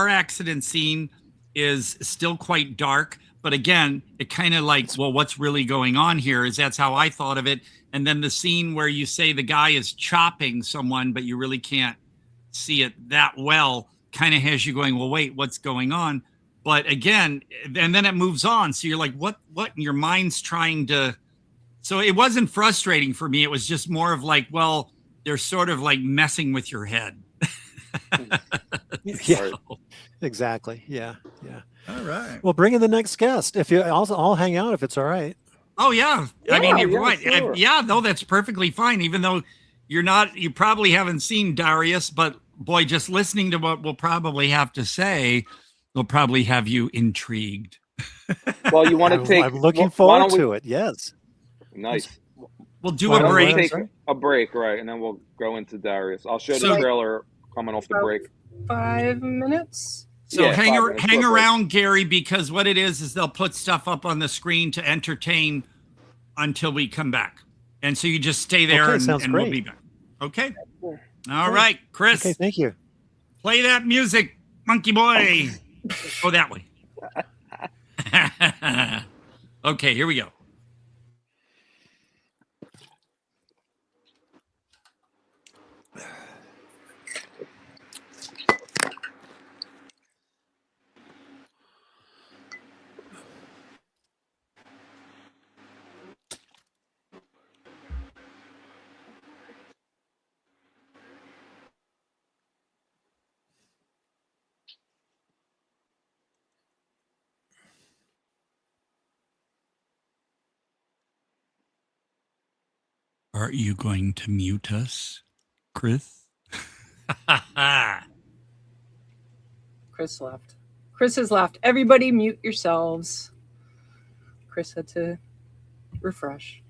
accident scene is still quite dark, but again, it kind of like, well, what's really going on here? That's how I thought of it. And then the scene where you say the guy is chopping someone, but you really can't see it that well, kind of has you going, well, wait, what's going on? But again, and then it moves on. So you're like, what? And your mind's trying to. So it wasn't frustrating for me. It was just more of like, well, they're sort of like messing with your head. Yeah, exactly. Yeah. All right. Well, bring in the next guest. If you I'll hang out if it's all right. Oh yeah. I mean, you're right. Sure. No, that's perfectly fine. Even though you probably haven't seen Dariuss, but boy, just listening to what we'll probably have to say will probably have you intrigued. Well, you want to take? I'm looking forward to it. Yes. Nice. We'll do a break. Take a break, right, and then we'll go into Dariuss. I'll show the trailer coming off the break. 5 minutes. So hang around, Gary, because what it is they'll put stuff up on the screen to entertain until we come back. And so you just stay there and we'll be back. Okay. All right, Chris. Okay, thank you. Play that music, monkey boy. Go that way. Okay, here we go. Are you going to mute us, Chris? Chris left. Chris has left. Everybody mute yourselves. Chris had to refresh.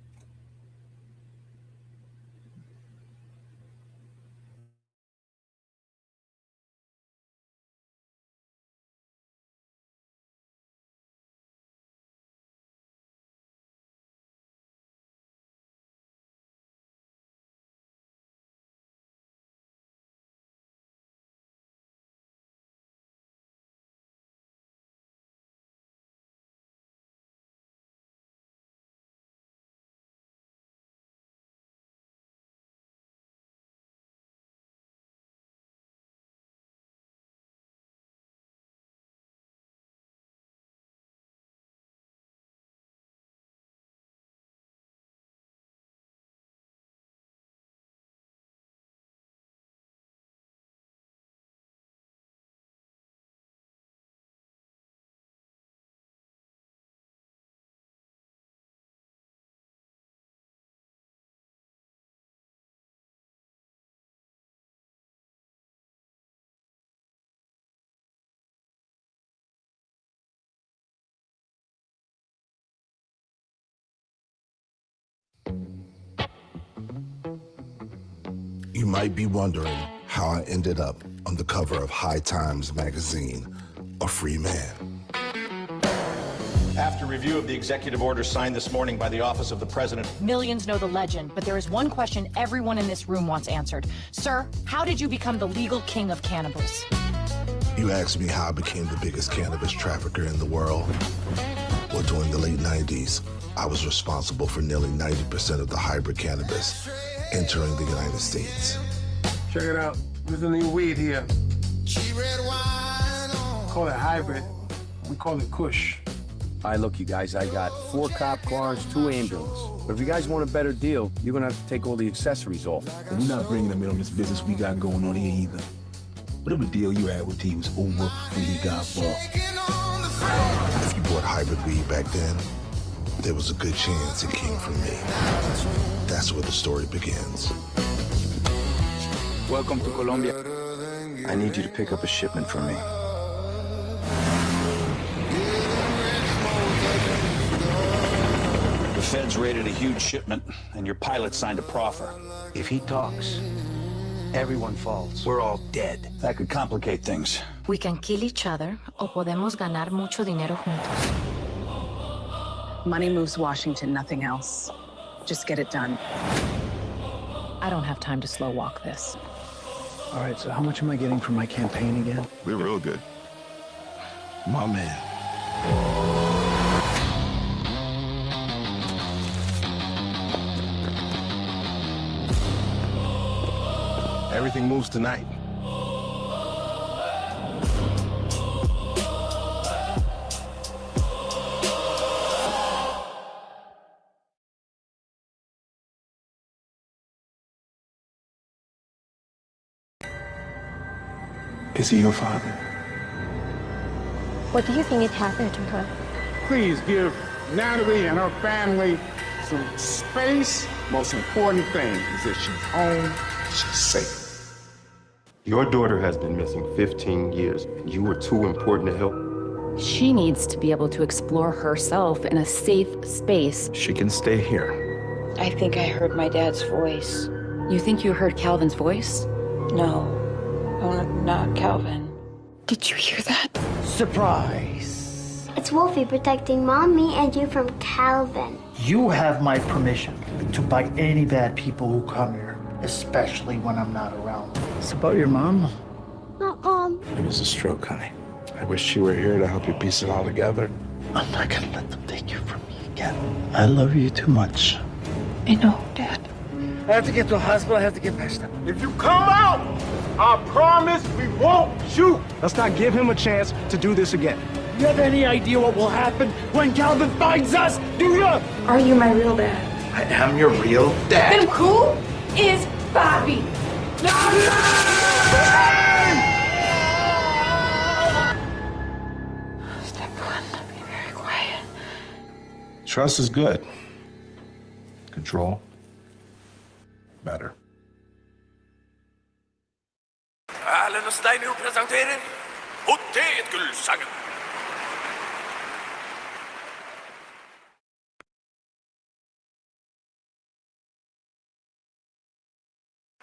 You might be wondering how I ended up on the cover of High Times magazine, a free man. After review of the executive order signed this morning by the Office of the President. Millions know the legend, but there is one question everyone in this room wants answered. Sir, how did you become the legal king of cannabis? You asked me how I became the biggest cannabis trafficker in the world. Well, during the late 90s, I was responsible for nearly 90% of the hybrid cannabis entering the United States. Check it out. There's a new weed here. Call it hybrid. We call it Kush. All right, look, you guys, I got 4 cop cars, 2 ambulances. But if you guys want a better deal, you're gonna have to take all the accessories off. And we're not bringing them in on this business we got going on here either. Whatever deal you had with T was over when he got bought. If you bought hybrid weed back then, there was a good chance it came from me. That's where the story begins. Welcome to Colombia. I need you to pick up a shipment for me. The feds raided a huge shipment, and your pilot signed a proffer. If he talks, everyone falls. We're all dead. That could complicate things. We can kill each other o podemos ganar mucho dinero juntos. Money moves Washington, nothing else. Just get it done. I don't have time to slow walk this. All right, so how much am I getting from my campaign again? We're real good. My man. Everything moves tonight. Is he your father? What do you think had happened to her? Please give Natalie and her family some space. Most important thing is that she's home, she's safe. Your daughter has been missing 15 years, and you were too important to help. She needs to be able to explore herself in a safe space. She can stay here. I think I heard my dad's voice. You think you heard Calvin's voice? No, not Calvin. Did you hear that? Surprise! It's Wolfie protecting Mommy and you from Calvin. You have my permission to bite any bad people who come here, especially when I'm not around. It's about your mom. Not Mom. It was a stroke, honey. I wish she were here to help you piece it all together. I'm not gonna let them take you from me again. I love you too much. I know, Dad. I have to get to the hospital. I have to get patched up. If you come out, I promise we won't shoot. Let's not give him a chance to do this again. You have any idea what will happen when Calvin finds us? Do you? Are you my real dad? I am your real dad. Then who is Bobby? Step 1, be very quiet. Trust is good. Control, better. Erlend og Steinjo presenterer Potetgullsangen.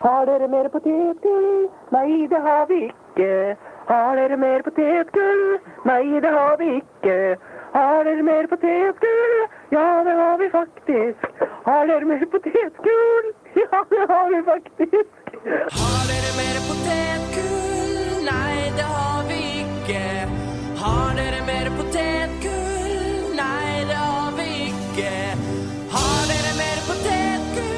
Har dere mer potetgull? Nei, det har vi ikke. Har dere mer potetgull? Nei, det har vi ikke. Har dere mer potetgull? Ja, det har vi faktisk. Har dere mer potetgull? Ja, det har vi faktisk. Har dere mer potetgull? Nei, det har vi ikke. Har dere mer potetgull? Nei, det har vi ikke. Har dere mer potetgull?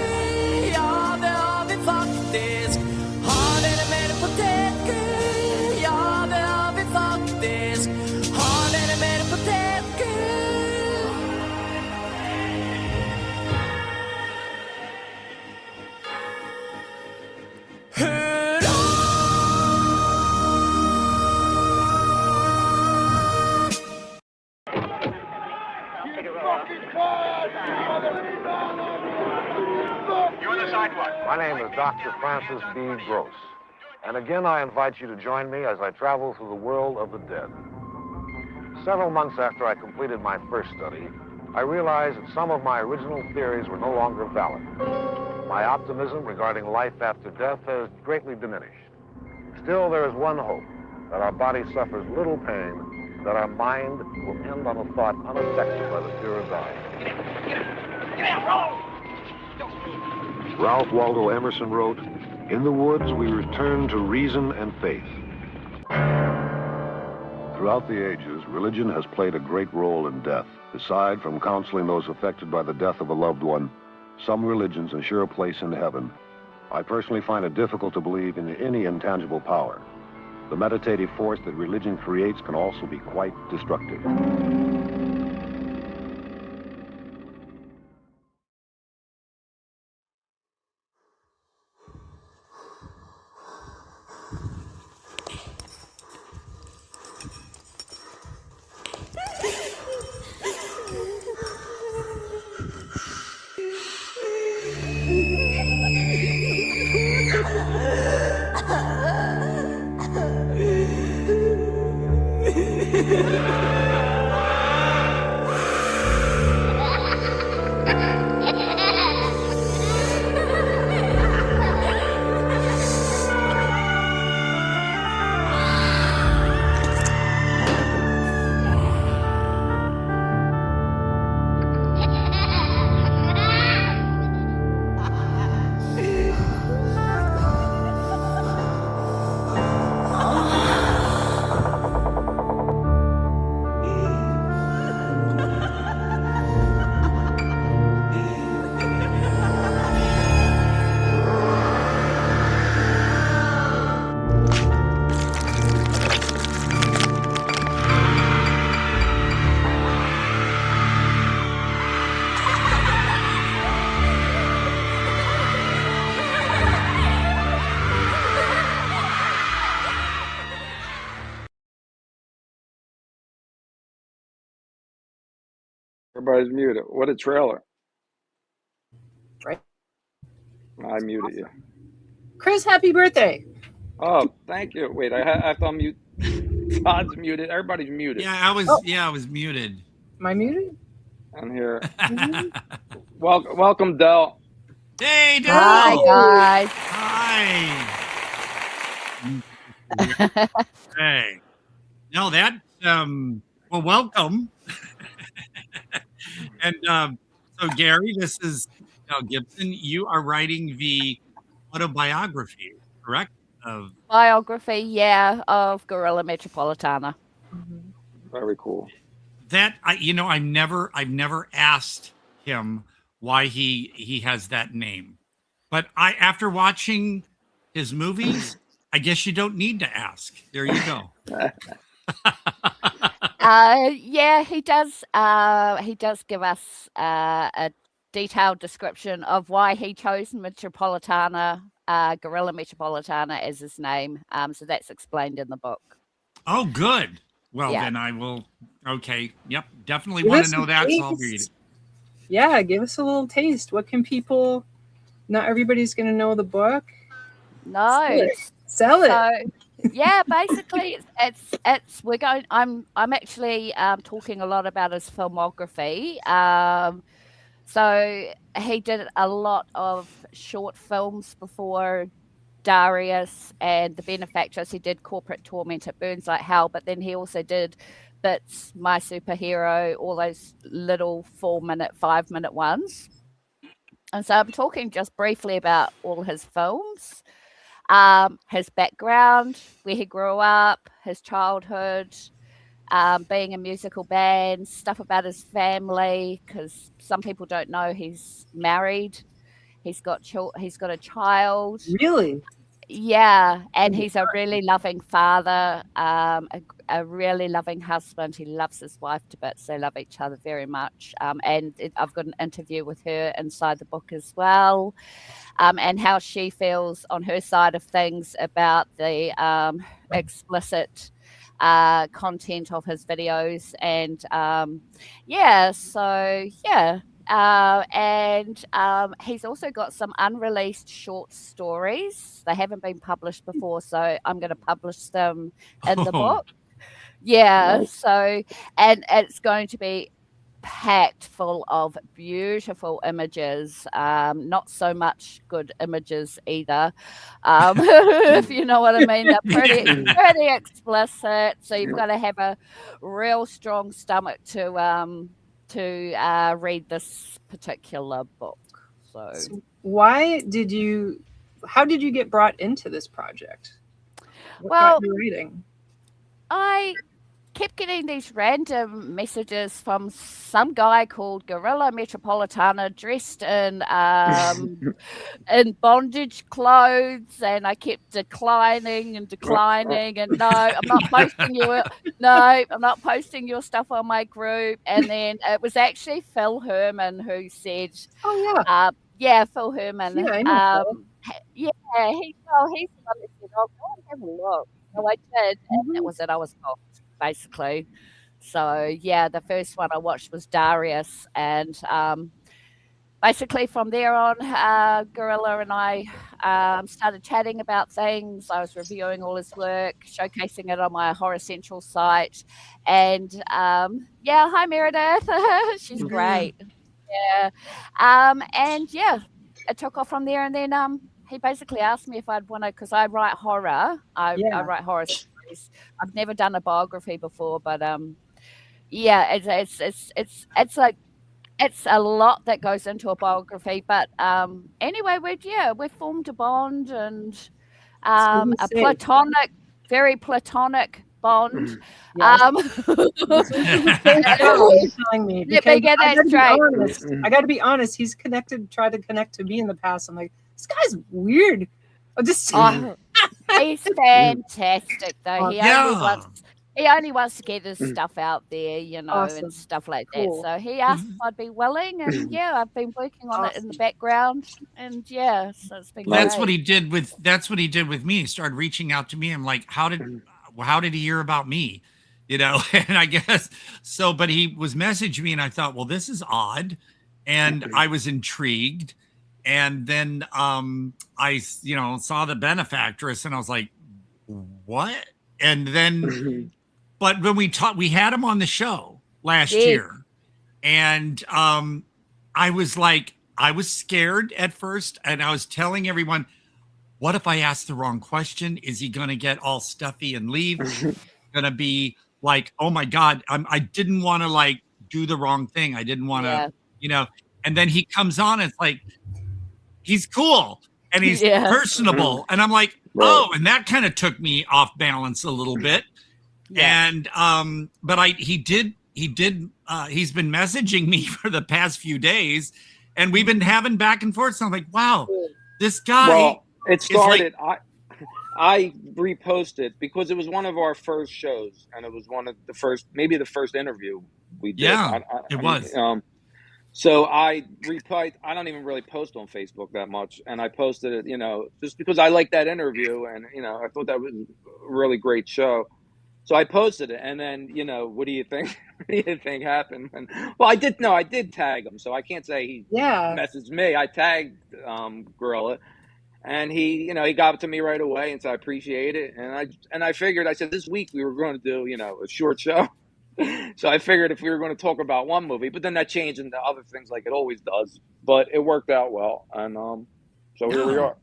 Ja, det har vi faktisk. Har dere mer potetgull? Ja, det har vi faktisk. Har dere mer potetgull? Hurra! My name is Dr. Francis B. Gross, and again I invite you to join me as I travel through the world of the dead. Several months after I completed my first study, I realized that some of my original theories were no longer valid. My optimism regarding life after death has greatly diminished. Still, there is one hope, that our body suffers little pain, that our mind will end on a thought unaffected by the fear of dying. Ralph Waldo Emerson wrote, "In the woods we return to reason and faith." Throughout the ages, religion has played a great role in death. Aside from counseling those affected by the death of a loved one, some religions ensure a place in heaven. I personally find it difficult to believe in any intangible power. The meditative force that religion creates can also be quite destructive. Everybody's muted. What a trailer. Right. I muted you. Chris, happy birthday. Oh, thank you. Wait, I have to unmute. Todd's muted. Everybody's muted. Yeah, I was muted. Am I muted? I'm here. Welcome, Del. Hey, Del. Hi, guys. Hi. Hey. No, that well, welcome. And so Gary, this is Gibson. You are writing the autobiography, correct? Of Biography, yeah, of Guerrilla Metropolitana. Very cool. That I've never asked him why he has that name, but after watching his movies, I guess you don't need to ask. There you go. Yeah, he does. He does give us a detailed description of why he chose Metropolitana, Guerrilla Metropolitana as his name. So that's explained in the book. Oh, good. Well, Yeah. then I will. Okay. Yep. Definitely Give want us to know a that. So I'll taste. read it. Yeah, give us a little taste. What can people? Not everybody's going to know the book. No, Sell it. So, yeah, basically, it's we're going. I'm actually talking a lot about his filmography. So he did a lot of short films before Dariuss and The Benefactress. He did Corporate Torment, It Burns Like Hell, but then he also did Bits, My Superhero, all those little 4-minute, 5-minute ones. And so I'm talking just briefly about all his films, his background, where he grew up, his childhood, being in musical bands, stuff about his family, because some people don't know he's married. He's got a child. Really? Yeah, and he's a really loving father, a really loving husband. He loves his wife to bits. They love each other very much. I've got an interview with her inside the book as well, and how she feels on her side of things about the explicit content of his videos. And he's also got some unreleased short stories. They haven't been published before, so I'm going to publish them in the book. Yeah, Nice. so, and it's going to be packed full of beautiful images, not so much good images either, if you know what I mean. They're pretty explicit, so you've got to have a real strong stomach to read this particular book. So How did you get brought into this project? What Well, got you reading? I kept getting these random messages from some guy called Guerrilla Metropolitana dressed in bondage clothes, and I kept declining and no, I'm not posting your stuff on my group. And then it was actually Phil Herman who said, Phil Herman. Yeah, I know Phil. He's the one that said, "Oh, go and have a look." So I did, and that was it. I was hooked, basically. So yeah, the first one I watched was Dariuss, and basically from there on, Guerrilla and I started chatting about things. I was reviewing all his work, showcasing it on my Horror Central site, and hi Meredith, she's great. Yeah, and yeah, it took off from there, and then he basically asked me if I'd want to, because I write horror. I write horror stories. I've never done a biography before, but it's a lot that goes into a biography. But anyway, we formed a bond, and a very platonic bond. Telling me, Let me get that straight. I got to be honest. He's tried to connect to me in the past. I'm like, this guy's weird. He's fantastic, though. He only wants to get his stuff out there, Awesome. and stuff like Cool. that. So he asked if I'd be willing, and I've been working on it in the background, and so it's been great. That's what he did with me. He started reaching out to me. I'm like, how did he hear about me? you know, and I guess so, but he was messaging me and I thought, well, this is odd. And I was intrigued. And then I, you know, saw the benefactress and I was like, what? And then, but when we had him on the show last year. And I was like, I was scared at first. And I was telling everyone, what if I ask the wrong question? Is he going to get all stuffy and leave? Going to be like, oh my God, I didn't want to like do the wrong thing. I didn't want to, you know, and then he comes on and it's like, he's cool and he's personable. And I'm like, oh, and that kind of took me off balance a little bit. And, but he's been messaging me for the past few days and we've been having back and forth. So I'm like, wow, this guy. Well, it started, I reposted because it was one of our first shows and it was one of the first, maybe the first interview we did. Yeah, it was. So I replied, I don't even really post on Facebook that much. And I posted it, you know, just because I liked that interview and, you know, I thought that was a really great show. So I posted it. And then, you know, what do you think? What do you think happened? And, well, I did tag him. So I can't say he messaged me. I tagged Guerrilla. And he, you know, he got to me right away and said, I appreciate it. And I figured, I said, this week we were going to do, you know, a short show. So I figured if we were going to talk about one movie, but then that changed into other things like it always does. But it worked out well. And so here we are.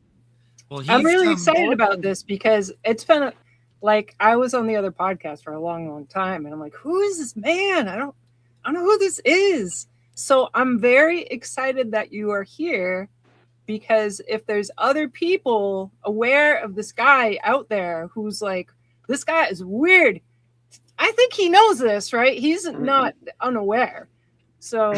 Well, I'm really excited about this because it's been like I was on the other podcast for a long, long time. And I'm like, who is this man? I don't know who this is. So I'm very excited that you are here. Because if there's other people aware of this guy out there who's like, this guy is weird, I think he knows this, right? He's not unaware. So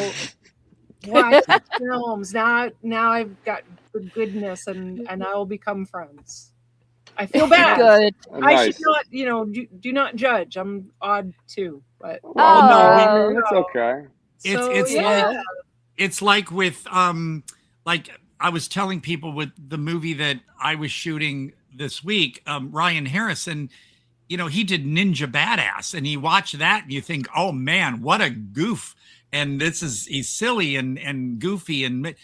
watch his films. Now I've got the goodness and I will become friends. I feel bad. Good. I should not, you know, do not judge. I'm odd too, but no, it's okay. It's like with like I was telling people with the movie that I was shooting this week, Ryan Harrison, you know, he did Ninja Badass and you watch that and you think, oh man, what a goof. And he's silly and goofy and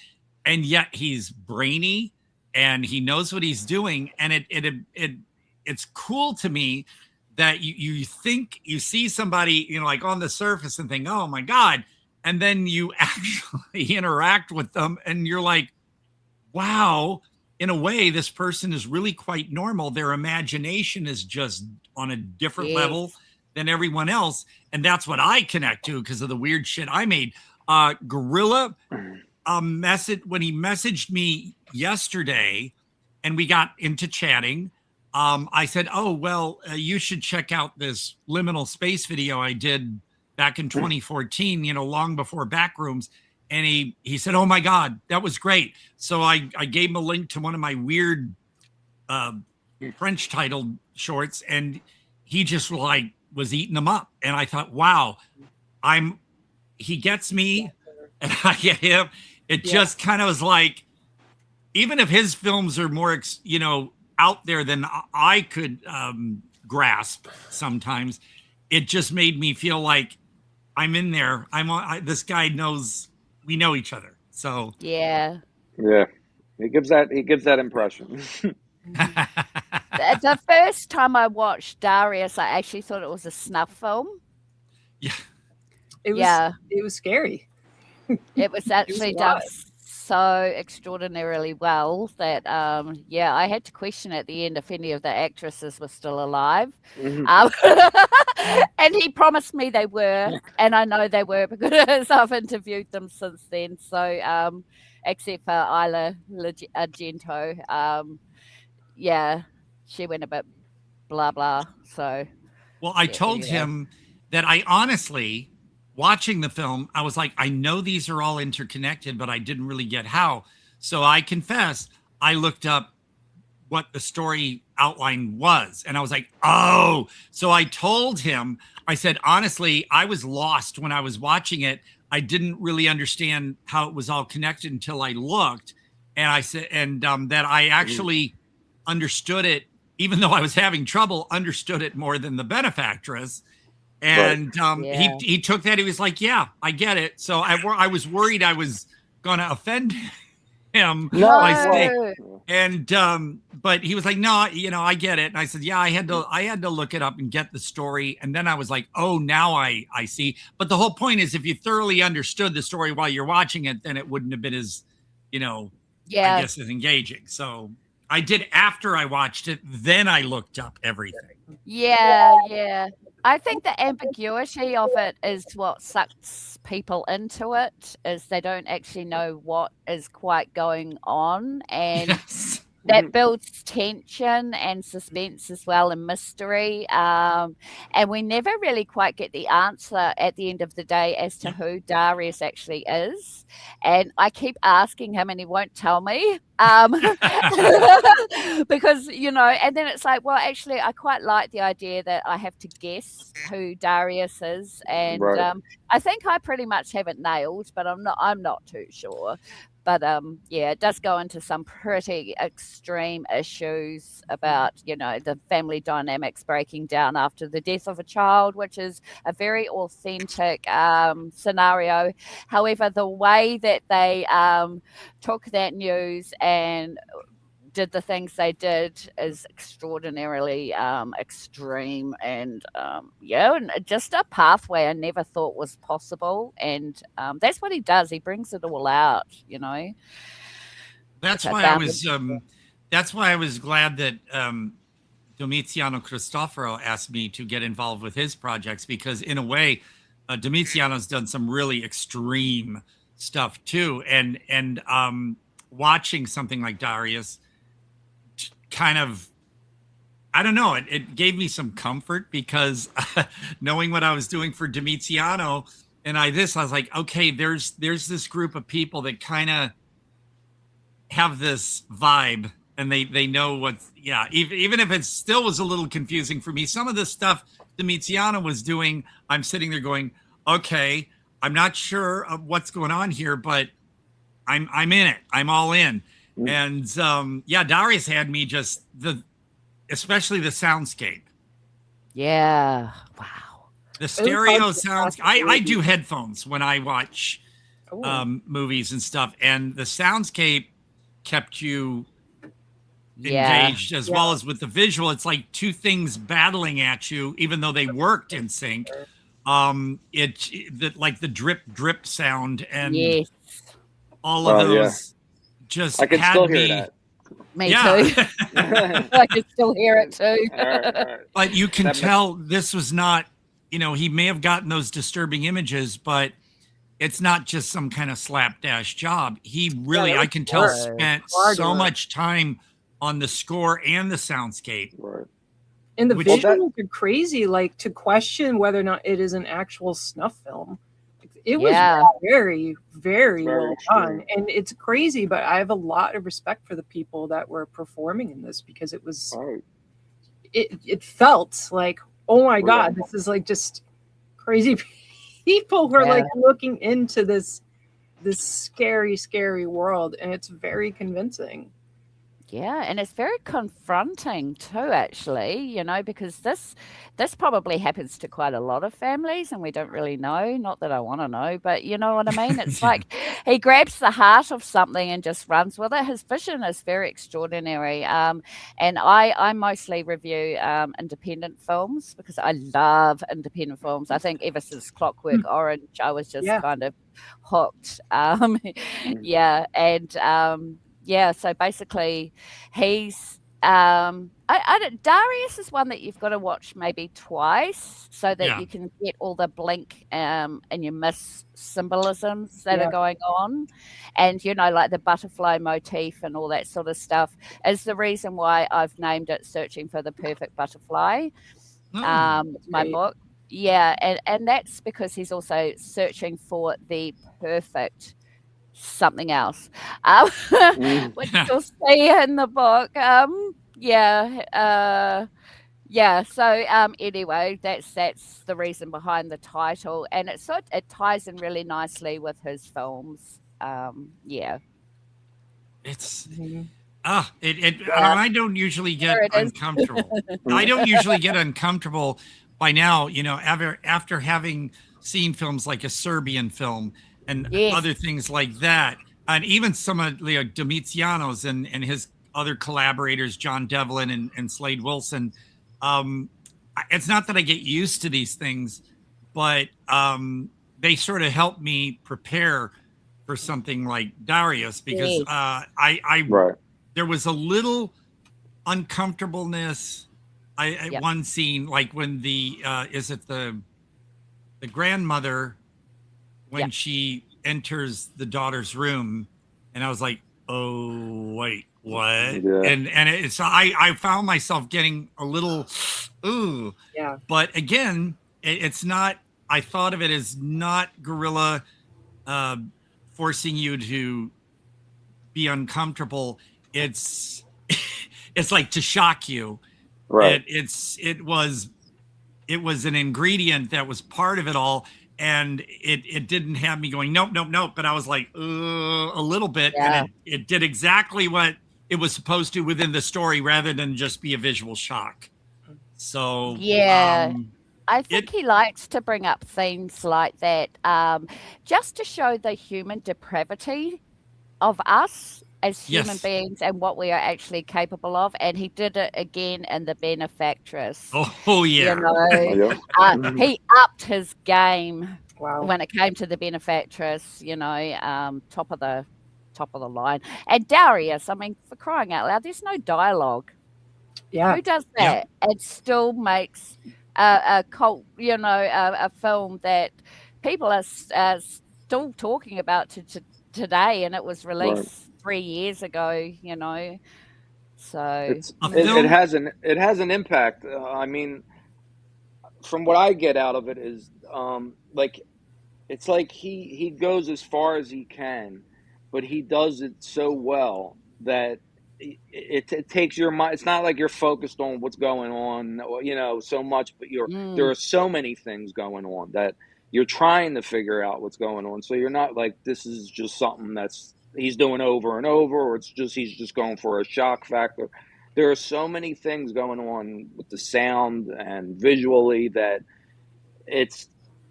yet he's brainy and he knows what he's doing. And it's cool to me that you think you see somebody, you know, like on the surface and think, oh my God. And then you actually interact with them and you're like, wow, in a way, this person is really quite normal. Their imagination is just on a different level than everyone else. And that's what I connect to because of the weird shit I made. Guerrilla when he messaged me yesterday and we got into chatting, I said, oh, well, you should check out this liminal space video I did back in 2014, you know, long before Backrooms. And he said, oh my God, that was great. So I gave him a link to one of my weird French titled shorts and he just like was eating them up. And I thought, wow, he gets me and I get him. It just kind of was like, even if his films are more, you know, out there than I could grasp sometimes, it just made me feel like I'm in there. This guy knows. We know each other, so yeah. He gives that impression. The first time I watched Dariuss, I actually thought it was a snuff film. Yeah, it was scary. It was actually done so extraordinarily well that I had to question at the end if any of the actresses were still alive. And he promised me they were, and I know they were because I've interviewed them since then. So except for ARGENTO, she went a bit blah blah. So well, I told him that I honestly, watching the film, I was like, I know these are all interconnected, but I didn't really get how. So I confess, I looked up what the story outline was. And I was like, oh, so I told him, I said, honestly, I was lost when I was watching it. I didn't really understand how it was all connected until I looked. And I said, and that I actually understood it, even though I was having trouble, understood it more than the benefactress. And Yeah. he took that. He was like, "Yeah, I get it." So I was worried I was going to offend him by saying, and but he was like, "No, I get it." And I said, "Yeah, I had to look it up and get the story." And then I was like, "Oh, now I see." But the whole point is, if you thoroughly understood the story while you're watching it, then it wouldn't have been as, I guess, as engaging. So I did after I watched it. Then I looked up everything. Yeah. I think the ambiguity of it is what sucks people into it, is they don't actually know what is quite going on, and that builds tension and suspense as well, and mystery. And we never really quite get the answer at the end of the day as to who Dariuss actually is. And I keep asking him, and he won't tell me. Because, and then it's like, well, actually, I quite like the idea that I have to guess who Dariuss is. And I think I pretty much have it nailed, but I'm not too sure. But yeah, it does go into some pretty extreme issues about, the family dynamics breaking down after the death of a child, which is a very authentic scenario. However, the way that they took that news and did the things they did is extraordinarily extreme, and and just a pathway I never thought was possible. And that's what he does. He brings it all out, That's why I was glad that Domiziano Cristoforo asked me to get involved with his projects, because in a way, Domiziano's done some really extreme stuff too, and watching something like Dariuss kind of, I don't know, it gave me some comfort, because knowing what I was doing for Domiziano and I was like, okay, there's this group of people that kind of have this vibe, and they know what's, even if it still was a little confusing for me, some of the stuff Domiziano was doing, I'm sitting there going, okay, I'm not sure of what's going on here, but I'm in it. I'm all in. And Dariuss had me just especially the soundscape. Yeah. Wow. The stereo sounds. I do headphones when I watch movies and stuff, and the soundscape kept you engaged as well as with the visual. It's like two things battling at you, even though they worked in sync. Like the drip sound and all of those just I can had still me. hear that. Me too. I can still hear it too. All right. But you can tell this was not, he may have gotten those disturbing images, but it's not just some kind of slapdash job. He really, I can tell, spent so much time on the score and the soundscape. Right. And the visuals are crazy, like to question whether or not it is an actual snuff film. It was very, very well done. And it's crazy, but I have a lot of respect for the people that were performing in this, because it was, it felt like, oh my God, this is like just crazy people who are like looking into this scary, scary world. And it's very convincing. Yeah, and it's very confronting too, actually, because this probably happens to quite a lot of families, and we don't really know. Not that I want to know, but you know what I mean? It's like he grabs the heart of something and just runs with it. His vision is very extraordinary. And I mostly review independent films, because I love independent films. I think ever since Clockwork Orange, I was just kind of hooked. So basically he's Dariuss is one that you've got to watch maybe twice, so that you can get all the blink and you miss symbolisms that are going on. And like the butterfly motif and all that sort of stuff is the reason why I've named it Searching for the Perfect Butterfly. My book. And that's because he's also searching for the perfect something else, which you'll see in the book. So anyway, that's the reason behind the title, and it ties in really nicely with his films. It's I don't usually get uncomfortable. I don't usually get uncomfortable by now, after having seen films like a Serbian film and other things like that, and even some of Leo Domitiano's and his other collaborators, John Devlin and Slade Wilson, it's not that I get used to these things, but they sort of help me prepare for something like Dariuss, because there was a little uncomfortableness. One scene, like when the grandmother, when she enters the daughter's room, and I was like, oh wait, what? Yeah. And it's I found myself getting a little ooh. Yeah. But again, it's not, I thought of it as not Guerrilla forcing you to be uncomfortable. It's like to shock you. Right. It was an ingredient that was part of it all, and it didn't have me going nope, but I was like a little bit, and it did exactly what it was supposed to within the story, rather than just be a visual shock. So I think he likes to bring up themes like that, just to show the human depravity of us as human beings and what we are actually capable of. And he did it again in The Benefactress. Oh yeah. He upped his game when it came to The Benefactress, top of the line. And Dariuss, I mean, for crying out loud, there's no dialogue. Yeah. Who does that? It still makes a cult, a film that people are still talking about today, and it was released 3 years ago, so it has an impact. I mean, from what I get out of it is like, it's like he goes as far as he can, but he does it so well that it takes your mind. It's not like you're focused on what's going on, so much, but there are so many things going on that you're trying to figure out what's going on. So you're not like, this is just something that's he's doing over and over, or he's just going for a shock factor. There are so many things going on with the sound and visually that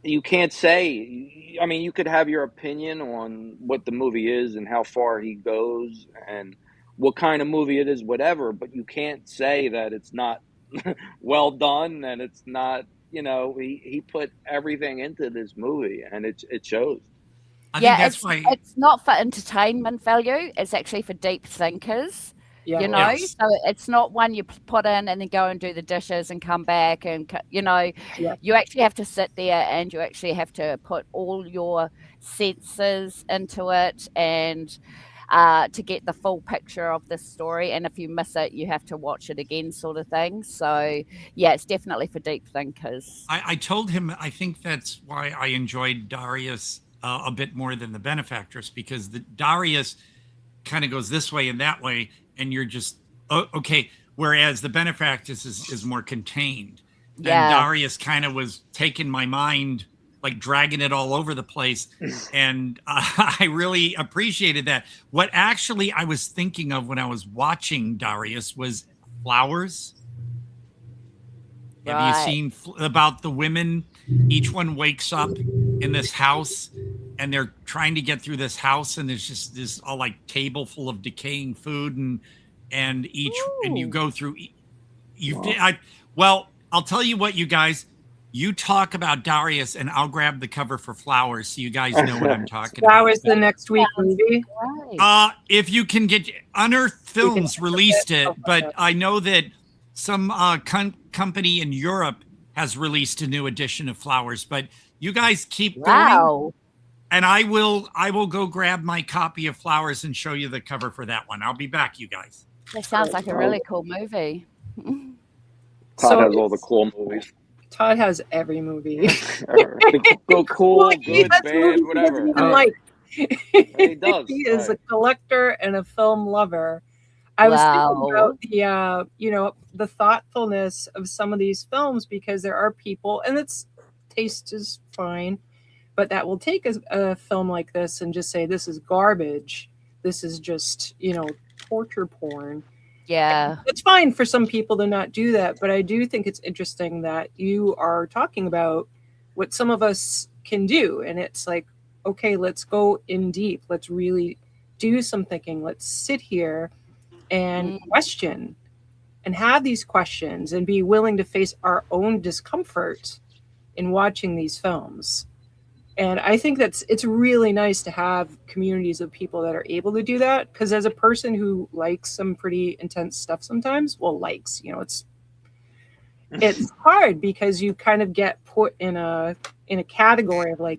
you can't say. I mean, you could have your opinion on what the movie is and how far he goes and what kind of movie it is, whatever, but you can't say that it's not well done, and it's not, he put everything into this movie, and it shows. I think that's why it's not for entertainment value. It's actually for deep thinkers. Yeah. So it's not one you put in and then go and do the dishes and come back and you actually have to sit there and you actually have to put all your senses into it and to get the full picture of the story. And if you miss it, you have to watch it again, sort of thing. So yeah, it's definitely for deep thinkers. I told him I think that's why I enjoyed Dariuss a bit more than The Benefactress, because the Dariuss kind of goes this way and that way, and you're just okay. Whereas The Benefactress is more contained. Yeah. And Dariuss kind of was taking my mind, like dragging it all over the place. And I really appreciated that. What actually I was thinking of when I was watching Dariuss was Flowers. Have you seen about the women? Each one wakes up in this house and they're trying to get through this house, and there's just this all like table full of decaying food, and you go through. Well, I'll tell you what, you guys. You talk about Dariuss, and I'll grab the cover for Flowers, so you guys know what I'm talking about. Flowers, the next week movie. If you can get Unearthed Films released it, but I know that some company in Europe has released a new edition of Flowers. But you guys keep going, and I will go grab my copy of Flowers and show you the cover for that one. I'll be back, you guys. That sounds like a really cool movie. Todd has all the cool movies. Todd has every movie. Go cool, good, bad, whatever. He does. He is a collector and a film lover. I was thinking about the thoughtfulness of some of these films, because there are people, and taste is fine, but that will take a film like this and just say, this is garbage. This is just, torture porn. Yeah. It's fine for some people to not do that, but I do think it's interesting that you are talking about what some of us can do. And it's like, okay, let's go in deep. Let's really do some thinking. Let's sit here and question and have these questions and be willing to face our own discomfort in watching these films. And I think it's really nice to have communities of people that are able to do that. Because as a person who likes some pretty intense stuff sometimes, well, likes, it's hard because you kind of get put in a category of like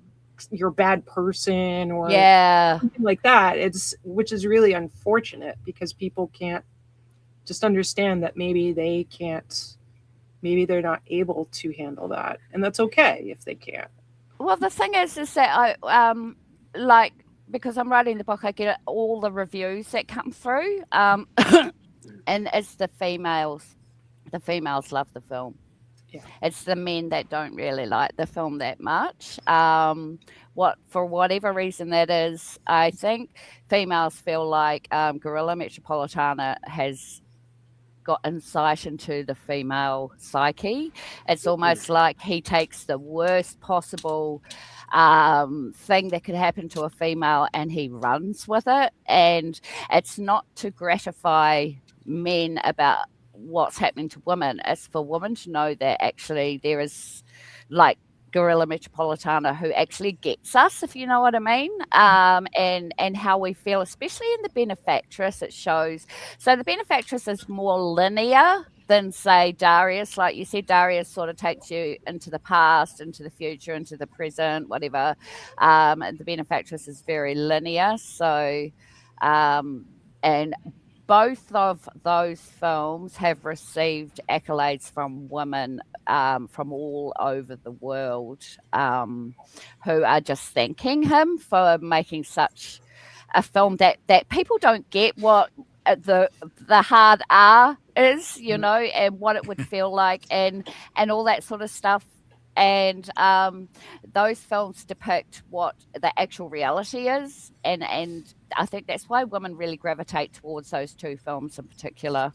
you're a bad person or something like that. Which is really unfortunate because people can't just understand that maybe they're not able to handle that, and that's okay if they can't. Well, the thing is that I like, because I'm writing the book, I get all the reviews that come through, and it's the females. The females love the film. Yeah. It's the men that don't really like the film that much. For whatever reason that is, I think females feel like Guerrilla Metropolitana has got insight into the female psyche. It's almost like he takes the worst possible thing that could happen to a female and he runs with it. And it's not to gratify men about what's happening to women. It's for women to know that actually there is like Guerrilla Metropolitana who actually gets us, if you know what I mean, and how we feel, especially in The Benefactress. It shows. So The Benefactress is more linear than, say, Dariuss. Like you said, Dariuss sort of takes you into the past, into the future, into the present, whatever. And The Benefactress is very linear. So, and both of those films have received accolades from women from all over the world who are just thanking him for making such a film that people don't get what the hard R is, and what it would feel like and all that sort of stuff. And those films depict what the actual reality is, and I think that's why women really gravitate towards those two films in particular.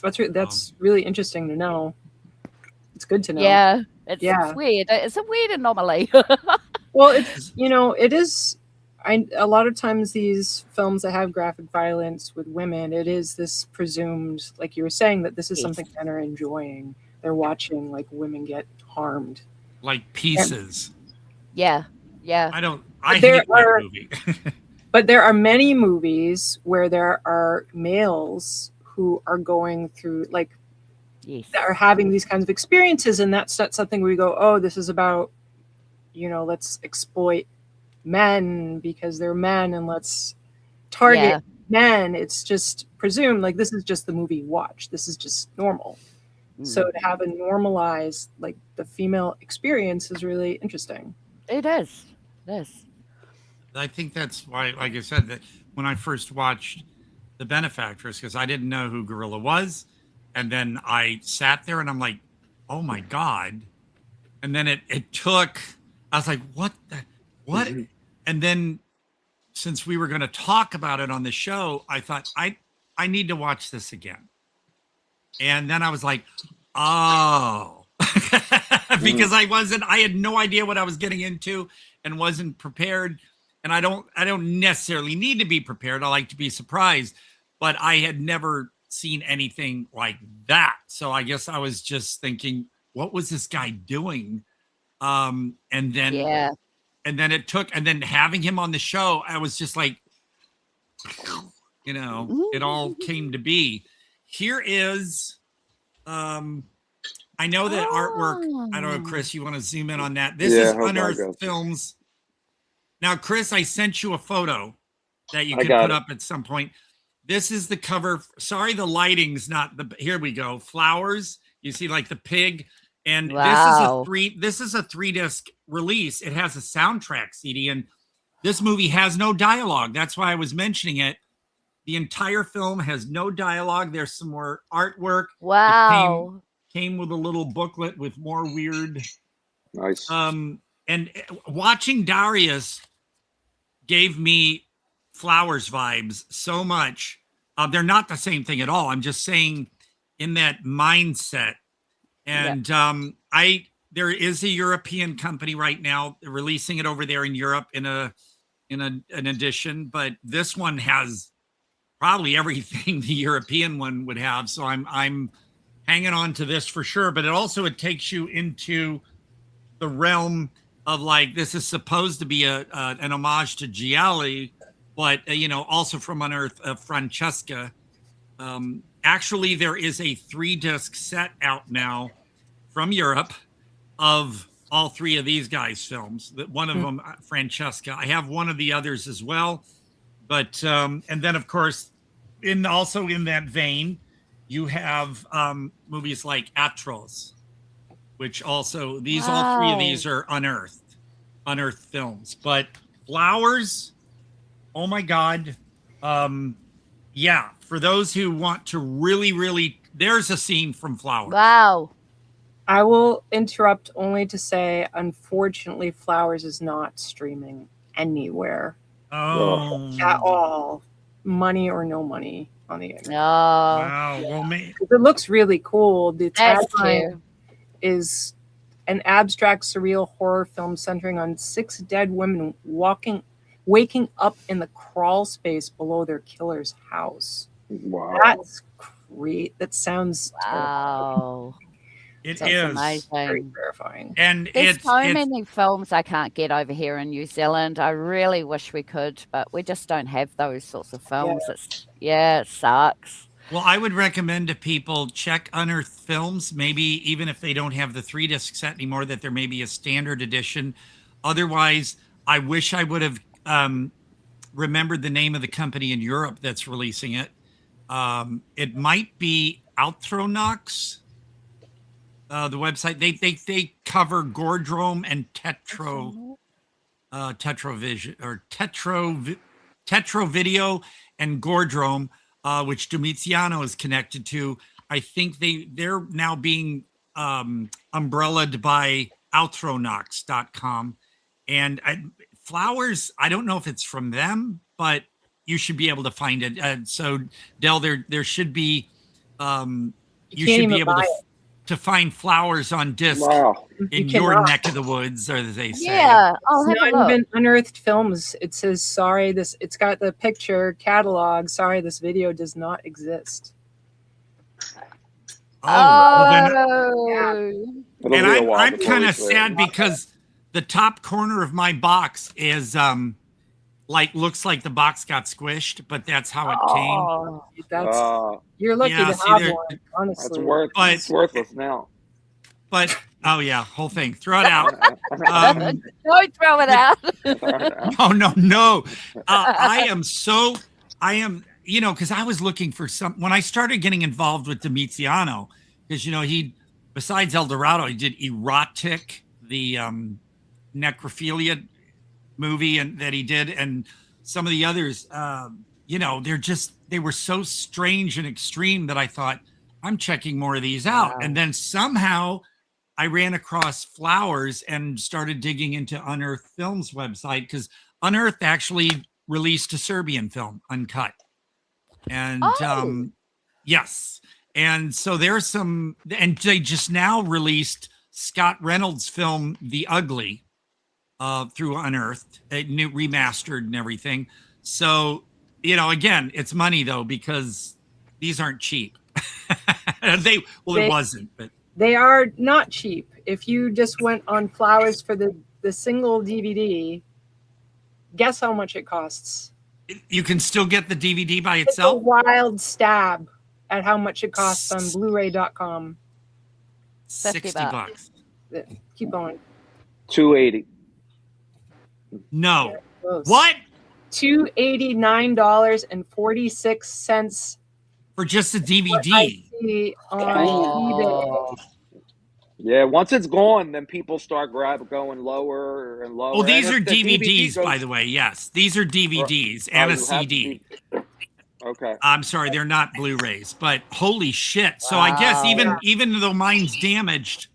That's really interesting to know. It's good to know. Yeah, it's weird. It's a weird anomaly. Well, it is. A lot of times these films that have graphic violence with women, it is this presumed, like you were saying, that this is something men are enjoying. They're watching like women get harmed, like Pieces. Yeah. I hate that movie. But there are many movies where there are males who are going through that are having these kinds of experiences, and that's not something we go, oh, this is about, let's exploit men because they're men and let's target men. It's just presumed like this is just the movie you watch. This is just normal. So to have a normalized, like the female experience is really interesting. It is. I think that's why, like I said, that when I first watched The Benefactress, because I didn't know who Guerrilla was, and then I sat there and I'm like, oh my God. And then it took, I was like, what? And then since we were going to talk about it on the show, I thought, I need to watch this again. And then I was like, oh, because I had no idea what I was getting into and wasn't prepared. And I don't necessarily need to be prepared. I like to be surprised, but I had never seen anything like that. So I guess I was just thinking, what was this guy doing? And then having him on the show, I was just like, it all came to be. Here is, I know that artwork. I don't know, Chris, you want to zoom in on that? This is Unearthed Films. Now, Chris, I sent you a photo that you could put up at some point. This is the cover. Sorry, the lighting's not the. Here we go. Flowers. You see, like the pig, and this is a 3-disc release. It has a soundtrack CD, and this movie has no dialogue. That's why I was mentioning it. The entire film has no dialogue. There's some more artwork. Wow. It came with a little booklet with more weird. Nice. And watching Dariuss gave me Flowers vibes so much They're not the same thing at all. I'm just saying in that mindset. And there is a European company right now. They're releasing it over there in Europe in an edition, but this one has probably everything the European one would have. So I'm hanging on to this for sure. But it takes you into the realm of like, this is supposed to be an homage to Gialli, but also from Unearth Francesca. Actually, there is a 3-disc set out now from Europe of all 3 of these guys' films. That one of them, Francesca. I have one of the others as well, but and then of course, also in that vein, you have movies like Atros, which also all 3 of these are unearthed films. But Flowers, oh my God, yeah. For those who want to really, there's a scene from Flowers. Wow. I will interrupt only to say, unfortunately, Flowers is not streaming anywhere. Oh. At all. Money or no money on the internet. No. Wow. Well, it looks really cool. The That's tagline cute. is an abstract surreal horror film centering on 6 dead women waking up in the crawl space below their killer's house. Wow. That's great. That sounds Wow. It Sounds is amazing. very terrifying. And There's so many films I can't get over here in New Zealand. I really wish we could, but we just don't have those sorts of films. It sucks. Well, I would recommend to people check Unearthed Films. Maybe even if they don't have the 3-disc set anymore, that there may be a standard edition. Otherwise, I wish I would have remembered the name of the company in Europe that's releasing it. It might be Outronox. The website they cover Gordrome and Tetrovision or Tetro Video and Gordrome, which Domiziano is connected to. I think they're now being umbrellaed by Outronox.com. And Flowers, I don't know if it's from them, but you should be able to find it. So Del, there should be you should be able to find Flowers on disc in your neck of the woods, or as they say. Yeah, I'll It's have a not look. even Unearthed Films. It says, sorry, it's got the picture catalog. Sorry, this video does not exist. Oh. And I'm kind of sad because the top corner of my box is looks like the box got squished, but that's how it came. That's you're lucky to have one, honestly. It's worthless now. But whole thing. Throw it out. Don't throw it out. No. I am, because I was looking for when I started getting involved with Domiziano, because he, besides El Dorado, he did Erotic, the necrophilia movie that he did, and some of the others. They were so strange and extreme that I thought, I'm checking more of these out. Wow. And then somehow I ran across Flowers and started digging into Unearthed Films website, because Unearthed actually released a Serbian film, Uncut. And yes. And so there's some, and they just now released Scott Reynolds' film, The Ugly, through Unearthed, new remastered and everything. So, again, it's money though, because these aren't cheap. It wasn't, but They are not cheap. If you just went on Flowers for the single DVD, guess how much it costs? You can still get the DVD by It's a itself? wild stab at how much it costs on Blu-ray.com. $60. Keep going. $280. No. Close. What? $289.46 for just a DVD. I see on eBay. Yeah, once it's gone, then people start going lower and lower. Oh, these And are if the DVD DVDs, goes- by the way. Yes, these are DVDs and a you have CD. Okay. I'm sorry, they're not Blu-rays, but holy shit! So I guess Wow. even though mine's damaged,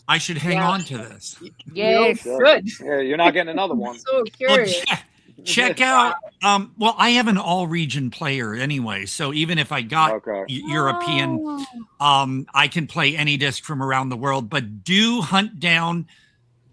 I should hang on to this. Yes. Good. Yeah, you're not getting another one. So curious. Check out Well, I have an all-region player anyway, so even if I got European, I can play any disc from around the world. But do hunt down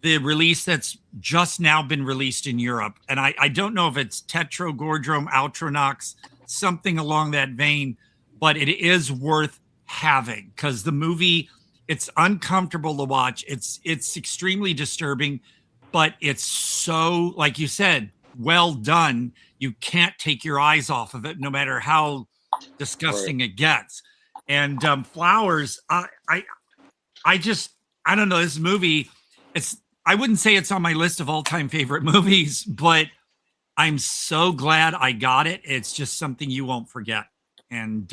the release that's just now been released in Europe, and I don't know if it's Tetragordrome, Outronox, something along that vein, but it is worth having because the movie, it's uncomfortable to watch. It's extremely disturbing, but it's so, like you said, well done. You can't take your eyes off of it, no matter how disgusting it gets. And Flowers, I don't know, this movie, I wouldn't say it's on my list of all-time favorite movies, but I'm so glad I got it. It's just something you won't forget. And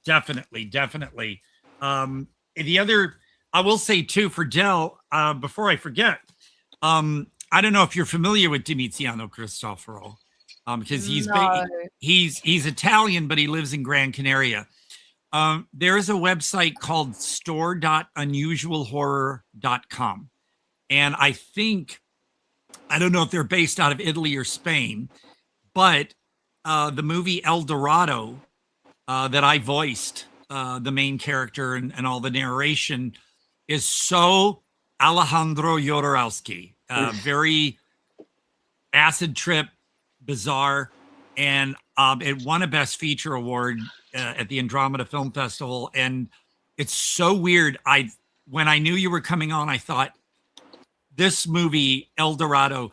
definitely. The other, I will say too, for Del, before I forget, I don't know if you're familiar with Dimiziano Cristoforo, because he's Italian, but he lives in Gran Canaria. There is a website called store.unusualhorror.com. And I don't know if they're based out of Italy or Spain, but the movie El Dorado that I voiced, the main character and all the narration, is so Alejandro Jodorowsky, very acid trip, bizarre, and it won a Best Feature award at the Andromeda Film Festival. And it's so weird. When I knew you were coming on, I thought, this movie, El Dorado.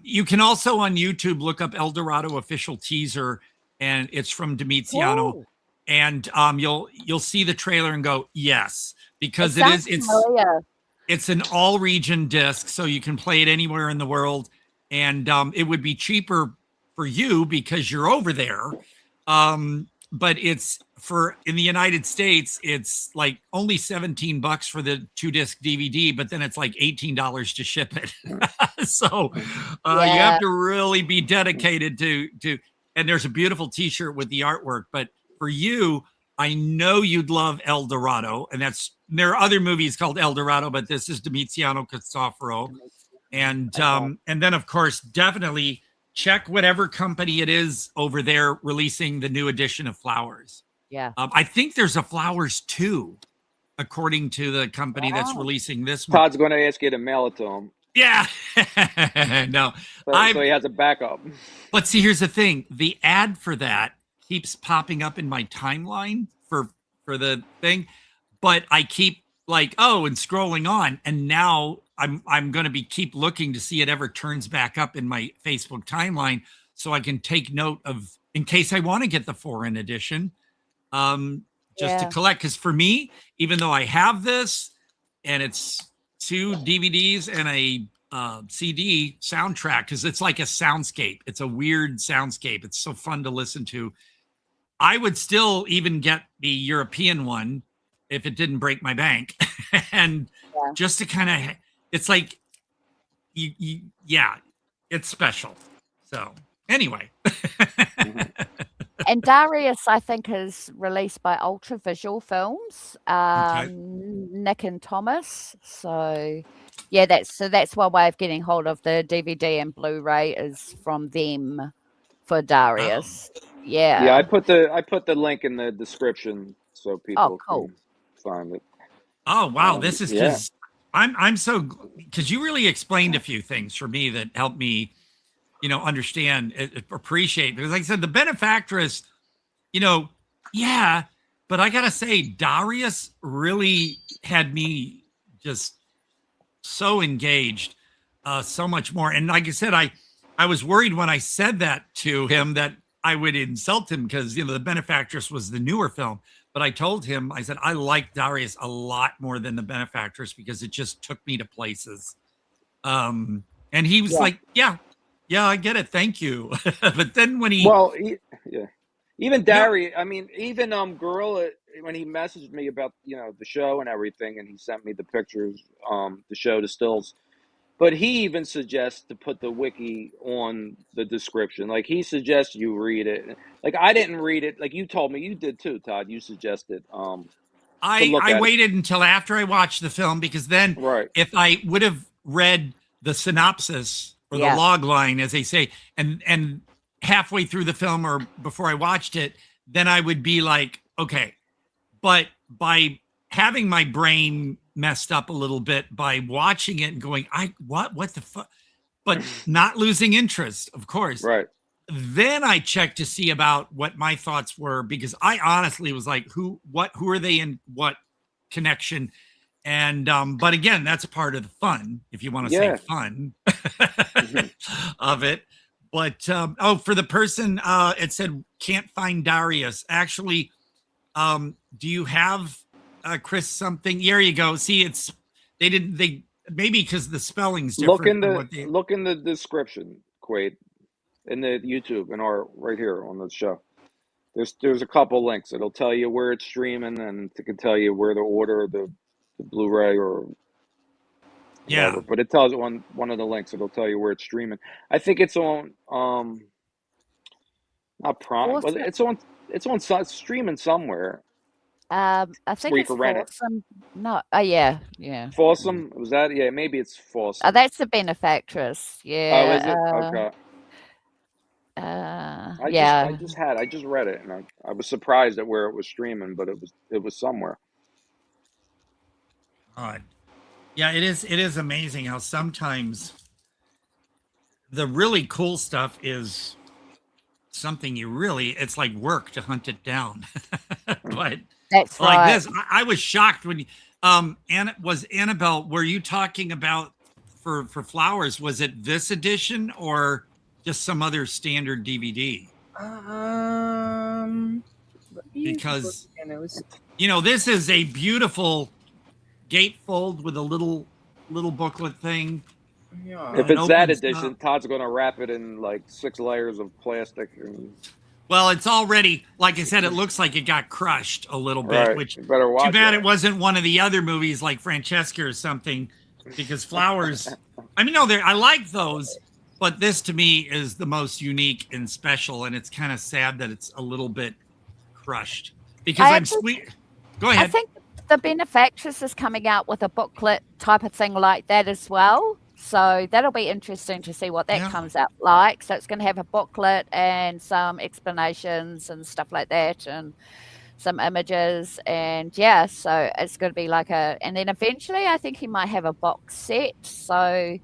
You can also on YouTube look up El Dorado official teaser, and it's from Dimiziano. Whoa. And you'll see the trailer and go, yes, because it's an all-region disc, so you can play it anywhere in the world, and it would be cheaper for you because you're over there. But it's in the United States, it's like only $17 for the 2-disc DVD, but then it's like $18 to ship it. So you have to really be dedicated to, and there's a beautiful t-shirt with the artwork, but for you, I know you'd love El Dorado, and there are other movies called El Dorado, but this is Dimiziano Cristoforo. And then of course, definitely check whatever company it is over there releasing the new edition of Flowers. Yeah. I think there's a Flowers 2, according to the company that's releasing this one. Todd's going to ask you to mail it to him. Yeah. No. So he has a backup. But see, here's the thing. The ad for that keeps popping up in my timeline for the thing. But I keep and scrolling on. And now I'm going to keep looking to see it ever turns back up in my Facebook timeline, so I can take note of, in case I want to get the foreign edition, to collect. Because for me, even though I have this and it's 2 DVDs and a CD soundtrack, because it's like a soundscape. It's a weird soundscape. It's so fun to listen to. I would still even get the European one if it didn't break my bank. And just to kind of, it's like, it's special. So anyway. And Dariuss, I think, is released by Ultravisual Films, Nick and Thomas. So that's one way of getting hold of the DVD and Blu-ray is from them for Dariuss. Yeah, I put the link in the description so people can find it. Oh wow, this is just I'm so, because you really explained a few things for me that helped me, understand, appreciate. Because like I said, the Benefactress, but I gotta say, Dariuss really had me just so engaged, so much more. And like I said, I was worried when I said that to him that I would insult him because, the Benefactress was the newer film. But I told him, I said, I like Dariuss a lot more than the Benefactress because it just took me to places. And he was like, yeah, I get it. Thank you. But then when even Dariuss, I mean, even Guerrilla, when he messaged me about, the show and everything, and he sent me the pictures, the show, the stills, but he even suggests to put the wiki on the description. Like, he suggests you read it. Like, I didn't read it. Like, you told me. You did too, Todd. You suggested. I waited until after I watched the film, because then if I would have read the synopsis or the log line, as they say. And halfway through the film or before I watched it, then I would be like, okay, but by having my brain messed up a little bit by watching it and going, what the fuck, but not losing interest, of course. Right. Then I checked to see about what my thoughts were, because I honestly was like, who are they in what connection? And but again, that's part of the fun, if you want to say fun of it. But for the person, it said can't find Dariuss. Actually, do you have Chris something? There you go. See, they maybe because the spelling's different. Look in the description, Quaid, in the YouTube, in our right here on the show. There's a couple links. It'll tell you where it's streaming, and it can tell you where to order the Blu-ray or whatever. But it tells on one of the links. It'll tell you where it's streaming. I think it's on not Prime, but it's on streaming somewhere. I think where you it's can rent it. Fawsome. No, yeah. Fawsome, was that? Yeah, maybe it's Fawsome. Oh, that's the benefactress. Yeah. Oh, is it? Okay. I just read it, and I was surprised at where it was streaming, but it was somewhere. Odd. Yeah, it is amazing how sometimes the really cool stuff is something it's like work to hunt it down. But that's like right. this, I was shocked when Annabelle, were you talking about for Flowers, was it this edition or just some other standard DVD? Because this is a beautiful gatefold with a little booklet thing. Yeah. If it's that edition, Todd's going to wrap it in like 6 layers of plastic. Well, it's already, like I said, it looks like it got crushed a little bit, right. Which you better watch too bad it wasn't one of the other movies like Francesca or something, because Flowers, I mean, no, I like those, but this to me is the most unique and special, and it's kind of sad that it's a little bit crushed. Because Go ahead. I think the benefactress is coming out with a booklet type of thing like that as well. So that'll be interesting to see what that comes out like. So it's going to have a booklet and some explanations and stuff like that, and some images, and so it's going to be like and then eventually I think he might have a box set. So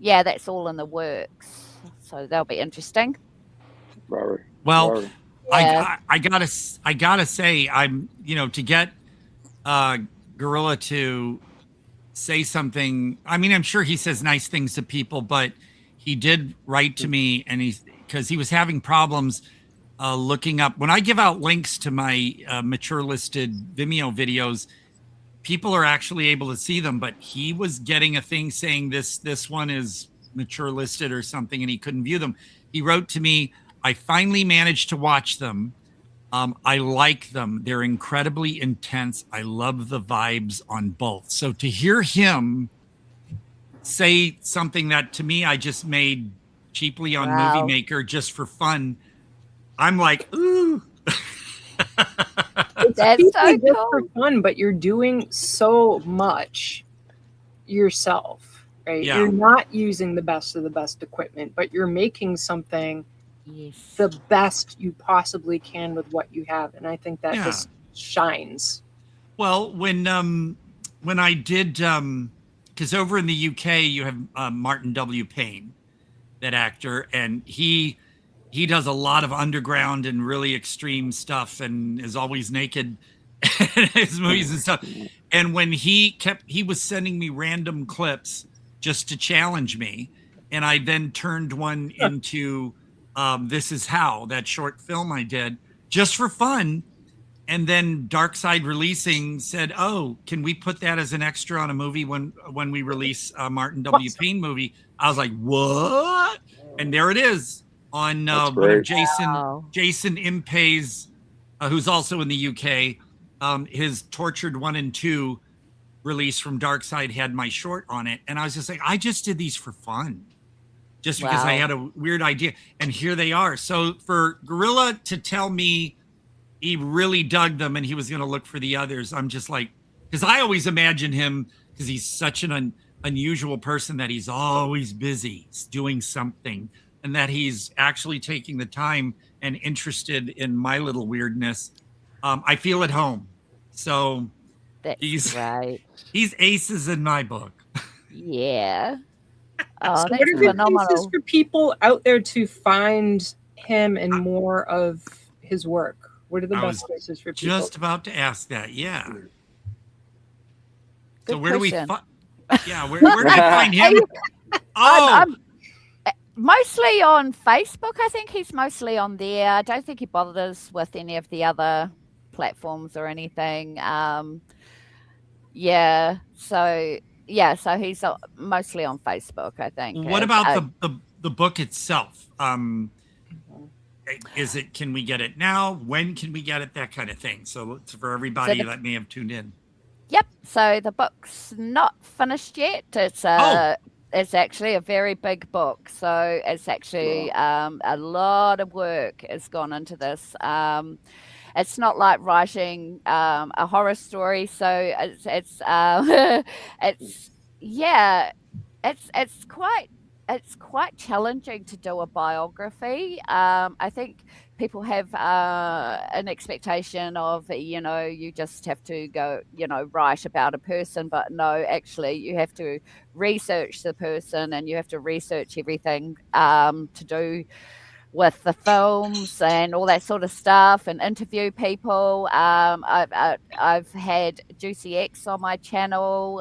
that's all in the works. So that'll be interesting. Well, I gotta say, I'm to get Guerrilla to say something. I mean, I'm sure he says nice things to people, but he did write to me, and because he was having problems looking up. When I give out links to my mature listed Vimeo videos, people are actually able to see them, but he was getting a thing saying this one is mature listed or something, and he couldn't view them. He wrote to me, I finally managed to watch them. I like them. They're incredibly intense. I love the vibes on both. So to hear him say something that to me I just made cheaply on Movie Maker just for fun, I'm like, ooh. That's so cool. For fun, but you're doing so much yourself, right? Yeah. You're not using the best of the best equipment, but you're making something the best you possibly can with what you have, and I think that just shines. Well, when I did, because over in the UK you have Martin W. Payne, that actor, and he does a lot of underground and really extreme stuff, and is always naked in his movies and stuff. And when he was sending me random clips just to challenge me, and I then turned one into This Is How, that short film I did just for fun. And then Dark Side Releasing said, oh, can we put that as an extra on a movie when we release a Martin W. Payne movie? I was like, what? And there it is on one of Jason Impey's, who's also in the UK, his Tortured 1 and 2 release from Dark Side had my short on it. And I was just like, I just did these for fun. Just because I had a weird idea. And here they are. So for Guerrilla to tell me he really dug them and he was going to look for the others, I'm just like, because I always imagine him, because he's such an unusual person, that he's always busy doing something, and that he's actually taking the time and interested in my little weirdness. I feel at home. So That's right. He's aces in my book. Yeah. Oh, So that's what are the places phenomenal. for people out there to find him and more of his work? What are the I best was places for people? just about to ask that. Yeah. Good So where do we question. where do we find him? I'm mostly on Facebook. I think he's mostly on there. I don't think he bothers with any of the other platforms or anything. Yeah. So he's mostly on Facebook, I think. What about the book itself? Is it? Can we get it now? When can we get it? That kind of thing. So it's for everybody that may have tuned in. Yep. So the book's not finished yet. It's actually a very big book. So it's actually a lot of work has gone into this. It's not like writing a horror story. So it's quite challenging to do a biography. I think people have an expectation of, you just have to go, write about a person, but no, actually you have to research the person and you have to research everything to do with the films and all that sort of stuff, and interview people. I've had Juicy X on my channel.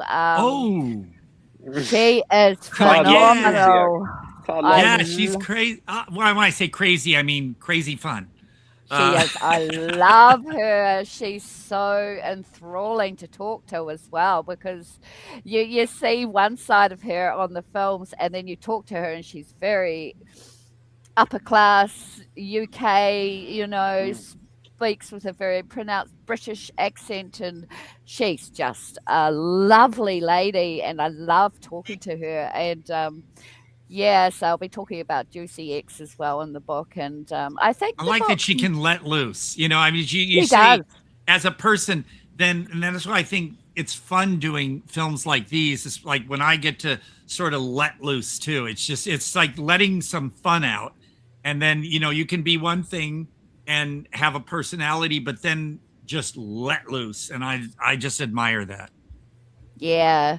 She is phenomenal. Yeah, she's crazy. When I say crazy, I mean crazy fun. She is. I love her. She's so enthralling to talk to as well, because you see one side of her on the films, and then you talk to her, and she's very upper class UK, speaks with a very pronounced British accent, and she's just a lovely lady, and I love talking to her. And so I'll be talking about Juicy X as well in the book. And I think I like that she can let loose. I mean, you She say does. as a person, and that's why I think it's fun doing films like these. It's like when I get to sort of let loose too. It's like letting some fun out. And then, you can be one thing and have a personality, but then just let loose. And I just admire that. Yeah.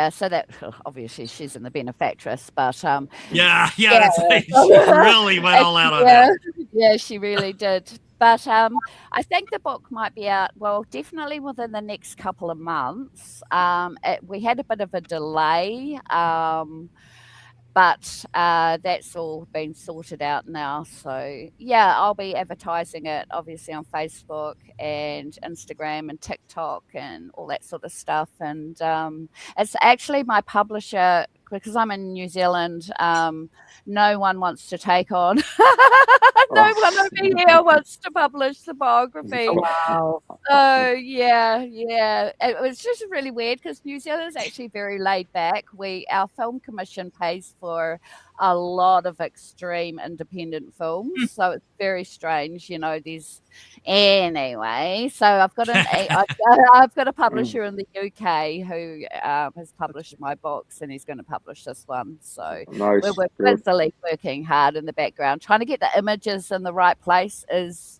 So that obviously she's in The Benefactress, but Yeah, that's like, she really went all out on that. Yeah, she really did. But I think the book might be out, well, definitely within the next couple of months. We had a bit of a delay, but that's all been sorted out now. So yeah, I'll be advertising it obviously on Facebook and Instagram and TikTok and all that sort of stuff. And it's actually my publisher, because I'm in New Zealand. No one wants to take on. No one over here wants to publish the biography. Wow. Oh yeah. It was just really weird because New Zealand is actually very laid back. Our film commission pays for a lot of extreme independent films, so it's very strange. Anyway. So I've got I've got a publisher in the UK who has published my books, and he's going to publish this one. So Nice. we're Good. busily working hard in the background, trying to get the images in the right place is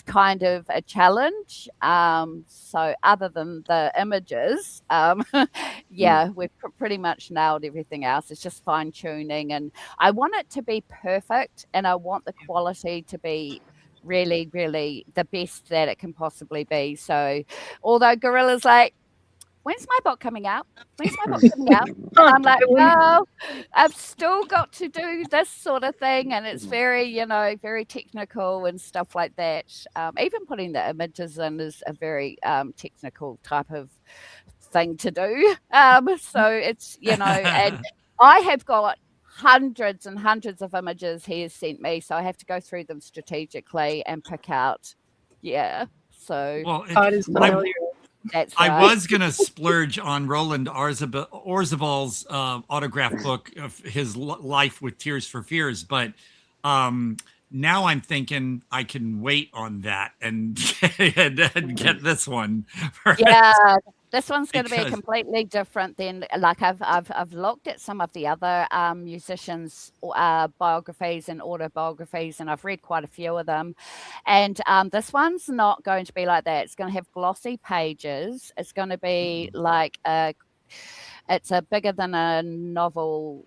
kind of a challenge. So other than the images, we've pretty much nailed everything else. It's just fine tuning, and I want it to be perfect, and I want the quality to be really, really the best that it can possibly be. So although Guerrilla's like, when's my book coming out? When's my book coming out? And I'm like, well, I've still got to do this sort of thing. And it's very, very technical and stuff like that. Even putting the images in is a very technical type of thing to do. So it's, and I have got hundreds and hundreds of images he has sent me. So I have to go through them strategically and pick out. Yeah. So Todd is familiar. That's right. I was going to splurge on Roland Orzabal's autograph book of his life with Tears for Fears, but now I'm thinking I can wait on that and get this one. Yeah, This one's going to be Because- completely different than like I've looked at some of the other musicians' biographies and autobiographies, and I've read quite a few of them. And this one's not going to be like that. It's going to have glossy pages. It's going to be like it's a bigger than a novel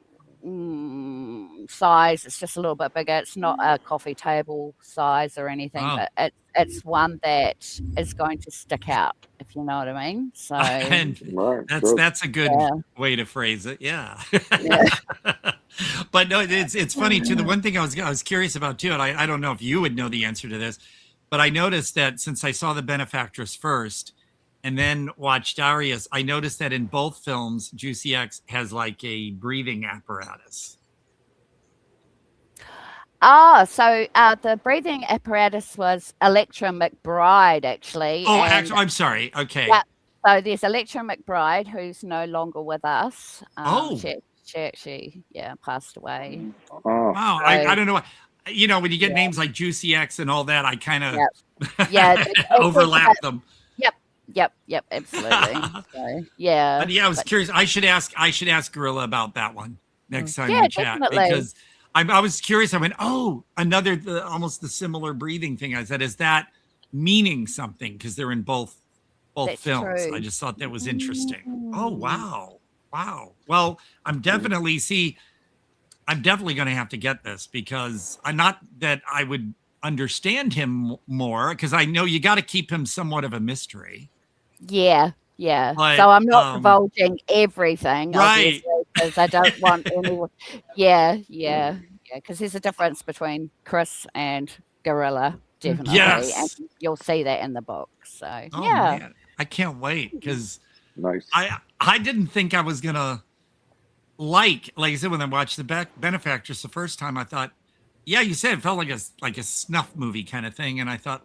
size. It's just a little bit bigger. It's not a coffee table size or anything, but it's one that is going to stick out, if you know what I mean. So and that's a good way to phrase it. Yeah. But no, it's funny too. The one thing I was curious about too, and I don't know if you would know the answer to this, but I noticed that since I saw The Benefactress first and then watched Dariuss, I noticed that in both films, Juicy X has like a breathing apparatus. Oh, so the breathing apparatus was Electra McBride, actually. Oh, actually, I'm sorry. Okay. Yeah. So there's Electra McBride, who's no longer with us. She actually, passed away. Oh. Wow. So, I don't know. You know, when you get names like Juicy X and all that, I kind of overlap them. Yep, absolutely. So, yeah. But I was curious. I should ask Guerrilla about that one next time we chat. Definitely. Because I was curious. I went, another almost the similar breathing thing. I said, is that meaning something? Because they're in both That's films. true. I just thought that was interesting. Oh, wow. Well, I'm definitely going to have to get this, because not that I would understand him more, because I know you got to keep him somewhat of a mystery. Yeah. But, so I'm not divulging everything, right? Because I don't want anyone. Yeah. Because there's a difference between Chris and Guerrilla, definitely. Yes. And you'll see that in the book. So Man. I can't wait, because I didn't think I was gonna like I said, when I watched The Benefactress the first time, I thought, you said it felt like a snuff movie kind of thing, and I thought,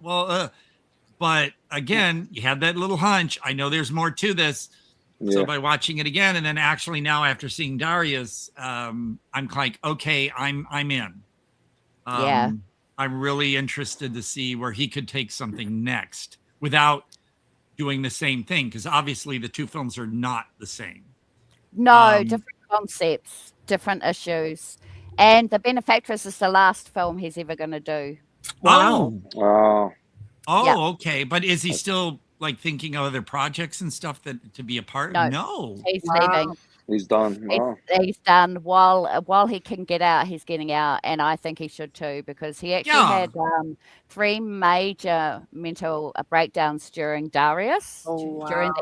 but again, you had that little hunch. I know there's more to this. So by watching it again, and then actually now after seeing Dariuss, I'm like, okay, I'm in. I'm really interested to see where he could take something next without doing the same thing, because obviously the two films are not the same. No, different concepts, different issues. And The Benefactress is the last film he's ever going to do. Wow. Oh. Okay. But is he still like thinking of other projects and stuff that to be a part? No. He's leaving. He's done. Wow. He's done. While he can get out, he's getting out, and I think he should too, because he actually had 3 major mental breakdowns during Dariuss. During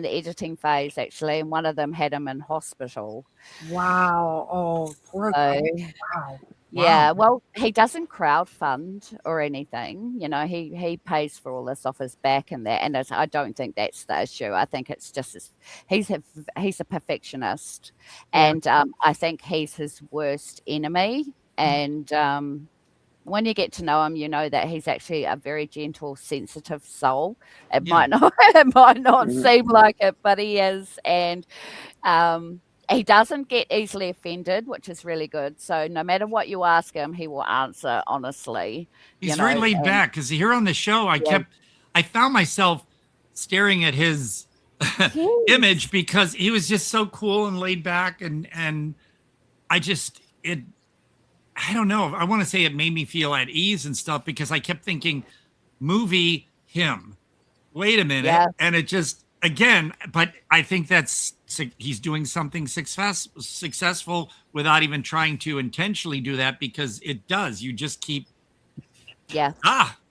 the editing phase, actually, and one of them had him in hospital. Wow. Oh, poor guy. Wow. Yeah, well, he doesn't crowdfund or anything. You know, he pays for all this off his back and that. And I don't think that's the issue. I think it's just he's a perfectionist, and I think he's his worst enemy. And when you get to know him, you know that he's actually a very gentle, sensitive soul. It might not seem like it, but he is. And he doesn't get easily offended, which is really good. So no matter what you ask him, he will answer honestly. He's very laid back, because here on the show, I found myself staring at his image, because he was just so cool and laid back, and I don't know. I want to say it made me feel at ease and stuff, because I kept thinking, movie him. Wait a minute, and it just. Again, but I think he's doing something successful without even trying to intentionally do that, because it does. You just keep,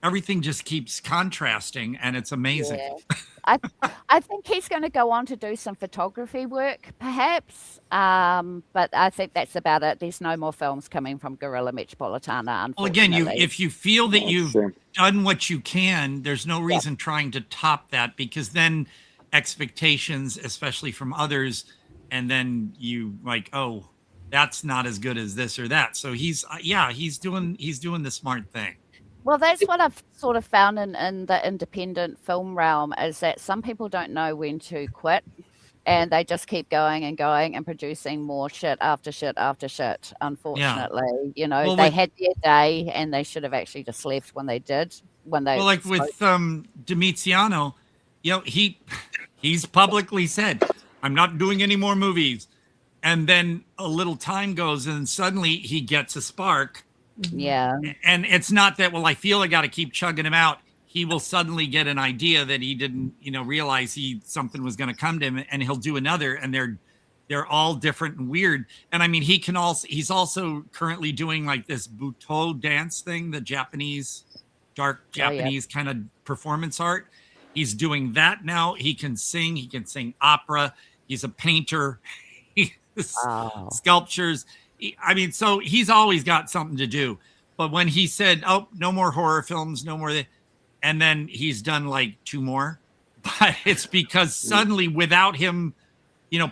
everything just keeps contrasting, and it's amazing. Yeah. I think he's going to go on to do some photography work, perhaps. But I think that's about it. There's no more films coming from Guerrilla Metropolitana. Well, again, if you feel that you've done what you can, there's no reason trying to top that, because then expectations, especially from others, and then you like, that's not as good as this or that. So he's doing the smart thing. Well, that's what I've sort of found in the independent film realm, is that some people don't know when to quit, and they just keep going and producing more shit after shit after shit. Unfortunately, they had their day, and they should have actually just left when they did. With Domiziano, he's publicly said, I'm not doing any more movies. And then a little time goes and suddenly he gets a spark. Yeah. And it's not that, well, I feel I got to keep chugging him out. He will suddenly get an idea that he didn't, realize something was going to come to him, and he'll do another, and they're all different and weird. And I mean, he's also currently doing like this Butoh dance thing, the Japanese, dark Japanese kind of performance art. He's doing that now. He can sing opera. He's a painter. Sculptures. So he's always got something to do. But when he said, "Oh, no more horror films, no more," and then he's done like 2 more, but it's because suddenly, without him,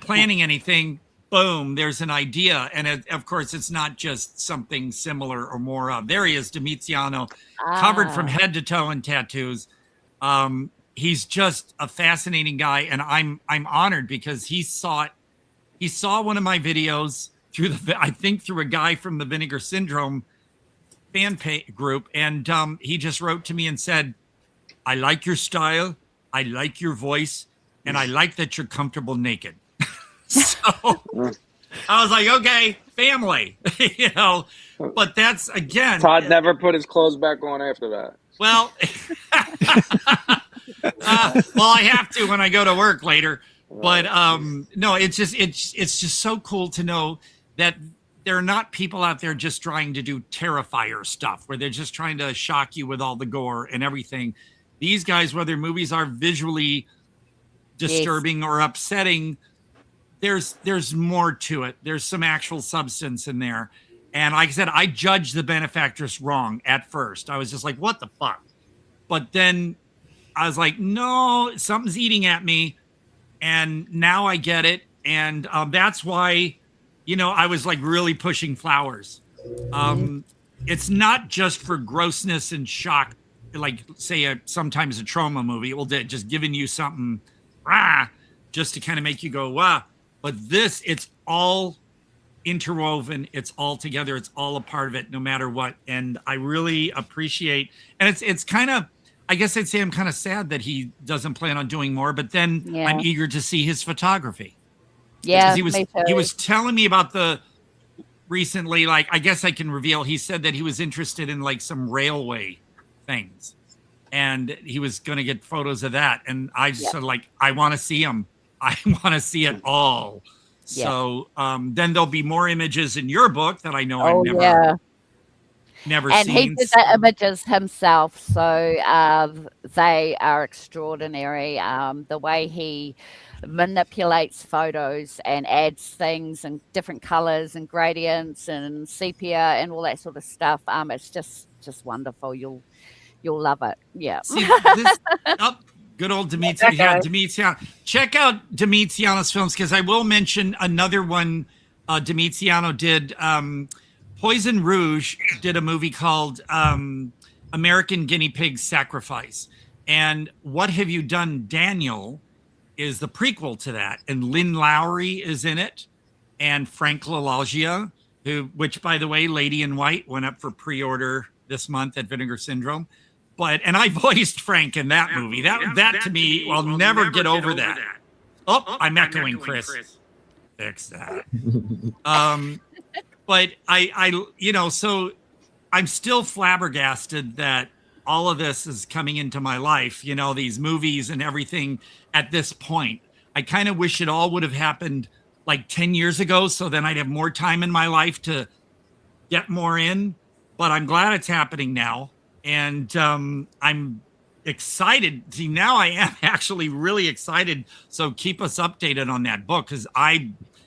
planning anything, boom, there's an idea, and of course, it's not just something similar or more of. There he is, Domiziano, covered from head to toe in tattoos. He's just a fascinating guy, and I'm honored because he saw one of my videos through a guy from the Vinegar Syndrome fan group, and he just wrote to me and said, I like your style, I like your voice, and I like that you're comfortable naked. So I was like, okay, family, but that's, again, Todd never put his clothes back on after that. Well, I have to when I go to work later. But no, it's just so cool to know that there are not people out there just trying to do Terrifier stuff where they're just trying to shock you with all the gore and everything. These guys, whether movies are visually disturbing or upsetting, there's more to it. There's some actual substance in there. And like I said, I judged The Benefactress wrong at first. I was just like, what the fuck? But then I was like, no, something's eating at me. And now I get it. And that's why, I was like really pushing Flowers. It's not just for grossness and shock, like say sometimes a trauma movie. Well, just giving you something just to kind of make you go, wow. But this, it's all interwoven. It's all together. It's all a part of it, no matter what. And I really appreciate, and it's kind of, I guess I'd say I'm kind of sad that he doesn't plan on doing more, but then I'm eager to see his photography. Yeah, he was telling me about recently, like, I guess I can reveal, he said that he was interested in like some railway things, and he was going to get photos of that. And I just said, like, I want to see him. I want to see it all. So then there'll be more images in your book that I know I've never and seen. he did the images himself, so they are extraordinary. The way he manipulates photos and adds things and different colors and gradients and sepia and all that sort of stuff. It's just wonderful. You'll love it. Yeah. See, good old Domiziano. Check out Domiziano's films, because I will mention another one Domiziano did. Poison Rouge did a movie called American Guinea Pig Sacrifice. And What Have You Done, Daniel is the prequel to that. And Lynn Lowry is in it. And Frank LaLoggia, which, by the way, Lady in White went up for pre-order this month at Vinegar Syndrome. And I voiced Frank in that movie. That to me, I'll never get over that. Oh, I'm echoing Chris. Fix that. But so I'm still flabbergasted that all of this is coming into my life, these movies and everything at this point. I kind of wish it all would have happened like 10 years ago, so then I'd have more time in my life to get more in. But I'm glad it's happening now. And I'm excited. See, now I am actually really excited. So keep us updated on that book, because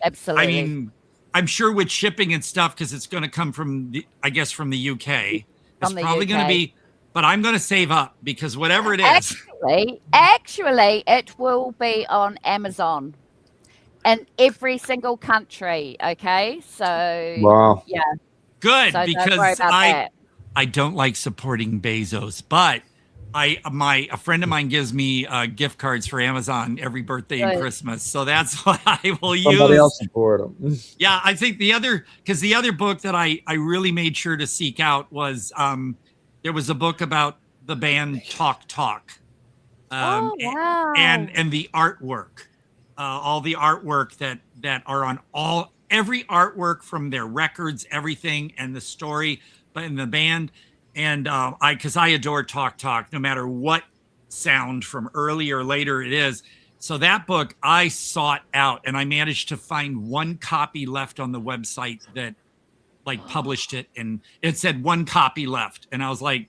absolutely. I'm sure with shipping and stuff, because it's going to come from the UK. It's probably going to be, but I'm going to save up, because whatever it is. Actually, it will be on Amazon in every single country. Okay. So, wow. Yeah. Good, so because I don't like supporting Bezos, but a friend of mine gives me gift cards for Amazon every birthday and Christmas, so that's what I will use. Somebody else support them. Yeah, I think the other book that I really made sure to seek out was there was a book about the band Talk Talk, Wow. and the artwork, all the artwork that are on every artwork from their records, everything, and the story, but in the band. And because I adore Talk Talk, no matter what sound from early or later it is. So that book I sought out, and I managed to find one copy left on the website that like published it, and it said one copy left, and I was like,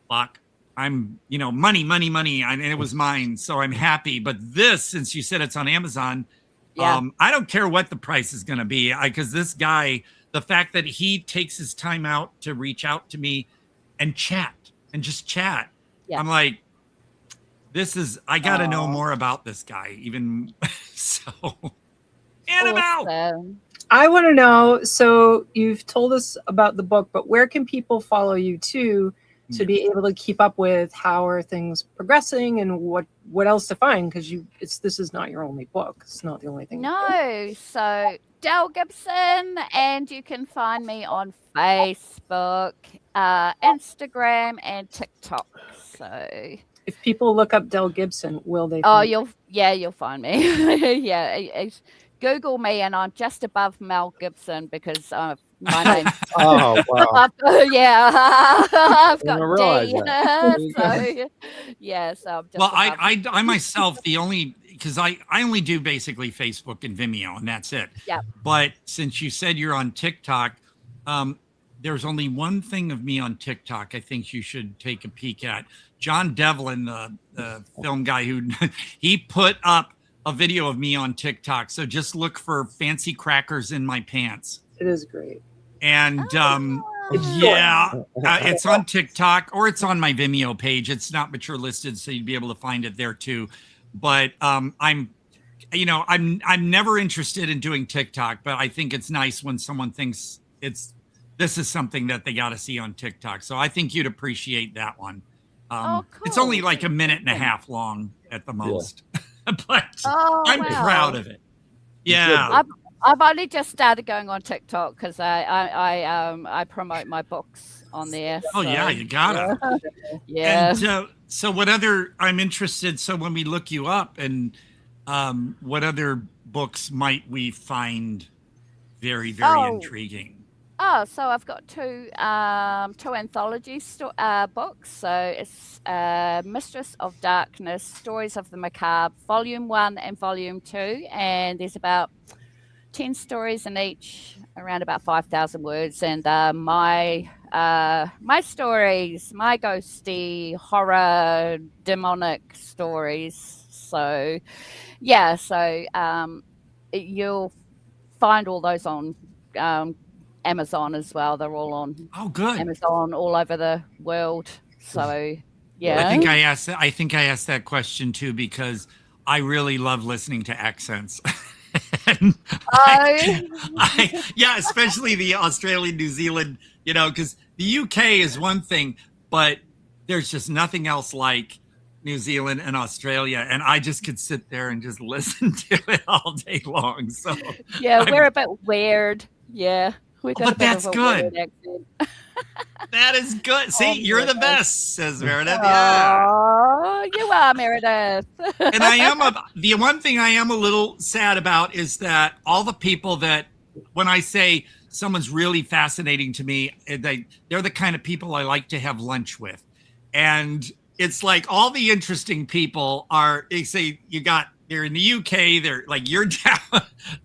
fuck, I'm money, and it was mine, so I'm happy. But this, since you said it's on Amazon, I don't care what the price is going to be, because this guy, the fact that he takes his time out to reach out to me and just chat, I'm like, I got to know more about this guy, even so. Annabelle. I want to know, so you've told us about the book, but where can people follow you to be able to keep up with how are things progressing and what else to find? Because this is not your only book. It's not the only thing. No, so Del Gibson, and you can find me on Facebook, Instagram, and TikTok. So if people look up Del Gibson, will they? You'll find me. Yeah. Google me, and I'm just above Mel Gibson because my name. Oh, wow. I've got D. So I'm just. Well, I myself, because I only do basically Facebook and Vimeo, and that's it. Yeah. But since you said you're on TikTok, there's only one thing of me on TikTok I think you should take a peek at. John Devlin, the film guy he put up a video of me on TikTok. So just look for Fancy Crackers in My Pants. It is great. And it's on TikTok, or it's on my Vimeo page. It's not mature listed, so you'd be able to find it there too. But I'm never interested in doing TikTok, but I think it's nice when someone thinks this is something that they got to see on TikTok. So I think you'd appreciate that one. Cool. It's only like a minute and a half long at the most. But I'm proud of it. Yeah. I've only just started going on TikTok because I promote my books on there. Oh, yeah, you gotta. Yeah. And so what other, I'm interested, so when we look you up, and what other books might we find very, very intriguing? So I've got two anthology books. So it's Mistress of Darkness, Stories of the Macabre, Volume 1 and Volume 2. And there's about 10 stories in each, around about 5,000 words. And my stories, my ghosty, horror, demonic stories. So, yeah, you'll find all those on Amazon as well. They're all on Amazon all over the world. So yeah. I think I asked that question too because I really love listening to accents. Especially the Australian, New Zealand, because the UK is one thing, but there's just nothing else like New Zealand and Australia, and I just could sit there and just listen to it all day long. So we're a bit weird. Yeah. But that's good. That is good. See, you're the best, says Meredith. Yeah. Oh, you are, Meredith. And the one thing I am a little sad about is that all the people that, when I say someone's really fascinating to me, they're the kind of people I like to have lunch with. And it's like all the interesting people they say they're in the UK, they're like, you're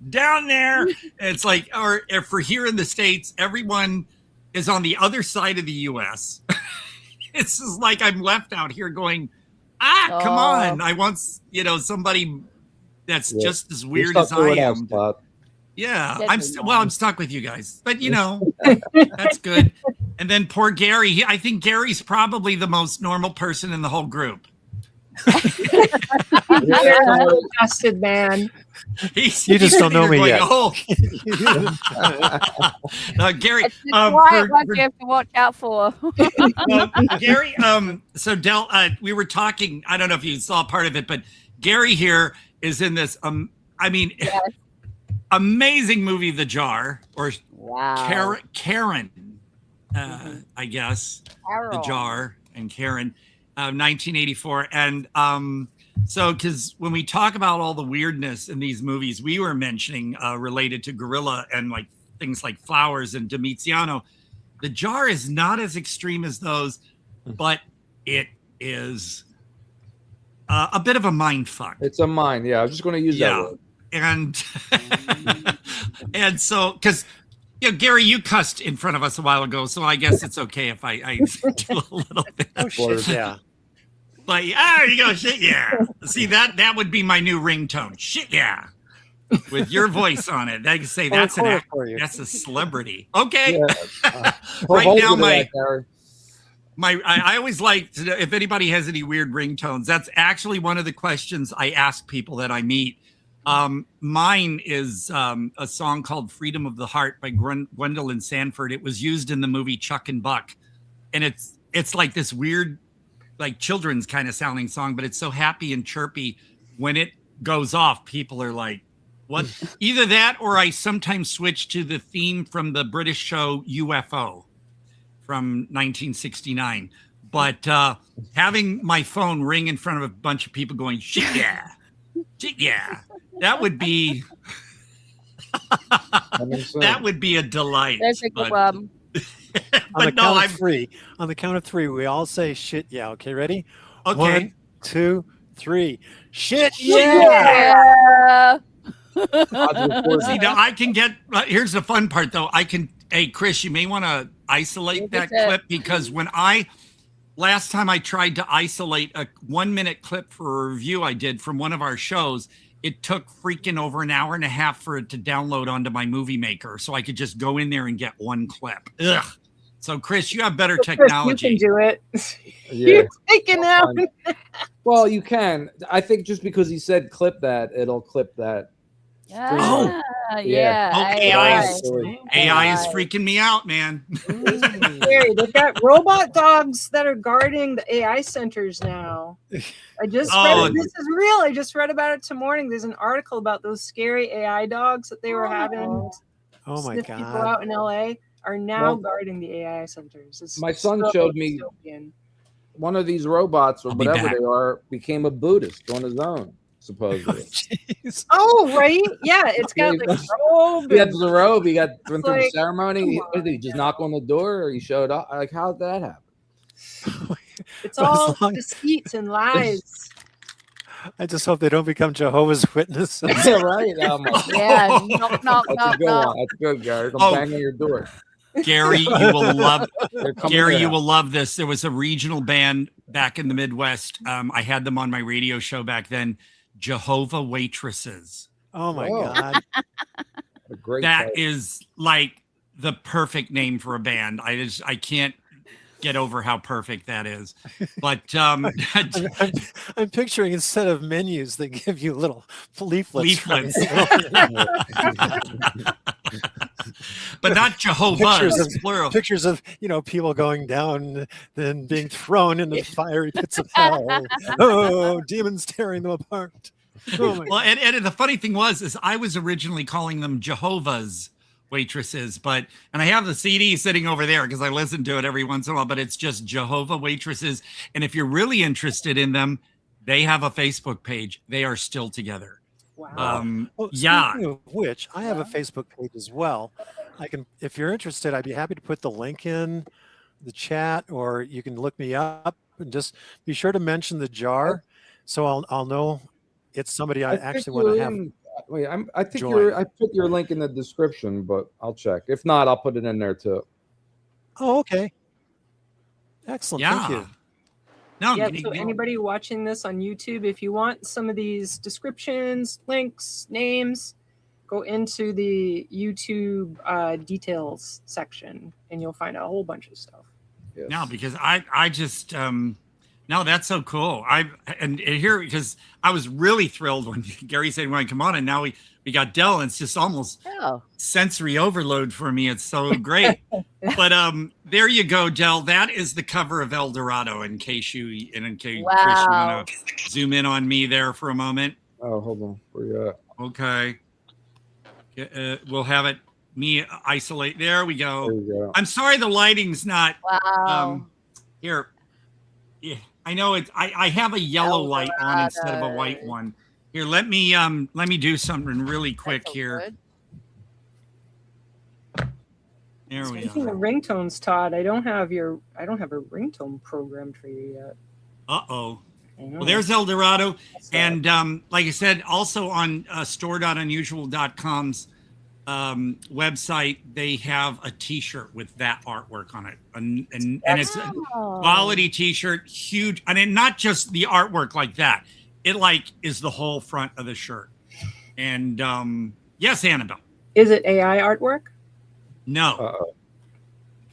down there. It's like, or if we're here in the States, everyone is on the other side of the US. It's just like I'm left out here going, come on. I want, somebody that's just as weird as I am. Yeah, I'm stuck with you guys, but that's good. And then poor Gary, I think Gary's probably the most normal person in the whole group. You're an adjusted man. You just don't know me yet. Gary, it's what you have to watch out for. Gary, so Del, we were talking. I don't know if you saw part of it, but Gary here is in this. Amazing movie, The Jar, or Karen, I guess. Carol. The Jar and Karen. 1984. And so, because when we talk about all the weirdness in these movies, we were mentioning related to Guerrilla and like things like Flowers and Domiziano. The Jar is not as extreme as those, but it is a bit of a mind fuck. It's a mind. Yeah, I was just going to use that word. And and so, because Gary, you cussed in front of us a while ago, so I guess it's okay if I do a little bit. Oh, shit, yeah. But you go, shit, yeah. See, that would be my new ringtone. Shit, yeah. With your voice on it. They can say that's an act, that's a celebrity. Okay. Yeah. Right now, I always like to, if anybody has any weird ringtones, that's actually one of the questions I ask people that I meet. Mine is a song called Freedom of the Heart by Gwendolyn Sanford. It was used in the movie Chuck and Buck. And it's like this weird, like children's kind of sounding song, but it's so happy and chirpy. When it goes off, people are like, what? Either that or I sometimes switch to the theme from the British show UFO from 1969. But having my phone ring in front of a bunch of people going, shit, yeah. Shit, yeah. That would be that would be a delight. There's a good one. On the count of three, we all say shit, yeah. Okay, ready? Okay. 1, 2, 3. Shit, yeah. See, now I can get. Here's the fun part, though. Hey, Chris, you may want to isolate that clip because last time I tried to isolate a 1-minute clip for a review I did from one of our shows, it took freaking over an hour and a half for it to download onto my Movie Maker, so I could just go in there and get one clip. Ugh. So, Chris, you have better technology. You can do it. Yeah. You're taking out. Well, you can. I think just because he said clip that, it'll clip that. Yeah. AI is freaking me out, man. Scary. They've got robot dogs that are guarding the AI centers now. I just read it. This is real. I just read about it this morning. There's an article about those scary AI dogs that they were having. Oh my sniff God. People out in LA are now guarding the AI centers. It's my son so showed me dystopian. one of these robots or I'll be whatever back. they are became a Buddhist on his own, supposedly. Oh, right. Yeah, it's got like robe. He had the robe. He got went through the like, ceremony. What did he just knock on the door, or he showed up? Like, how did that happen? It's all deceit and lies. I just hope they don't become Jehovah's Witnesses. Yeah, right. Oh my God. Yeah, knock. That's a good one. That's good, Gary. Don't bang on your door. Gary, you will love. They're coming Gary, to you the will love this. There was a regional band back in the Midwest. I had them on my radio show back then. Jehovah Waitresses. Oh my God. A great That title. is like the perfect name for a band. I can't get over how perfect that is. But I'm picturing instead of menus, they give you little leaflets. But not Jehovah's. Pictures of people going down, then being thrown into the fiery pits of hell. Oh, demons tearing them apart. Oh my well, and the funny thing is I was originally calling them Jehovah's Waitresses, and I have the CD sitting over there because I listen to it every once in a while, but it's just Jehovah Waitresses. And if you're really interested in them, they have a Facebook page. They are still together. Wow. Speaking of which, I have a Facebook page as well. I can, if you're interested, I'd be happy to put the link in the chat, or you can look me up and just be sure to mention the jar, so I'll know it's somebody I actually want to have. Wait, I think join. I put your link in the description, but I'll check. If not, I'll put it in there too. Oh, okay. Excellent. Thank you. No, yeah, so anybody watching this on YouTube, if you want some of these descriptions, links, names, go into the YouTube details section and you'll find a whole bunch of stuff. Yes. No, because I just no, that's so cool. And here, because I was really thrilled when Gary said, "Want to come on?" And now we got Del, and it's just almost sensory overload for me. It's so great. But there you go, Del. That is the cover of El Dorado. In case Chris, you want to zoom in on me there for a moment. Oh, hold on. Where you at? Okay. We'll have it. Me isolate. There we go. There you go. I'm sorry the lighting's not. Wow. Here. Yeah. I know it. I have a yellow light on instead of a white one. Here, let me do something really quick here. Good. There we Speaking are. of ringtones, Todd, I don't have a ringtone programmed for you yet. Uh-oh. Well, there's El Dorado. And like I said, also on store.unusual.com's website, they have a t-shirt with that artwork on it. And it's a quality t-shirt, huge. I mean, not just the artwork like that. It like is the whole front of the shirt. And yes, Annabelle. Is it AI artwork? No.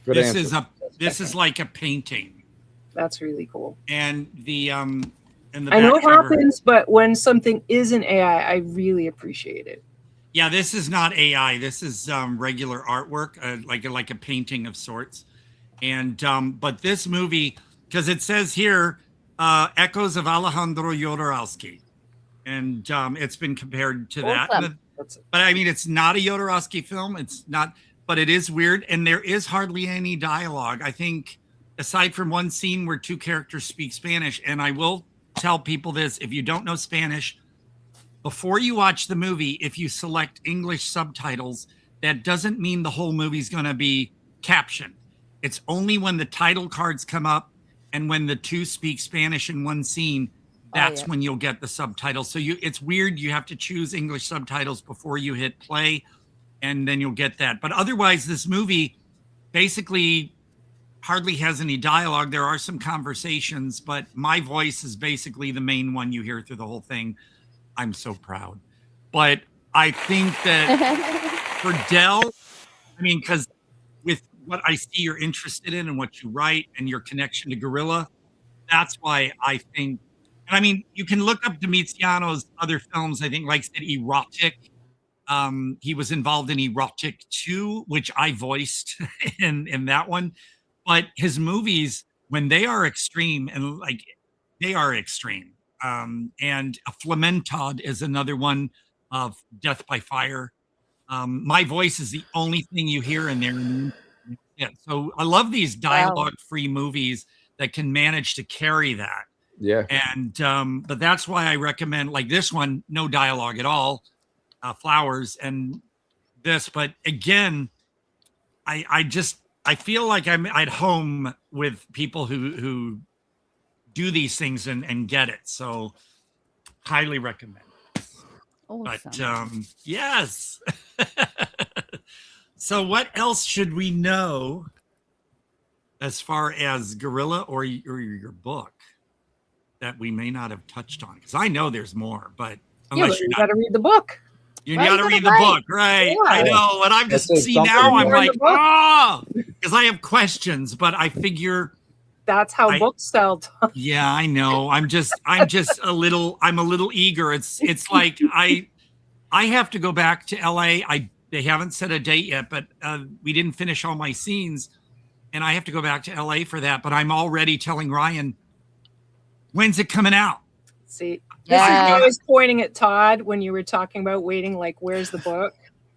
Good this answer. this is like a painting. That's really cool. And the I know it happens, but when something isn't AI, I really appreciate it. Yeah, this is not AI. This is regular artwork, like a painting of sorts. And but this movie, because it says here, echoes of Alejandro Jodorowsky, and it's been compared to that. But I mean, it's not a Jodorowsky film. It's not, but it is weird, and there is hardly any dialogue. I think, aside from one scene where two characters speak Spanish, and I will tell people this: if you don't know Spanish, before you watch the movie, if you select English subtitles, that doesn't mean the whole movie's going to be captioned. It's only when the title cards come up and when the two speak Spanish in one scene, that's when you'll get the subtitles. So it's weird. You have to choose English subtitles before you hit play, and then you'll get that. But otherwise, this movie basically hardly has any dialogue. There are some conversations, but my voice is basically the main one you hear through the whole thing. I'm so proud. But I think that for Del, I mean, because with what I see you're interested in and what you write and your connection to Guerrilla, that's why I think, and I mean, you can look up Domitiano's other films, I think, like I said, Erotic. He was involved in Erotic 2, which I voiced in that one. But his movies, when they are extreme, and like they are extreme. And a Flamentod is another one of Death by Fire. My voice is the only thing you hear in there. Yeah, so I love these dialogue-free movies that can manage to carry that. Yeah. And but that's why I recommend, like this one, no dialogue at all, Flowers, and this. But again, I feel like I'm at home with people who do these things and get it. So highly recommend. Awesome. But yes. So what else should we know as far as Guerrilla or your book that we may not have touched on? Because I know there's more, but unless you got to read the book. You got to read the book, right? Yeah. I know. And I'm just now I'm like, because I have questions, but I figure that's how books sell. Yeah, I know. I'm just a little eager. It's like I have to go back to LA. They haven't set a date yet, but we didn't finish all my scenes, and I have to go back to LA for that. But I'm already telling Ryan, when's it coming out? See, this is I was pointing at Todd when you were talking about waiting. Like, where's the book?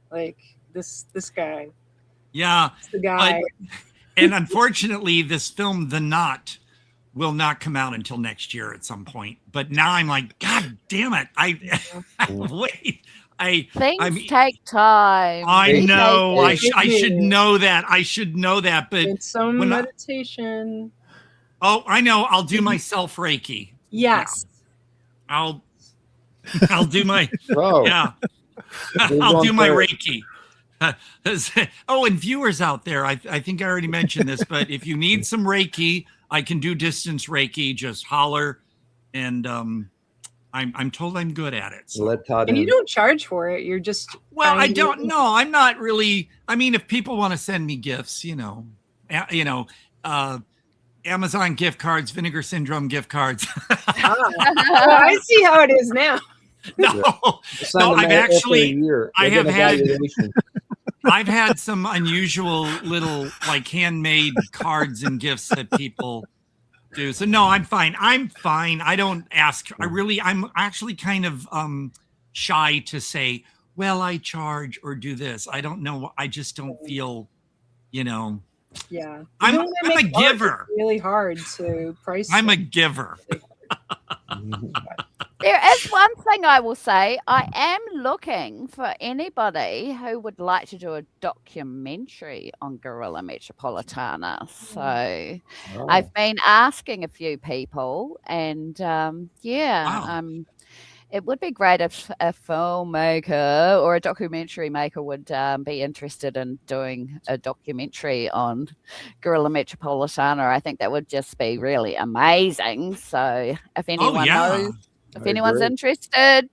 Like this guy. Yeah, it's the guy. And unfortunately, this film, The Knot, will not come out until next year at some point. But now I'm like, God damn it! Wait. Things take time. I know. I should know that. I should know that. But it's some meditation. I know. I'll do my self Reiki. Yes. Yeah. I'll do my I'll do my Reiki. And viewers out there, I think I already mentioned this, but if you need some Reiki, I can do distance Reiki. Just holler, and I'm told I'm good at it. So. Let Todd and you don't charge for it. You're just I don't know. I'm not really. I mean, if people want to send me gifts, Amazon gift cards, Vinegar Syndrome gift cards. I see how it is now. No, I've had some unusual little like handmade cards and gifts that people do. So no, I'm fine. I don't ask. I'm actually kind of shy to say, well, I charge or do this. I don't know. I just don't feel, Yeah. I'm Even when they a make art, giver. it's really hard to price. I'm a them. giver. There is one thing I will say. I am looking for anybody who would like to do a documentary on Guerrilla Metropolitana. So I've been asking a few people, and it would be great if a filmmaker or a documentary maker would be interested in doing a documentary on Guerrilla Metropolitana. I think that would just be really amazing. So if anyone knows, if anyone's interested,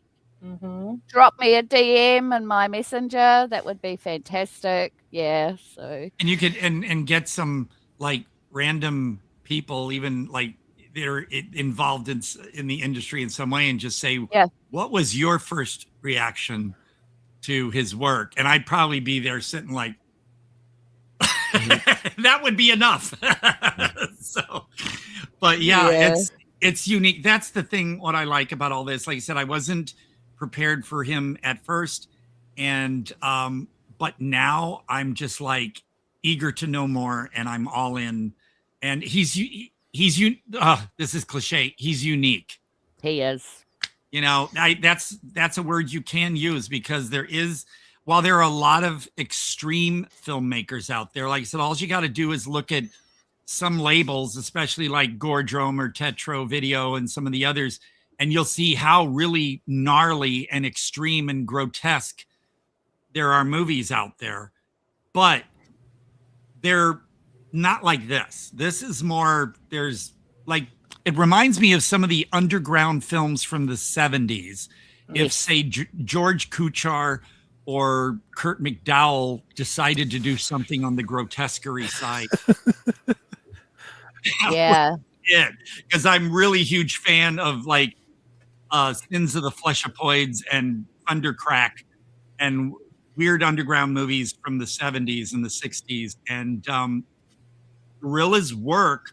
drop me a DM in my messenger. That would be fantastic. Yeah. So and you could and get some like random people, even like they're involved in the industry in some way, and just say, what was your first reaction to his work? And I'd probably be there sitting like, that would be enough. So, but it's unique. That's the thing. What I like about all this, like I said, I wasn't prepared for him at first, and but now I'm just like eager to know more, and I'm all in. And this is cliche. He's unique. He is. You know, that's a word you can use, because while there are a lot of extreme filmmakers out there, like I said, all you got to do is look at some labels, especially like Gordrome or Tetro Video and some of the others, and you'll see how really gnarly and extreme and grotesque there are movies out there. But they're not like this. This is more, it reminds me of some of the underground films from the 70s. If, say, George Kuchar or Kurt McDowell decided to do something on the grotesquerie side. Yeah. Because I'm really huge fan of like Sins of the Fleshopoids and Undercrack and weird underground movies from the 70s and the 60s. And Guerrilla's work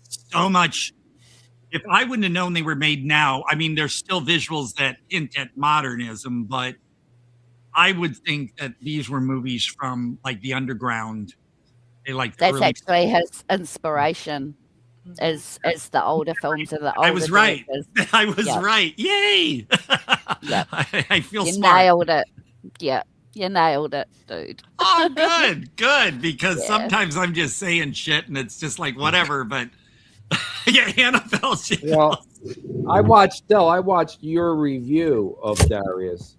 so much. If I wouldn't have known they were made now, I mean, there's still visuals that hint at modernism, but I would think that these were movies from like the underground. That's actually his inspiration, is the older films and the older. I was right. Directors. I was right. Yay! I feel you smart. Nailed it. Yeah, you nailed it, dude. Oh, good. Because sometimes I'm just saying shit and it's just like whatever. But Annabelle. Well, I watched your review of Dariuss,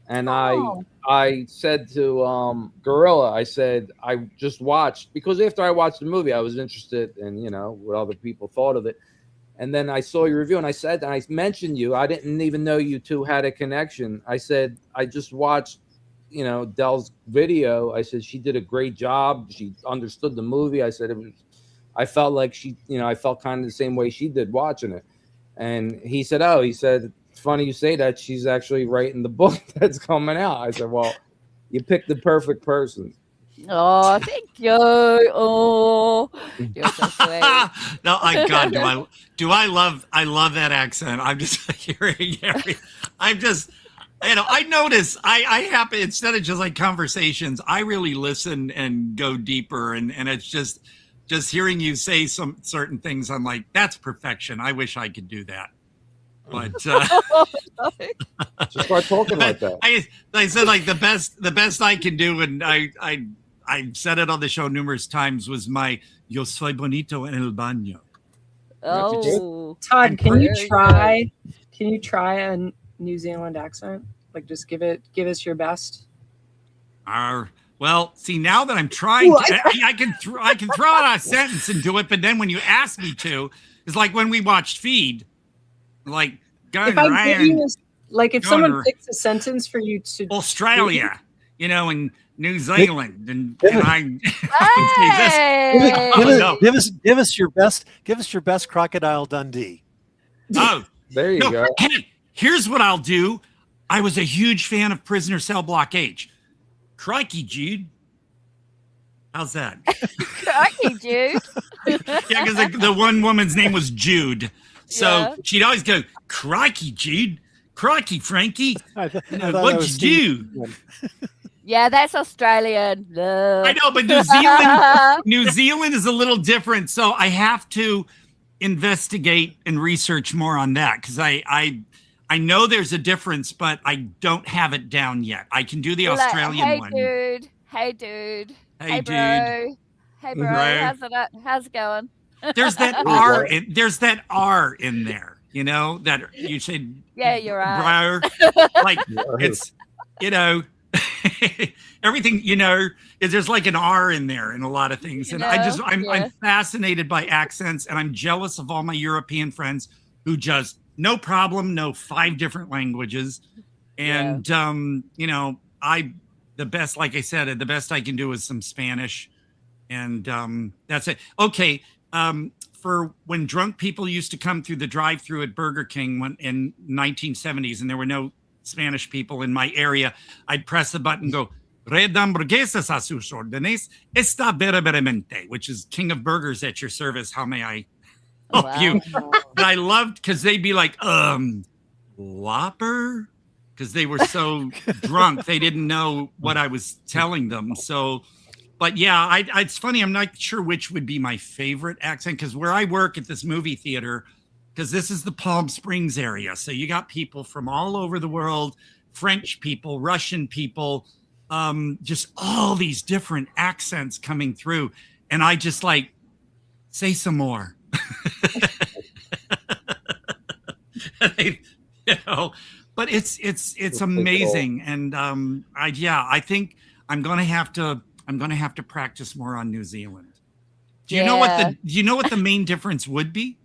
and I said to Guerrilla, I said I just watched, because after I watched the movie, I was interested in what other people thought of it, and then I saw your review, and I mentioned you. I didn't even know you two had a connection. I said I just watched Dell's video. I said she did a great job. She understood the movie. I said I felt like I felt kind of the same way she did watching it. And he said, it's funny you say that. She's actually writing the book that's coming out. I said, well, you picked the perfect person. Oh, thank you. Oh, you're so sweet. No, God, I love that accent. I'm just hearing I'm just, I notice I happen, instead of just like conversations, I really listen and go deeper. And it's just hearing you say some certain things, I'm like, that's perfection. I wish I could do that. But just start talking like that. I said like the best I can do, and I said it on the show numerous times, was my "Yo soy bonito en el baño." Oh, Todd, can you try a New Zealand accent? Like, just give us your best. Well, see, now that I'm trying to, I can throw out a sentence and do it, but then when you ask me to, it's like when we watched Feed, like, if someone picks a sentence for you to Australia, and New Zealand, and give us your best Crocodile Dundee. Oh, there you go. Hey, here's what I'll do. I was a huge fan of Prisoner Cell Block H. Crikey, Jude. How's that? Crikey, Jude. Yeah, because the one woman's name was Jude. So she'd always go, crikey, Jude. Crikey, Frankie. What'd you do? Yeah, that's Australian. I know, but New Zealand is a little different. So I have to investigate and research more on that because I know there's a difference, but I don't have it down yet. I can do the Australian one. Hey, dude. Hey, bro. dude. Hey, bro. Bro. How's it going? There's that R. There's that R in there. You know that you said. Yeah, you're right. Like it's, everything. There's like an R in there in a lot of things, and I'm fascinated by accents, and I'm jealous of all my European friends who just no problem, know 5 different languages, and the best, like I said, the best I can do is some Spanish, and that's it. Okay. For when drunk people used to come through the drive-thru at Burger King in 1970s, and there were no Spanish people in my area, I'd press the button and go, Red hamburguesas a sus órdenes, está veramente, which is king of burgers at your service. How may I help you? But I loved because they'd be like, Whopper? Because they were so drunk, they didn't know what I was telling them. So, but yeah, it's funny. I'm not sure which would be my favorite accent because where I work at this movie theater, because this is the Palm Springs area. So you got people from all over the world, French people, Russian people, just all these different accents coming through. And I just like, say some more. But it's amazing. And I think I'm going to have to practice more on New Zealand. Do you know what the main difference would be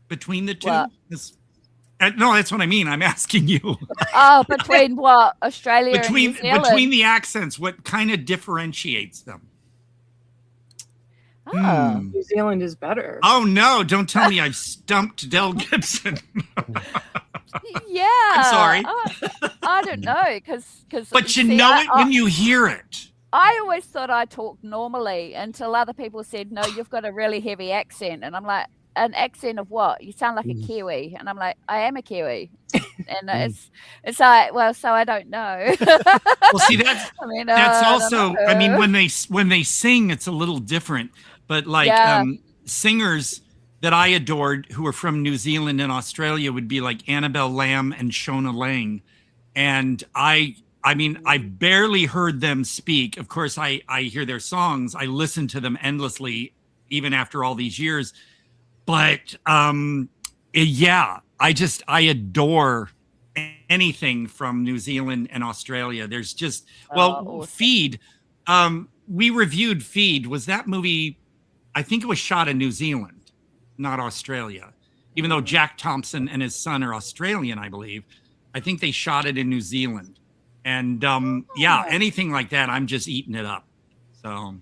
between the two? No, that's what I mean. I'm asking you. Oh, between what? Australia and New Zealand? Between the accents, what kind of differentiates them? New Zealand is better. Oh no! Don't tell me I've stumped Del Gibson. Yeah, I'm sorry. I don't know because. But you know it when you hear it. I always thought I talked normally until other people said, "No, you've got a really heavy accent," and I'm like, "An accent of what? You sound like a Kiwi," and I'm like, "I am a Kiwi," and it's like, well, so I don't know. Well, see, that's also. I mean, when they sing, it's a little different. But like singers that I adored who were from New Zealand and Australia would be like Annabelle Lamb and Shona Lang. And I mean, I barely heard them speak. Of course, I hear their songs. I listen to them endlessly, even after all these years. But I adore anything from New Zealand and Australia. There's just, Feed. We reviewed Feed. Was that movie? I think it was shot in New Zealand, not Australia. Even though Jack Thompson and his son are Australian, I believe. I think they shot it in New Zealand. And anything like that, I'm just eating it up. So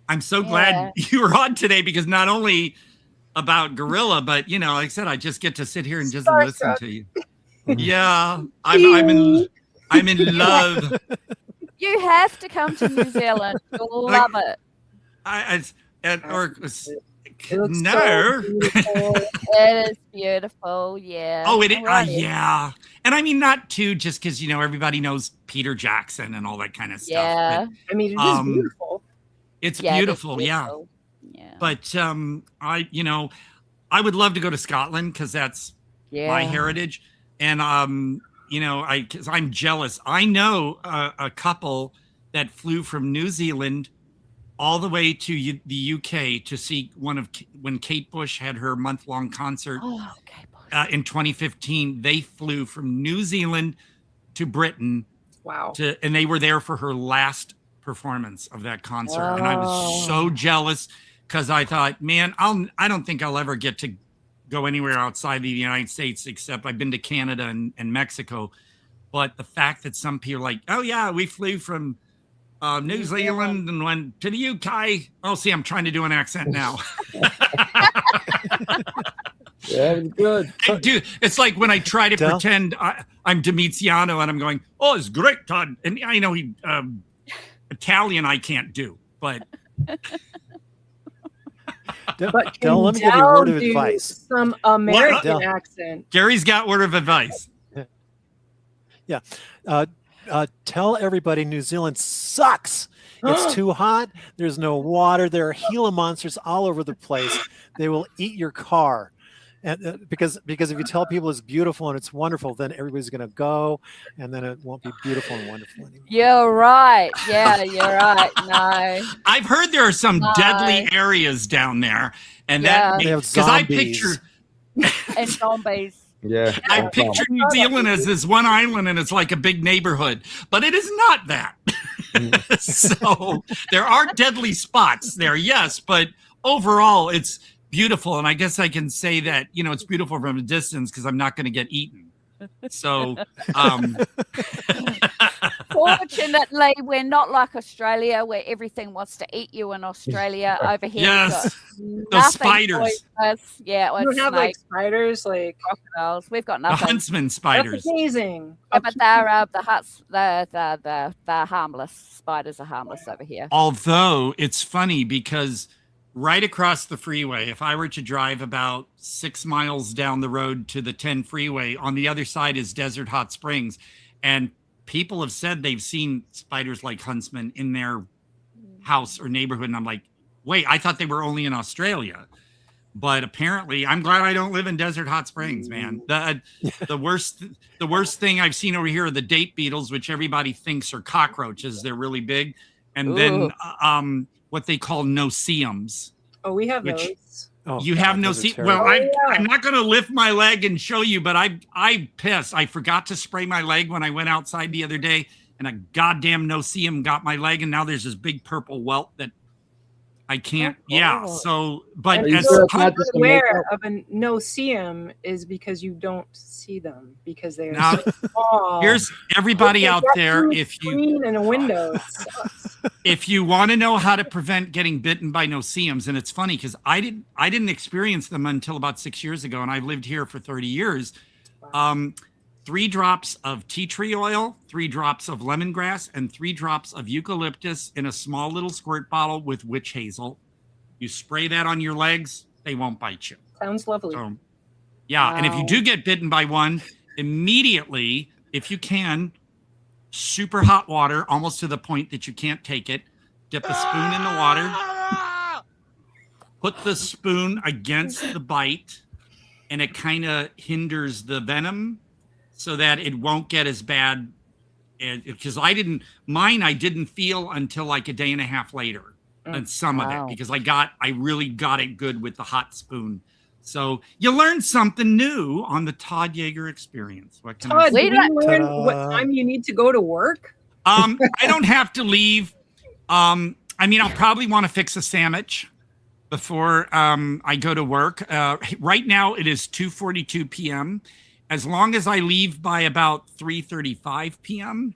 I'm so glad you were on today because not only about Guerrilla, but like I said, I just get to sit here and just listen to you. Yeah, I'm in love. You have to come to New Zealand. You'll love it. It is beautiful. Yeah. Oh, yeah. And I mean, not too just because everybody knows Peter Jackson and all that kind of stuff. Yeah. But, I mean, it is beautiful. It's beautiful. Yeah. But I would love to go to Scotland because that's my heritage, and because I'm jealous. I know a couple that flew from New Zealand all the way to the UK to see when Kate Bush had her month-long concert in 2015. They flew from New Zealand to Britain. Wow. And they were there for her last performance of that concert. And I was so jealous because I thought, man, I don't think I'll ever get to go anywhere outside the United States, except I've been to Canada and Mexico. But the fact that some people are like, oh yeah, we flew from New Zealand and went to the UK. Oh, see, I'm trying to do an accent now. Yeah, good. Dude, it's like when I try to pretend I'm Domiziano and I'm going, oh, it's great, Todd. And I know Italian I can't do, but... Del, let me give you a word of advice. Some American accent. Gary's got word of advice. Yeah. tell everybody New Zealand sucks. It's too hot. There's no water. There are Gila monsters all over the place. They will eat your car. And because if you tell people it's beautiful and it's wonderful, then everybody's going to go, and then it won't be beautiful and wonderful anymore. You're right. Yeah, you're right. No. I've heard there are some deadly areas down there, and that because I picture and zombies. Yeah, I picture New Zealand as this one island, and it's like a big neighborhood, but it is not that. So there are deadly spots there, yes, but overall it's beautiful, and I guess I can say that it's beautiful from a distance because I'm not going to get eaten. So fortunately, we're not like Australia, where everything wants to eat you. In Australia, over here, yes, those spiders. Yeah, we don't have like spiders, like crocodiles. We've got The nothing. huntsman spiders. That's amazing. Yeah, but they're harmless. Spiders are harmless over here. Although it's funny because right across the freeway, if I were to drive about 6 miles down the road to the 10 freeway, on the other side is Desert Hot Springs. And people have said they've seen spiders like huntsmen in their house or neighborhood. And I'm like, wait, I thought they were only in Australia. But apparently, I'm glad I don't live in Desert Hot Springs, man. The worst thing I've seen over here are the date beetles, which everybody thinks are cockroaches. They're really big. And then what they call no-see-ums. Oh, we have those. You have no-see. Well, I'm not going to lift my leg and show you, but I pissed. I forgot to spray my leg when I went outside the other day, and a goddamn no-see-um got my leg, and now there's this big purple welt that I can't. Yeah. So, but as aware of a no-see-um is because you don't see them because they're now, so small. Here's everybody out there. If you in a window. If you want to know how to prevent getting bitten by no-see-ums, and it's funny because I didn't experience them until about 6 years ago, and I've lived here for 30 years. 3 drops of tea tree oil, 3 drops of lemongrass, and 3 drops of eucalyptus in a small little squirt bottle with witch hazel. You spray that on your legs, they won't bite you. Sounds lovely. So, yeah, and if you do get bitten by one, immediately, if you can, super hot water, almost to the point that you can't take it. Dip a spoon in the water. Put the spoon against the bite, and it kind of hinders the venom so that it won't get as bad. Because I didn't feel until like a day and a half later, and some of it, because I really got it good with the hot spoon. So you learned something new on the Todd Jaeger experience. What can Todd, did you learn what time you need to go to work? I don't have to leave. I mean, I'll probably want to fix a sandwich before I go to work. Right now it is 2:42 p.m. As long as I leave by about 3:35 p.m.,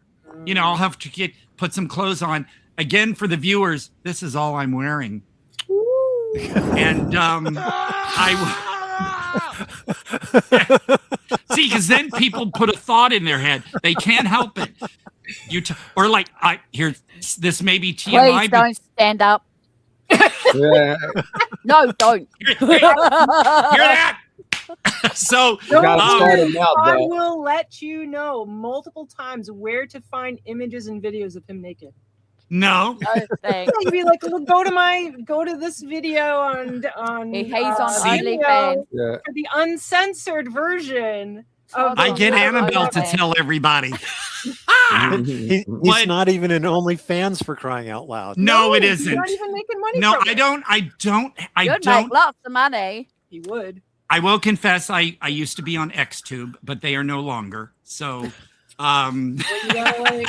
I'll have to put some clothes on. Again, for the viewers, this is all I'm wearing. And see, because then people put a thought in their head. They can't help it. This may be TMI. Please don't stand up. Yeah. No, don't. Hear that? So I will let you know multiple times where to find images and videos of him naked. No. You'd be like, well, go to this video on he's on OnlyFans. For the uncensored version. I get Annabelle to tell everybody. He's not even in OnlyFans, for crying out loud. No, it isn't. He's not even making money. No, from I don't. You'd make lots of money. He would. I will confess, I used to be on XTube, but they are no longer. So, you gotta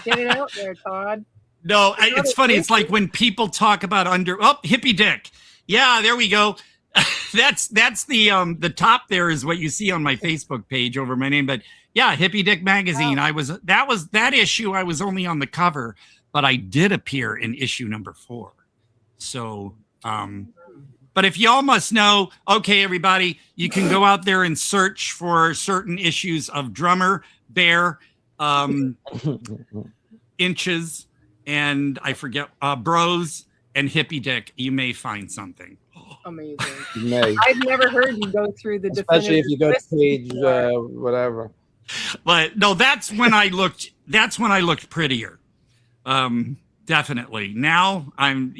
get it out there, Todd. No, it's funny. It's like when people talk about hippie dick. Yeah, there we go. That's the top there is what you see on my Facebook page over my name. But yeah, Hippie Dick Magazine. That issue. I was only on the cover, but I did appear in issue number 4. So, but if y'all must know, okay, everybody, you can go out there and search for certain issues of Drummer, Bear, Inches, and I forget, Bros, and Hippie Dick. You may find something. Amazing. You may. I've never heard you go through the especially if you go to definitive page whatever. But no, that's when I looked that's when I looked prettier. Definitely. Now I'm,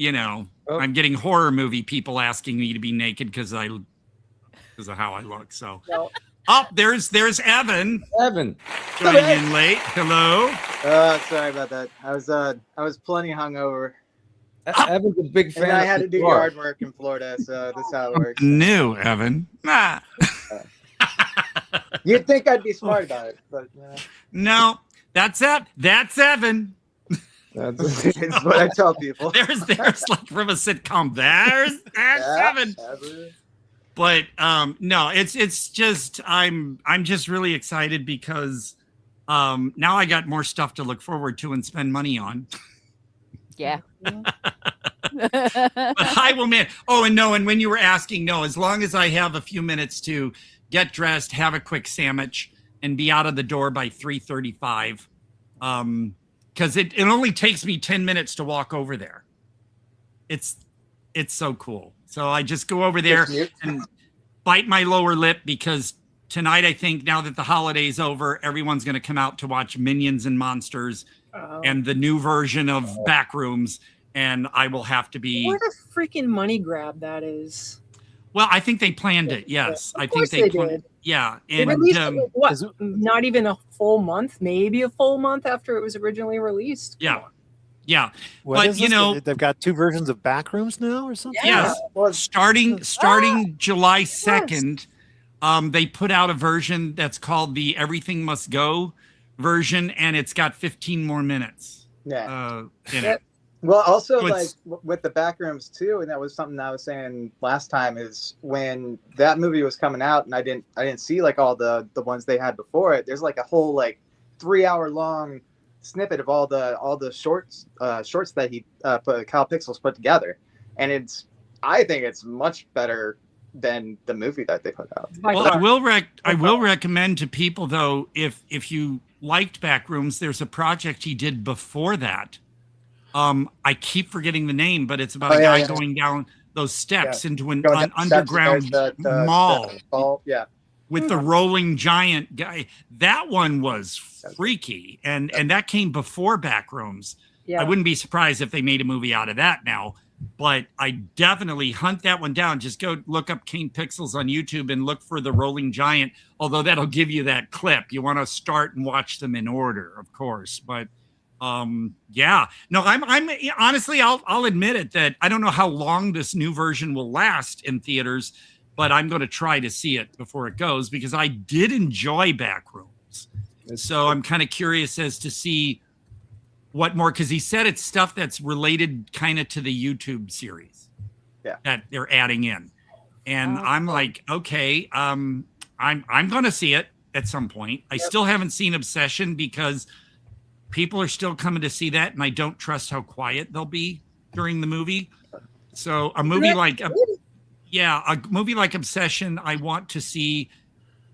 I'm getting horror movie people asking me to be naked because of how I look. So, there's Evan. Evan, Hello. joining in late. Hello. Sorry about that. I was plenty hungover. Evan's a big fan. And I had of to do guitar. yard work in Florida, so this is how it works. New Evan. Nah. You'd think I'd be smart about it, but No, that's it. That's Evan. it's what I tell people. There's like from a sitcom. There's Evan. But no, it's just I'm just really excited because now I got more stuff to look forward to and spend money on. Yeah. But I will man. Oh, and when you were asking, no, as long as I have a few minutes to get dressed, have a quick sandwich, and be out of the door by 3:35. Because it only takes me 10 minutes to walk over there. It's so cool. So I just go over there and bite my lower lip because tonight I think now that the holiday's over, everyone's going to come out to watch Minions and Monsters and the new version of Backrooms, and I will have to be. What a freaking money grab that is. Well, I think they planned it. Yes, Of I course think they they planned did. it. Yeah, They and released it, what? Not even a full month, maybe a full month after it was originally released. Yeah. What But is you this? know, They've got two versions of Backrooms now, or something. yes, starting July 2nd, they put out a version that's called the Everything Must Go version, and it's got 15 more minutes. In it. Well, also So like it's- with the Backrooms too, and that was something I was saying last time is when that movie was coming out, and I didn't see like all the ones they had before it. There's like a whole like 3-hour long snippet of all the shorts that he Kyle Pixels put together, and I think it's much better than the movie that they put out. Well, I will recommend to people though, if you liked Backrooms, there's a project he did before that. I keep forgetting the name, but it's about a guy going down those steps into an underground mall with the rolling giant guy. That one was freaky, and that came before Backrooms. Yeah. I wouldn't be surprised if they made a movie out of that now, but I definitely hunt that one down. Just go look up Kane Pixels on YouTube and look for the rolling giant, although that'll give you that clip. You want to start and watch them in order, of course, but yeah, no, I'm honestly, I'll admit it that I don't know how long this new version will last in theaters, but I'm going to try to see it before it goes because I did enjoy Backrooms. So I'm kind of curious as to see what more, because he said it's stuff that's related kind of to the YouTube series that they're adding in. And I'm like, okay, I'm going to see it at some point. I still haven't seen Obsession because people are still coming to see that, and I don't trust how quiet they'll be during the movie. So a movie like Obsession, I want to see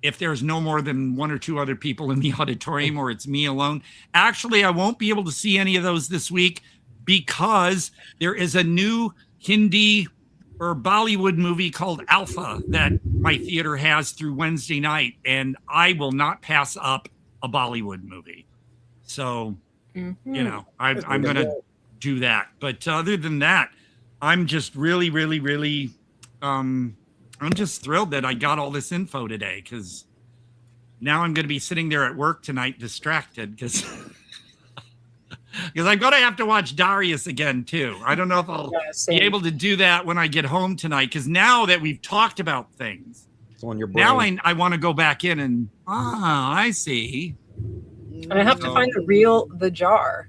if there's no more than one or two other people in the auditorium or it's me alone. Actually, I won't be able to see any of those this week because there is a new Hindi or Bollywood movie called Alpha that my theater has through Wednesday night, and I will not pass up a Bollywood movie. So, you know, I'm going to do that. But other than that, I'm just really, really, really, I'm just thrilled that I got all this info today because now I'm going to be sitting there at work tonight distracted because I'm going to have to watch Dariuss again, too. I don't know if I'll be able to do that when I get home tonight because now that we've talked about things, it's on your brain. Now I want to go back in and, I see. And I have to find the jar.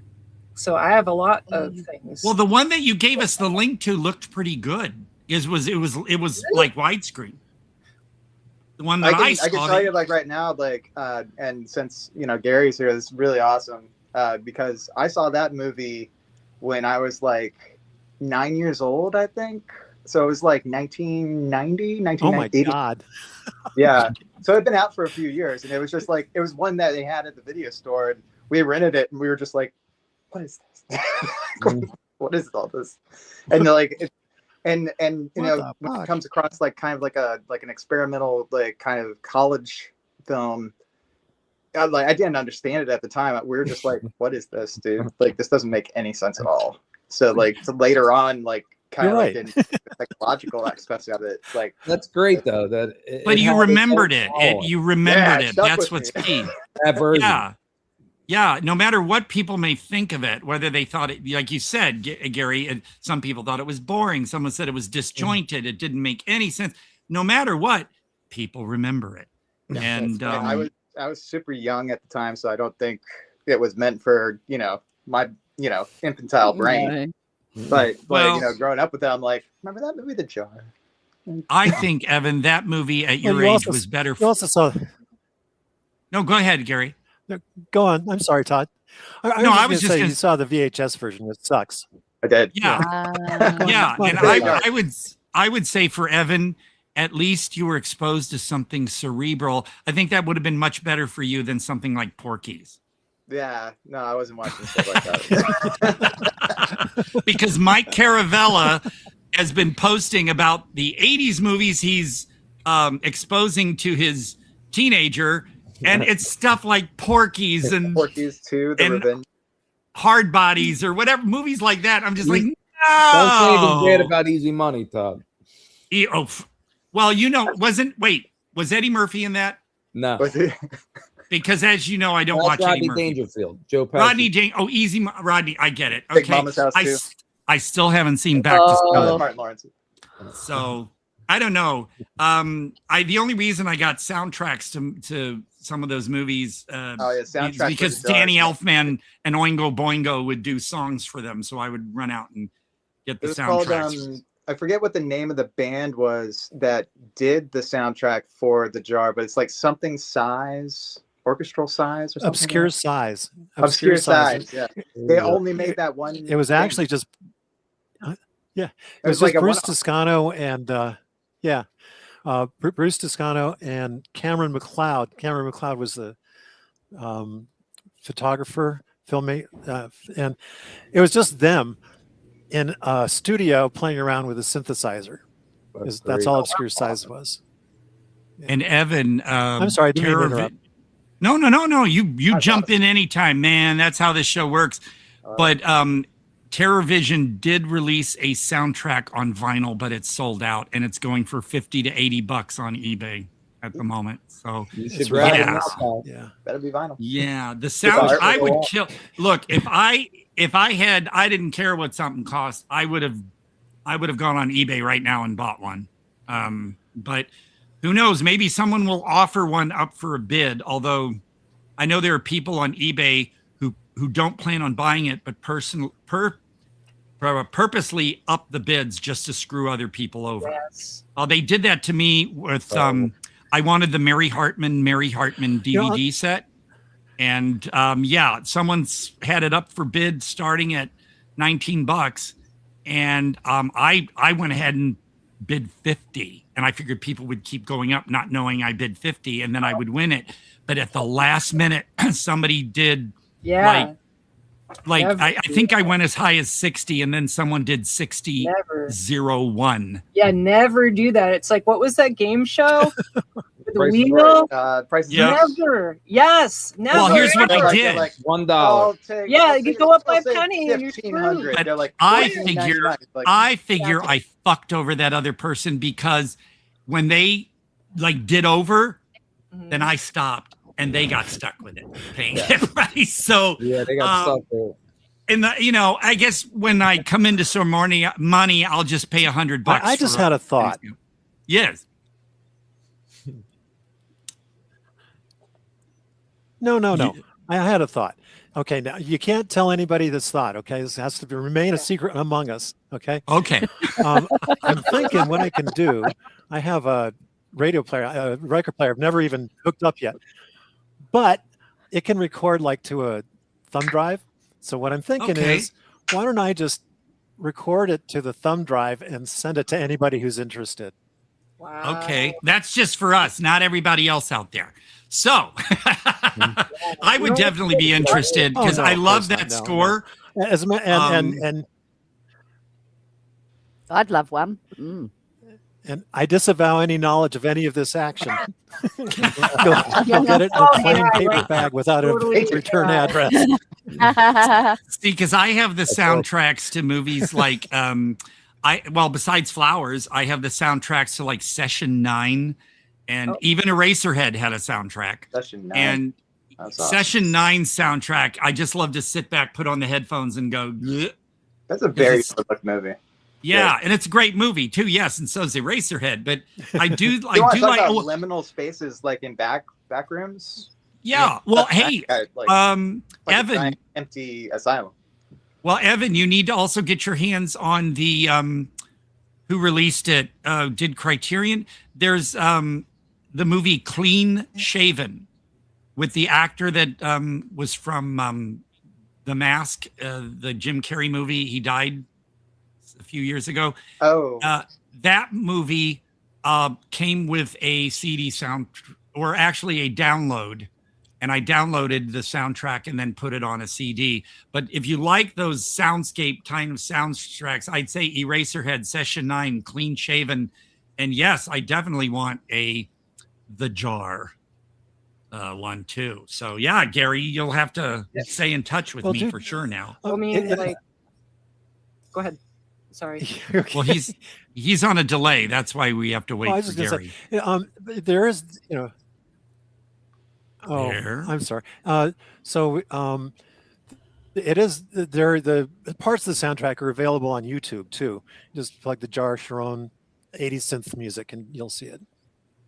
So I have a lot of things. Well, the one that you gave us the link to looked pretty good. It was like widescreen. The one that I saw. I can tell you like right now, like and since Gary's here, this is really awesome because I saw that movie when I was like 9 years old, I think. So it was like 1990, 1980. Oh my God. Yeah. So it had been out for a few years, and it was just like it was one that they had at the video store, and we rented it, and we were just like, "What is this? What is all this?" And like, and when it comes across like kind of like an experimental like kind of college film, I didn't understand it at the time. We were just like, what is this, dude? Like, this doesn't make any sense at all. So like, later on, like, kind of like in psychological aspects of it, like, that's great though. But you remembered it. You remembered it. That's what's key. That version. Yeah. Yeah, no matter what people may think of it, whether they thought it, like you said, Gary, and some people thought it was boring. Someone said it was disjointed. It didn't make any sense. No matter what, people remember it. And I was super young at the time, so I don't think it was meant for, my, infantile brain. But growing up with that, I'm like, remember that movie, The Jar? I think, Evan, that movie at your age was better. You also saw. No, go ahead, Gary. Go on. I'm sorry, Todd. I was just gonna say you saw the VHS version. It sucks. I did. Yeah, yeah. And I would say for Evan, at least you were exposed to something cerebral. I think that would have been much better for you than something like Porky's. Yeah, no, I wasn't watching stuff like that. Because Mike Caravella has been posting about the 80s movies he's exposing to his teenager, and it's stuff like Porky's and Porky's 2, The Revenge, Hard Bodies, or whatever movies like that. I'm just like, no. Don't say anything bad about Easy Money, Todd. Well, was Eddie Murphy in that? No. Because as you know, I don't watch Rodney Eddie Murphy. Dangerfield. Joe Pesci. Easy Rodney. I get it. Big Okay. Mama's House too. I still haven't seen Back to School. Martin Lawrence. So I don't know. The only reason I got soundtracks to some of those movies soundtracks because Danny Elfman and Oingo Boingo would do songs for them, so I would run out and get the soundtracks. Called, I forget what the name of the band was that did the soundtrack for The Jar, but it's like something size, orchestral size, or something. Obscure Size. Obscure Size. Yeah, they only made that one. It was actually just. It was just Bruce Toscano and Bruce Toscano and Cameron McLeod. Cameron McLeod was the photographer, filmmaker, and it was just them in a studio playing around with a synthesizer. That's all Obscure Size was. And Evan, I'm sorry, I didn't mean to interrupt. No. You jump in anytime, man. That's how this show works. But TerrorVision did release a soundtrack on vinyl, but it's sold out, and it's going for $50 to $80 on eBay at the moment. So you should grab it now. Yeah, better be vinyl. Yeah, the sound I would kill. Look, if I didn't care what something cost, I would have gone on eBay right now and bought one. But who knows? Maybe someone will offer one up for a bid. Although I know there are people on eBay who don't plan on buying it, but purposely up the bids just to screw other people over. Yes. They did that to me with I wanted the Mary Hartman DVD set, and someone's had it up for bid starting at $19, and I went ahead and bid $50, and I figured people would keep going up, not knowing I bid $50, and then I would win it. But at the last minute, somebody did. Yeah. I think I went as high as 60, and then someone did 60.01. Yeah, never do that. It's like, what was that game show? With the wheel? Price never. Yes. Never. Well, here's what I did. Like $1. Yeah, you go up by a penny and you're screwed. They're like, I figure I fucked over that other person because when they did over, then I stopped. And they got stuck with it, paying it, right? So yeah, they got stuck with it. And I guess when I come into some money, I'll just pay $100. I just had a thought. Yes. No. I had a thought. Okay, now you can't tell anybody this thought. Okay, this has to remain a secret among us. Okay. Okay. I'm thinking what I can do. I have a radio player, a record player. I've never even hooked up yet. But it can record to a thumb drive. So what I'm thinking is, why don't I just record it to the thumb drive and send it to anybody who's interested? Wow. Okay. That's just for us, not everybody else out there. So I would definitely be interested because I love that score. And I'd love one. Mm. And I disavow any knowledge of any of this action. You'll get it in a plain paper bag without a return address. See, because I have the soundtracks to movies like, besides Flowers, I have the soundtracks to like Session 9, and even Eraserhead had a soundtrack. Session 9. And Awesome. Session 9 soundtrack, I just love to sit back, put on the headphones, and go. Bleh. That's a very good look movie. Yeah, and it's a great movie too. Yes, and so is Eraserhead. But I do, You I want do to talk like. about liminal spaces, like in back rooms. Yeah. Well, That's hey, that guy, like a Evan. giant empty asylum. Well, Evan, you need to also get your hands on the who released it. Did Criterion? There's the movie Clean Shaven with the actor that was from The Mask, the Jim Carrey movie. He died a few years ago. Oh, that movie came with a CD sound, or actually a download, and I downloaded the soundtrack and then put it on a CD. But if you like those soundscape kind of soundtracks, I'd say Eraserhead, Session 9, Clean Shaven, and yes, I definitely want The Jar one too. So yeah, Gary, you'll have to stay in touch with me for sure now. I mean, like, go ahead. Sorry. Well, he's on a delay. That's why we have to wait for Gary. There is, I'm sorry. It is there. The parts of the soundtrack are available on YouTube too. Just plug the Jar Sharon 80s synth music, and you'll see it.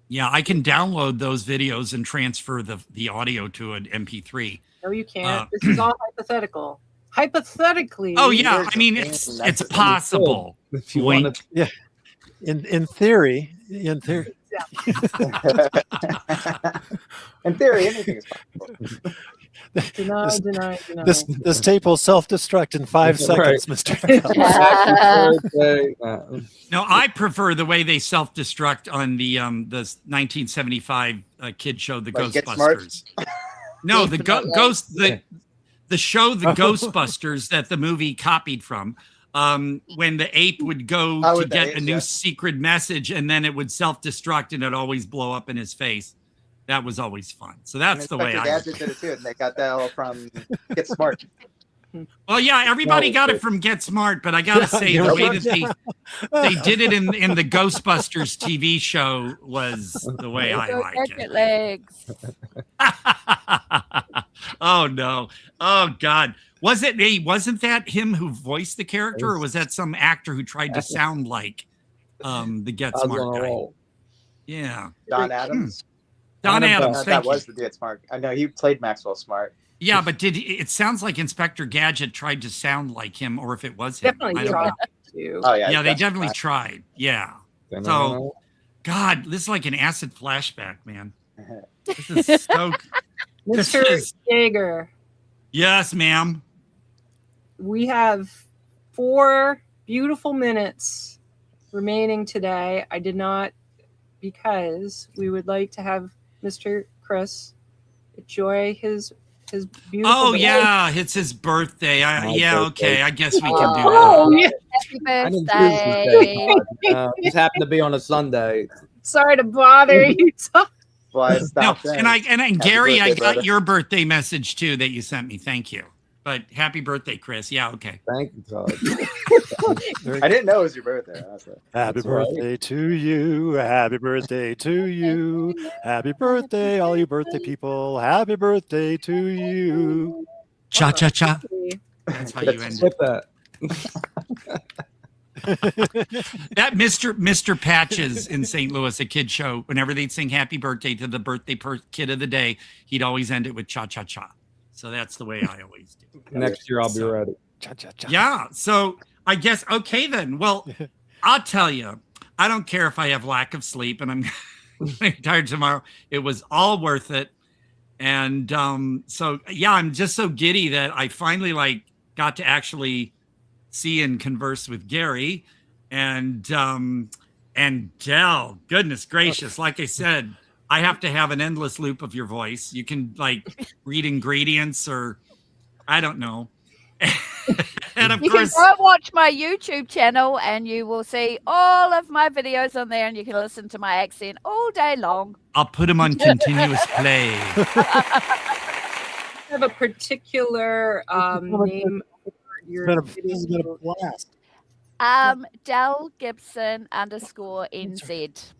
Yeah, I can download those videos and transfer the audio to an MP3. No, you can't. This is all hypothetical. Hypothetically. Oh yeah, I mean it's possible. If you want to, yeah. In theory. In theory, anything is possible. Deny. This tape will self-destruct in 5 seconds, Mr. No, I prefer the way they self-destruct on the 1975 kid show, The Ghostbusters. No, the the show, The Ghostbusters, that the movie copied from. When the ape would go to get a new secret message, and then it would self-destruct, and it'd always blow up in his face. That was always fun. So that's the way I did it too, and they got that all from Get Smart. Well, yeah, everybody got it from Get Smart, but I gotta say the way that they did it in the Ghostbusters TV show was the way I like it. Legs. Oh no! Oh God! Wasn't that him who voiced the character, or was that some actor who tried to sound like the Get Smart guy? Yeah, Don Adams. Don Adams. That was the Get Smart. I know he played Maxwell Smart. Yeah, but it sounds like Inspector Gadget tried to sound like him, or if it was him. Definitely tried to. Oh yeah. Yeah, they definitely tried. Yeah. So, God, this is like an acid flashback, man. This is so. Mr. Jaeger. Yes, ma'am. We have 4 beautiful minutes remaining today. I did not, because we would like to have Mr. Chris enjoy his beautiful. Oh day. yeah, it's his birthday. Okay, I guess we can do Oh, that. yeah. Happy birthday. Just happened to be on a Sunday. Sorry to bother you. And Gary, I got your birthday message too that you sent me. Thank you. But happy birthday, Chris. Yeah, okay. Thank you, Todd. I didn't know it was your birthday. Happy birthday to you. Happy birthday to you. Happy birthday, all you birthday people. Happy birthday to you. Cha cha cha. That's how you end it. That Mr. Patches in St. Louis, a kid show, whenever they'd sing happy birthday to the birthday kid of the day, he'd always end it with cha cha cha. So that's the way I always do. Next year I'll be ready. Cha cha cha. Yeah. So I guess okay then. Well, I'll tell you, I don't care if I have lack of sleep and I'm tired tomorrow. It was all worth it. And so yeah, I'm just so giddy that I finally got to actually see and converse with Gary and Del. Goodness gracious. Like I said, I have to have an endless loop of your voice. You can read ingredients or I don't know. And of You course, can go watch my YouTube channel and you will see all of my videos on there and you can listen to my accent all day long. I'll put them on continuous play. Have a particular name for your This has been a blast. Del Gibson _NZ.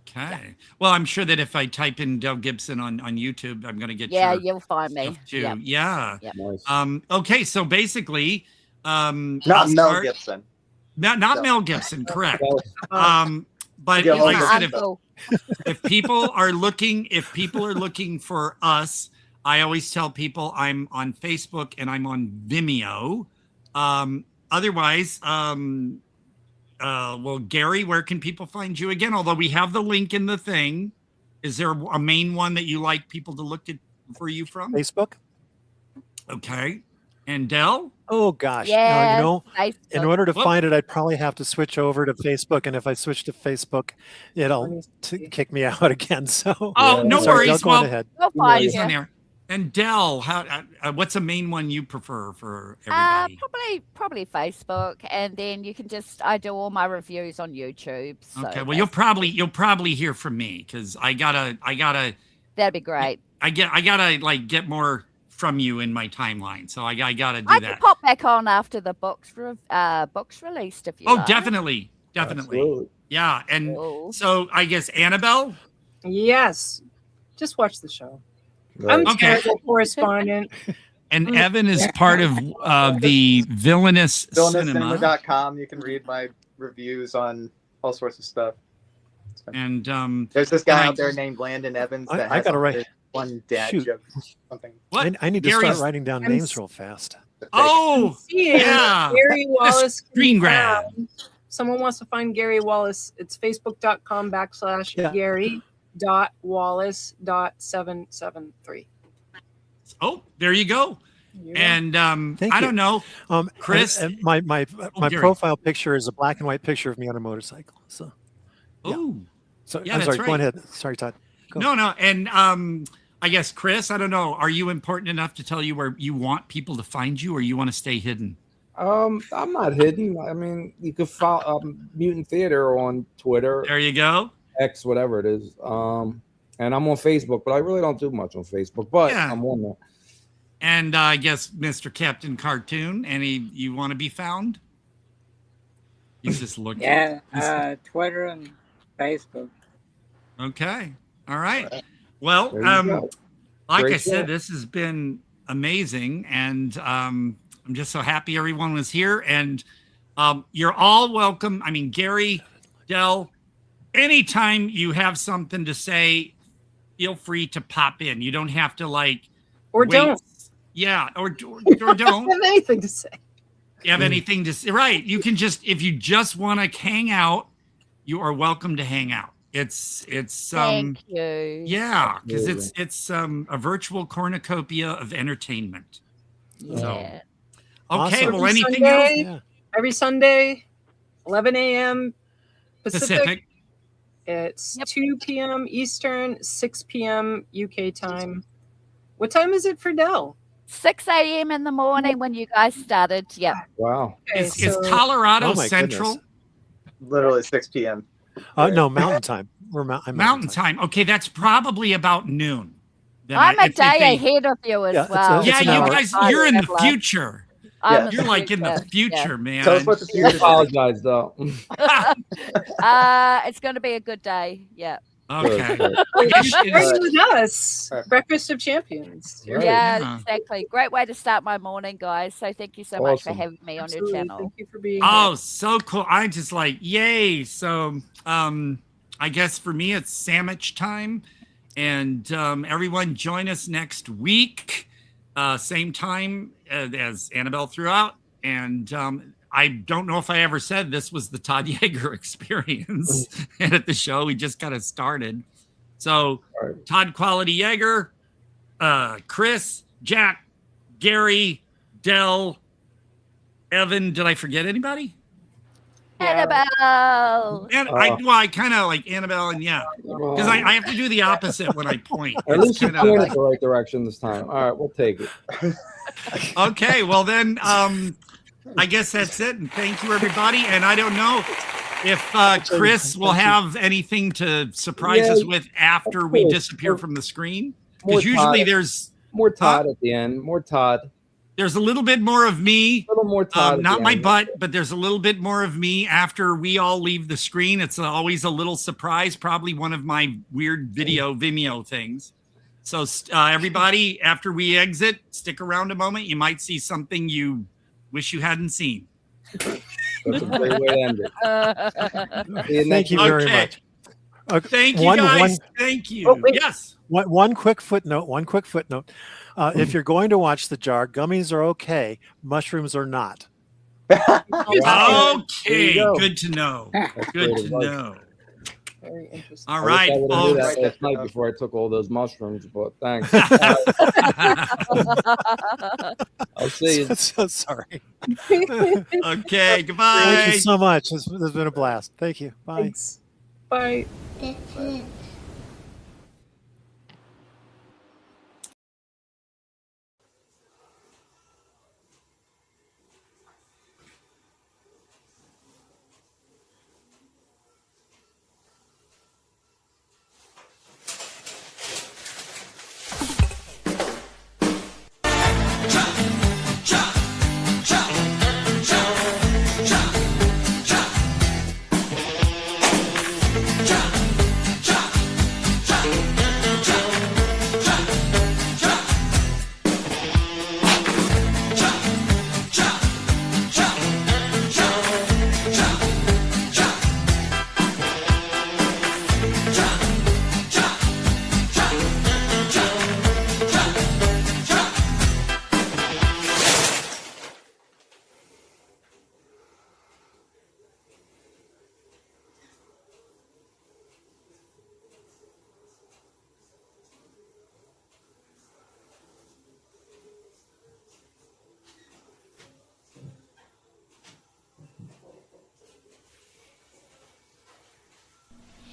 Okay. Well, I'm sure that if I type in Del Gibson on YouTube, I'm going to get Yeah, your you'll find me. stuff too. Yep. Yeah. Yep. Nice. Okay. So basically, Not I'll Mel start- Gibson. Not No. Mel Gibson, correct. Well, But Yeah, like I well, said, Uncle. if people are looking for us, I always tell people I'm on Facebook and I'm on Vimeo. Otherwise, well, Gary, where can people find you again? Although we have the link in the thing, is there a main one that you like people to look at for you from? Facebook. Okay. And Del? Oh gosh, Yeah, you know, in Facebook. order to Whoop. find it, I'd probably have to switch over to Facebook, and if I switch to Facebook, it'll kick me out again. So, Oh, no sorry, Del, worries. go on Well, ahead. We'll find he's you. on there. And Del, what's the main one you prefer for everybody? Probably Facebook, and then you can I do all my reviews on YouTube. So Okay, well, you'll probably hear from me because I gotta that'd be great. I gotta like get more from you in my timeline, so I gotta do I that. can pop back on after the books released if you Oh, like. definitely. Absolutely. Yeah, and Cool. so I guess Annabelle. Yes. Just watch the show. Right. I'm Okay. terrible correspondent. And Evan is part of the Villainous Cinema. Villainouscinema.com. You can read my reviews on all sorts of stuff. And There's this guy and out there named Landon Evans I that has gotta write- like, one dad Shoot. joke. Something. what? I need to Gary's- start writing down names real fast. Oh, Seeing yeah. Gary Wallace. can Screen be grab. found. Someone wants to find Gary Wallace. It's facebook.com/ Yeah. Gary.Wallace.773. Oh, there you go. And Thank I you. don't know, Chris. and my Gary. profile picture is a black and white picture of me on a motorcycle. So, Oh, so Yeah, I'm that's sorry. Go right. ahead. Sorry, Todd. Go. no, and I guess Chris. I don't know. Are you important enough to tell you where you want people to find you, or you want to stay hidden? I'm not hidden. I mean, you could follow Mutant Theater on Twitter, There you go. X, whatever it is. And I'm on Facebook, but I really don't do much on Facebook. But Yeah. I'm on there. And I guess Mr. Captain Cartoon. You want to be found? He's just looking. Yeah, Twitter and Facebook. Okay. All right. Well, There you go. like Great I said, show. this has been amazing, and I'm just so happy everyone was here. And you're all welcome. I mean, Gary, Del, anytime you have something to say, feel free to pop in. You don't have to Or wait. don't. Yeah, or I don't. don't have anything to say. You have anything to say, right? You can if you just want to hang out, you are welcome to hang out. It's Thank you. yeah, because Absolutely. it's a virtual cornucopia of entertainment. Yeah. So, okay, Awesome. well, Every anything Sunday, else? Every Sunday, 11 a.m. Pacific. Pacific. It's 2 p.m. Eastern, 6 p.m. UK time. What time is it for Dell? 6 a.m. in the morning when you guys started. Yep. Wow. Okay, Is so Colorado Oh my Central? goodness. Literally 6 p.m. No, Mountain Time. I'm Mountain time. Okay, that's probably about noon. Then I'm a if day they- ahead of you as Yeah, it's well. Yeah, an you hour. guys, I you're in the traveler. future. I'm You're like in the future, Yeah. man. Tell us what the I future is. apologize, though. It's going to be a good day. Yeah. Okay. Starting with us, Right. Breakfast of Champions. Right. Yeah, Yeah. exactly. Great way to start my morning, guys. So thank you so much for Awesome. having me on Absolutely. your channel. Thank you for being Oh, here. so cool. I'm just like, yay. So I guess for me it's sandwich time. And everyone join us next week. Same time as Annabelle threw out. And I don't know if I ever said this was the Todd Jaeger experience. And at the show, we just kind of started. So Right. Todd Quality Jaeger, Chris, Jack, Gary, Del, Evan. Did I forget anybody? Annabelle. And I kind of like Annabelle, and because I have to do the opposite when I point. At least you pointed the right direction this time. All right, we'll take it. Okay, well then, I guess that's it. And thank you, everybody. And I don't know if Chris will have anything to surprise us with after we disappear from the screen. Because usually there's more Todd at the end. More Todd. There's a little bit more of me. A little more Todd. Not my butt, but there's a little bit more of me after we all leave the screen. It's always a little surprise, probably one of my weird Vimeo things. So everybody, after we exit, stick around a moment. You might see something you wish you hadn't seen. That's a great way to end it. Thank you very much. Thank you, guys. Thank you. Yes. One quick footnote. If you're going to watch The Jar, gummies are okay. Mushrooms are not. Okay. Good to know. Good to know. Very interesting. All right. I would have did that last night before I took all those mushrooms, but thanks. I'll see you. So sorry. Okay. Goodbye. Thank you so much. This has been a blast. Thank you. Bye. Thanks. Bye.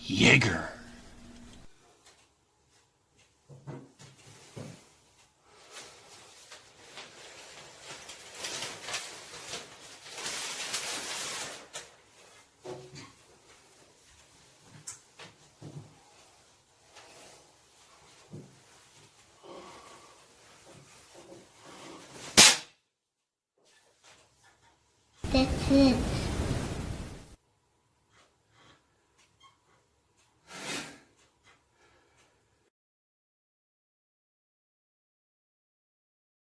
Jaeger. That's it.